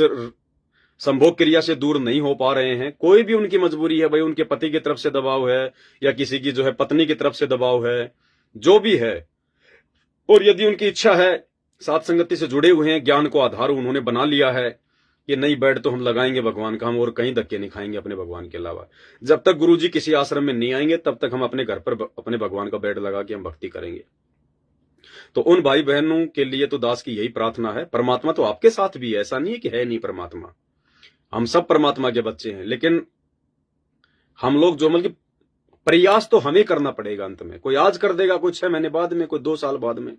संभोग क्रिया से दूर नहीं हो पा रहे हैं। कोई भी उनकी मजबूरी है भाई, उनके पति की तरफ से दबाव है, या किसी की जो है पत्नी की तरफ से दबाव है, जो भी है, और यदि उनकी इच्छा है, साथ संगति से जुड़े हुए हैं, ज्ञान को आधार उन्होंने बना लिया है कि नहीं बेड तो हम लगाएंगे भगवान का, हम और कहीं धक्के नहीं खाएंगे अपने भगवान के अलावा। जब तक गुरुजी किसी आश्रम में नहीं आएंगे तब तक हम अपने घर पर अपने भगवान का बेड लगा के हम भक्ति करेंगे। तो उन भाई बहनों के लिए तो दास की यही प्रार्थना है। परमात्मा तो आपके साथ भी है, ऐसा नहीं है कि है नहीं परमात्मा, हम सब परमात्मा के बच्चे हैं, लेकिन हम लोग जो मतलब प्रयास तो हमें करना पड़ेगा। अंत में कोई आज कर देगा, कोई 6 महीने बाद में, कोई 2 साल बाद में।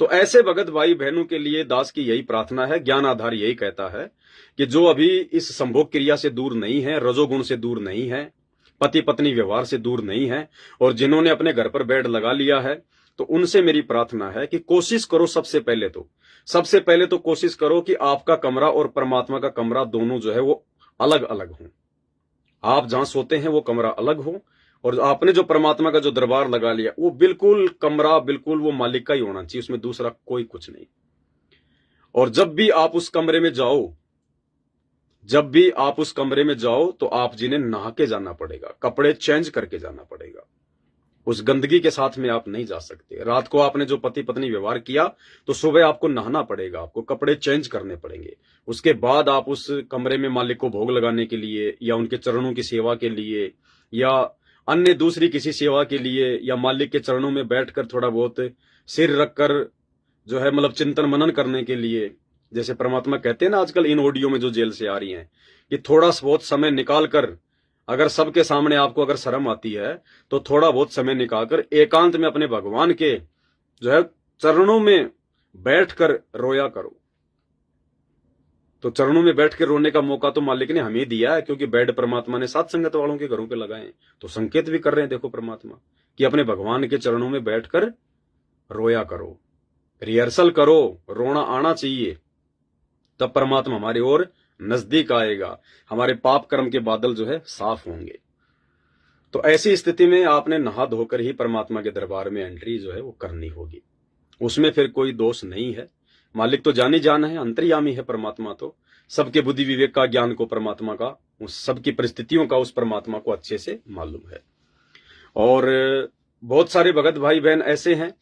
तो ऐसे भगत भाई बहनों के लिए दास की यही प्रार्थना है, ज्ञान आधार यही कहता है कि जो अभी इस संभोग क्रिया से दूर नहीं है, रजोगुण से दूर नहीं है, पति पत्नी व्यवहार से दूर नहीं है, और जिन्होंने अपने घर पर बेड लगा लिया है, तो उनसे मेरी प्रार्थना है कि कोशिश करो, सबसे पहले तो कोशिश करो कि आपका कमरा और परमात्मा का कमरा दोनों जो है वो अलग अलग हो। आप जहां सोते हैं वो कमरा अलग हो, और आपने जो परमात्मा का जो दरबार लगा लिया वो बिल्कुल कमरा बिल्कुल वो मालिक का ही होना चाहिए, उसमें दूसरा कोई कुछ नहीं। और जब भी आप उस कमरे में जाओ तो आप जिन्हें नहा के जाना पड़ेगा, कपड़े चेंज करके जाना पड़ेगा। उस गंदगी के साथ में आप नहीं जा सकते। रात को आपने जो पति पत्नी व्यवहार किया तो सुबह आपको नहाना पड़ेगा, आपको कपड़े चेंज करने पड़ेंगे। उसके बाद आप उस कमरे में मालिक को भोग लगाने के लिए, या उनके चरणों की सेवा के लिए, या अन्य दूसरी किसी सेवा के लिए, या मालिक के चरणों में बैठकर थोड़ा बहुत सिर रखकर जो है मतलब चिंतन मनन करने के लिए, जैसे परमात्मा कहते हैं ना आजकल इन ऑडियो में जो जेल से आ रही हैं, कि थोड़ा बहुत समय निकालकर, अगर सबके सामने आपको अगर शर्म आती है तो थोड़ा बहुत समय निकालकर एकांत में अपने भगवान के जो है चरणों में बैठकर रोया करो। तो चरणों में बैठ के रोने का मौका तो मालिक ने हमें दिया है, क्योंकि बेड परमात्मा ने सात संगत वालों के घरों पे लगाए। तो संकेत भी कर रहे हैं देखो परमात्मा कि अपने भगवान के चरणों में बैठकर रोया करो, रिहर्सल करो, रोना आना चाहिए, तब परमात्मा हमारी ओर नजदीक आएगा, हमारे पाप कर्म के बादल जो है साफ होंगे। तो ऐसी स्थिति में आपने नहा धोकर ही परमात्मा के दरबार में एंट्री जो है वो करनी होगी। उसमें फिर कोई दोष नहीं है। मालिक तो जानी जान है, अंतर्यामी है परमात्मा, तो सबके बुद्धि विवेक का ज्ञान को परमात्मा का, उस सबकी परिस्थितियों का उस परमात्मा को अच्छे से मालूम है। और बहुत सारे भगत भाई बहन ऐसे हैं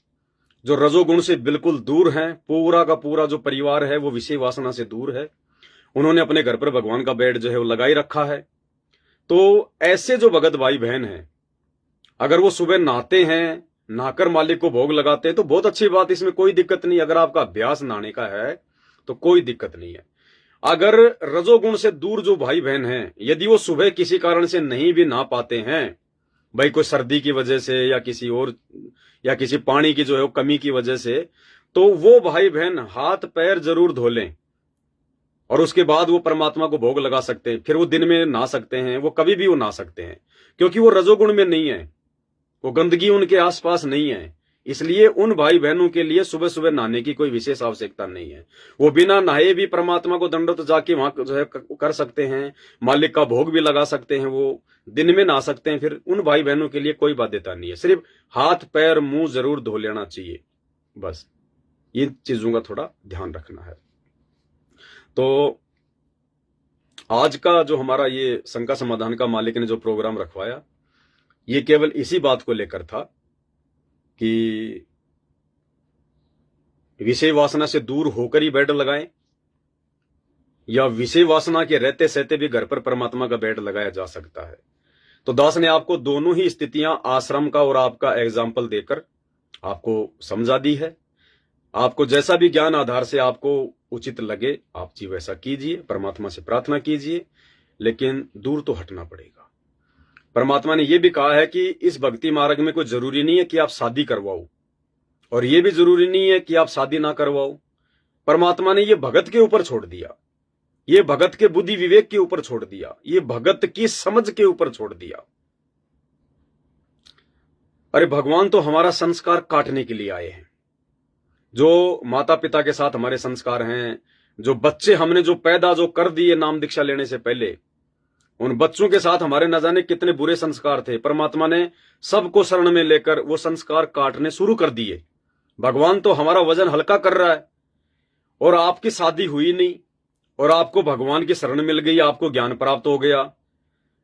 जो रजोगुण से बिल्कुल दूर हैं, पूरा का पूरा जो परिवार है वो विषय वासना से दूर है, उन्होंने अपने घर पर भगवान का बेड जो है वो लगाई रखा है। तो ऐसे जो भगत भाई बहन हैं, अगर वो सुबह नहाते हैं, नहाकर मालिक को भोग लगाते हैं तो बहुत अच्छी बात, इसमें कोई दिक्कत नहीं। अगर आपका अभ्यास नहाने का है तो कोई दिक्कत नहीं है। अगर रजोगुण से दूर जो भाई बहन हैं, यदि वो सुबह किसी कारण से नहीं भी नहा पाते हैं, भाई कोई सर्दी की वजह से या किसी और, या किसी पानी की जो है कमी की वजह से, तो वो भाई बहन हाथ पैर जरूर धो लें और उसके बाद वो परमात्मा को भोग लगा सकते हैं। फिर वो दिन में नहा सकते हैं, वो कभी भी वो नहा सकते हैं, क्योंकि वो रजोगुण में नहीं है, वो गंदगी उनके आसपास नहीं है। इसलिए उन भाई बहनों के लिए सुबह सुबह नहाने की कोई विशेष आवश्यकता नहीं है। वो बिना नहाए भी परमात्मा को दंडवत जाके वहां जो है कर सकते हैं, मालिक का भोग भी लगा सकते हैं, वो दिन में नहा सकते हैं। फिर उन भाई बहनों के लिए कोई बाध्यता नहीं है, सिर्फ हाथ पैर मुंह जरूर धो लेना चाहिए, बस इन चीजों का थोड़ा ध्यान रखना है। तो आज का जो हमारा ये शंका समाधान का मालिक ने जो प्रोग्राम रखवाया, ये केवल इसी बात को लेकर था कि विषय वासना से दूर होकर ही बेड लगाएं, या विषय वासना के रहते सहते भी घर पर परमात्मा का बेड लगाया जा सकता है। तो दास ने आपको दोनों ही स्थितियां आश्रम का और आपका एग्जाम्पल देकर आपको समझा दी है। आपको जैसा भी ज्ञान आधार से आपको उचित लगे आप जी वैसा कीजिए, परमात्मा से प्रार्थना कीजिए, लेकिन दूर तो हटना पड़ेगा। परमात्मा ने यह भी कहा है कि इस भक्ति मार्ग में कोई जरूरी नहीं है कि आप शादी करवाओ, और यह भी जरूरी नहीं है कि आप शादी ना करवाओ। परमात्मा ने यह भगत के ऊपर छोड़ दिया, ये भगत के बुद्धि विवेक के ऊपर छोड़ दिया, ये भगत की समझ के ऊपर छोड़ दिया। अरे भगवान तो हमारा संस्कार काटने के लिए आए हैं। जो माता पिता के साथ हमारे संस्कार हैं, जो बच्चे हमने जो पैदा जो कर दिए नाम दीक्षा लेने से पहले, उन बच्चों के साथ हमारे न जाने कितने बुरे संस्कार थे। परमात्मा ने सबको शरण में लेकर वो संस्कार काटने शुरू कर दिए। भगवान तो हमारा वजन हल्का कर रहा है, और आपकी शादी हुई नहीं और आपको भगवान की शरण मिल गई, आपको ज्ञान प्राप्त हो गया।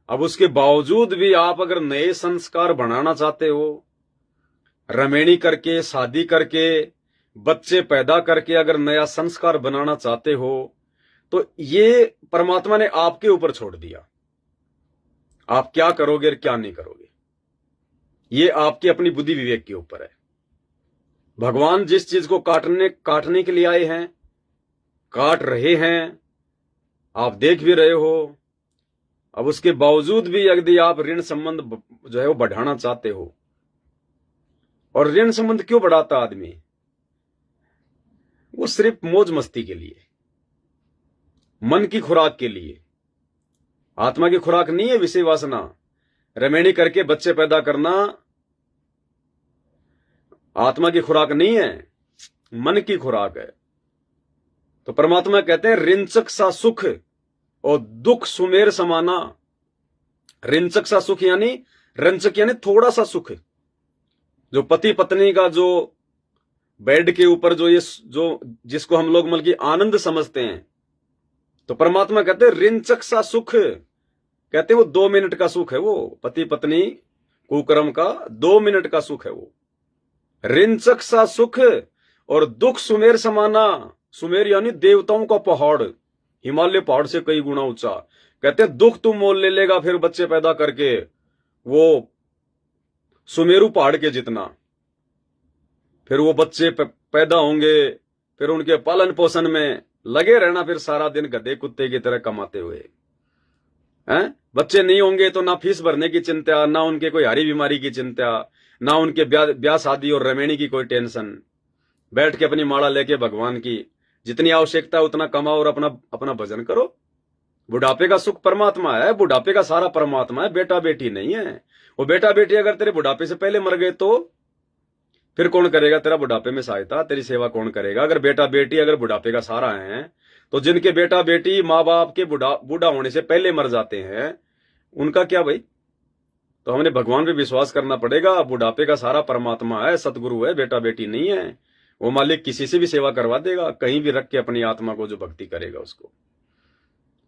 अब उसके बावजूद भी आप अगर नए संस्कार बनाना चाहते हो, रमेणी करके, शादी करके, बच्चे पैदा करके अगर नया संस्कार बनाना चाहते हो, तो ये परमात्मा ने आपके ऊपर छोड़ दिया। आप क्या करोगे और क्या नहीं करोगे, ये आपकी अपनी बुद्धि विवेक के ऊपर है। भगवान जिस चीज को काटने के लिए आए हैं, काट रहे हैं, आप देख भी रहे हो। अब उसके बावजूद भी यदि आप ऋण संबंध जो है वो बढ़ाना चाहते हो, और ऋण संबंध क्यों बढ़ाता आदमी? वो सिर्फ मौज मस्ती के लिए, मन की खुराक के लिए। आत्मा की खुराक नहीं है विषय वासना। रमेणी करके बच्चे पैदा करना आत्मा की खुराक नहीं है, मन की खुराक है। तो परमात्मा कहते हैं रिंचक सा सुख और दुख सुमेर समाना। रिंचक सा सुख यानी, रंचक यानी थोड़ा सा सुख। जो पति पत्नी का जो बेड के ऊपर जो ये जो जिसको हम लोग मतलब की आनंद समझते हैं, तो परमात्मा कहते हैं रिंचक सा सुख। कहते हैं वो 2 मिनट का सुख है, वो पति पत्नी कुकर्म का 2 मिनट का सुख है वो। रिंचक सा सुख और दुख सुमेर समाना। सुमेर यानी देवताओं का पहाड़, हिमालय पहाड़ से कई गुना ऊंचा। कहते हैं दुख तू मोल ले लेगा फिर बच्चे पैदा करके, वो सुमेरु पहाड़ के जितना। फिर वो बच्चे पैदा होंगे, फिर उनके पालन पोषण में लगे रहना, फिर सारा दिन गधे कुत्ते की तरह कमाते हुए हैं। बच्चे नहीं होंगे तो ना फीस भरने की चिंता, ना उनके कोई हारी बीमारी की चिंता, ना उनके ब्याह शादी और रमेणी की कोई टेंशन। बैठ के अपनी माला लेके भगवान की जितनी आवश्यकता है उतना कमाओ और अपना अपना भजन करो। बुढ़ापे का सुख परमात्मा है, बुढ़ापे का सारा परमात्मा है, बेटा बेटी नहीं है। वो बेटा बेटी अगर तेरे बुढ़ापे से पहले मर गए तो फिर कौन करेगा तेरा बुढ़ापे में सहायता, तेरी सेवा कौन करेगा? अगर बेटा बेटी अगर बुढ़ापे का सहारा है, तो जिनके बेटा बेटी माँ बाप के बूढ़ा होने से पहले मर जाते हैं, उनका क्या भाई? तो हमने भगवान पे विश्वास करना पड़ेगा। बुढ़ापे का सारा परमात्मा है, सतगुरु है, बेटा बेटी नहीं है। वो मालिक किसी से भी सेवा करवा देगा, कहीं भी रख के अपनी आत्मा को जो भक्ति करेगा उसको।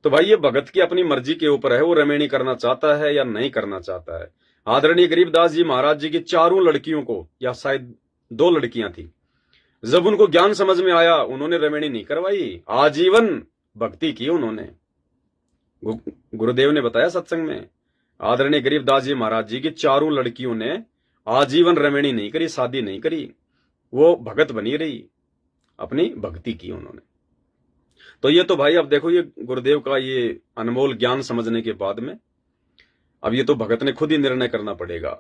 तो भाई ये भगत की अपनी मर्जी के ऊपर है, वो रमेणी करना चाहता है या नहीं करना चाहता है। आदरणीय गरीबदास जी महाराज जी की 4 लड़कियों को, या शायद 2 लड़कियां थी, जब उनको ज्ञान समझ में आया उन्होंने रमेणी नहीं करवाई, आजीवन भक्ति की उन्होंने। गुरुदेव ने बताया सत्संग में, आदरणीय गरीबदास जी महाराज जी की 4 लड़कियों ने आजीवन रमेणी नहीं करी, शादी नहीं करी, वो भगत बनी रही, अपनी भक्ति की उन्होंने। तो ये तो भाई अब देखो, ये गुरुदेव का ये अनमोल ज्ञान समझने के बाद में अब ये तो भगत ने खुद ही निर्णय करना पड़ेगा।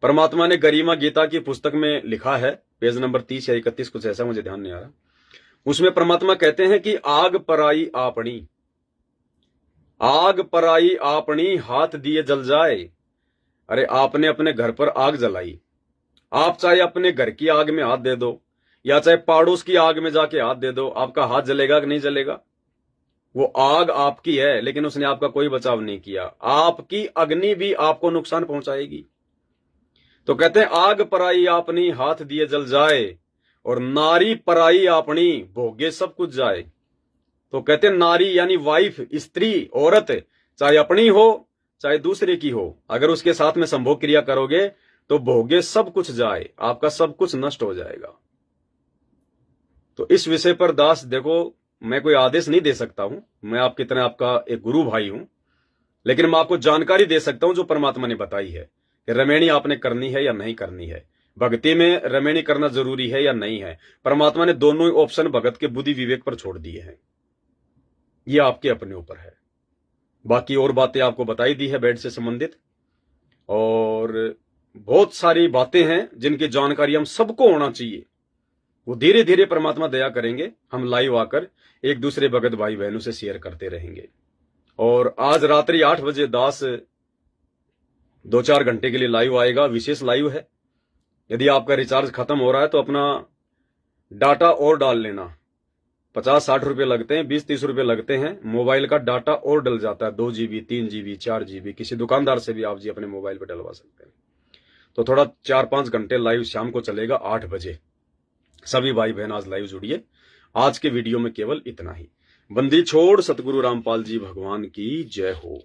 परमात्मा ने गरिमा गीता की पुस्तक में लिखा है, पेज नंबर 30 या 31 कुछ ऐसा, मुझे ध्यान नहीं आ रहा। उसमें परमात्मा कहते हैं कि आग पराई आपनी, आग पराई आपनी, हाथ दिए जल जाए। अरे आपने अपने घर पर आग जलाई, आप चाहे अपने घर की आग में हाथ दे दो या चाहे पड़ोस की आग में जाके हाथ दे दो, आपका हाथ जलेगा कि नहीं जलेगा? वो आग आपकी है, लेकिन उसने आपका कोई बचाव नहीं किया। आपकी अग्नि भी आपको नुकसान पहुंचाएगी। तो कहते हैं आग पराई आपनी, हाथ दिए जल जाए, और नारी पराई आपनी, भोगे सब कुछ जाए। तो कहते हैं नारी यानी वाइफ, स्त्री, औरत, चाहे अपनी हो चाहे दूसरे की हो, अगर उसके साथ में संभोग क्रिया करोगे तो भोगे सब कुछ जाए, आपका सब कुछ नष्ट हो जाएगा। तो इस विषय पर दास देखो, मैं कोई आदेश नहीं दे सकता हूं, मैं आपकी तरह आपका एक गुरु भाई हूं, लेकिन मैं आपको जानकारी दे सकता हूं जो परमात्मा ने बताई है कि रमेणी आपने करनी है या नहीं करनी है, भक्ति में रमेणी करना जरूरी है या नहीं है। परमात्मा ने दोनों ही ऑप्शन भगत के बुद्धि विवेक पर छोड़ दिए हैं, ये आपके अपने ऊपर है। बाकी और बातें आपको बताई दी है बेड से संबंधित, और बहुत सारी बातें हैं जिनकी जानकारी हम सबको होना चाहिए। वो धीरे धीरे परमात्मा दया करेंगे, हम लाइव आकर एक दूसरे भगत भाई बहनों से शेयर करते रहेंगे। और आज रात्रि 8 बजे दास 2-4 घंटे के लिए लाइव आएगा, विशेष लाइव है। यदि आपका रिचार्ज खत्म हो रहा है तो अपना डाटा और डाल लेना। 50-60 रुपए लगते हैं, 20-30 रुपए लगते हैं, मोबाइल का डाटा और डल जाता है, 2 GB 3 GB 4 GB। किसी दुकानदार से भी आप जी अपने मोबाइल पर डलवा सकते हैं। तो थोड़ा 4-5 घंटे लाइव शाम को चलेगा 8 बजे। सभी भाई बहन आज लाइव जुड़िए। आज के वीडियो में केवल इतना ही। बंदी छोड़ सतगुरु रामपाल जी भगवान की जय हो।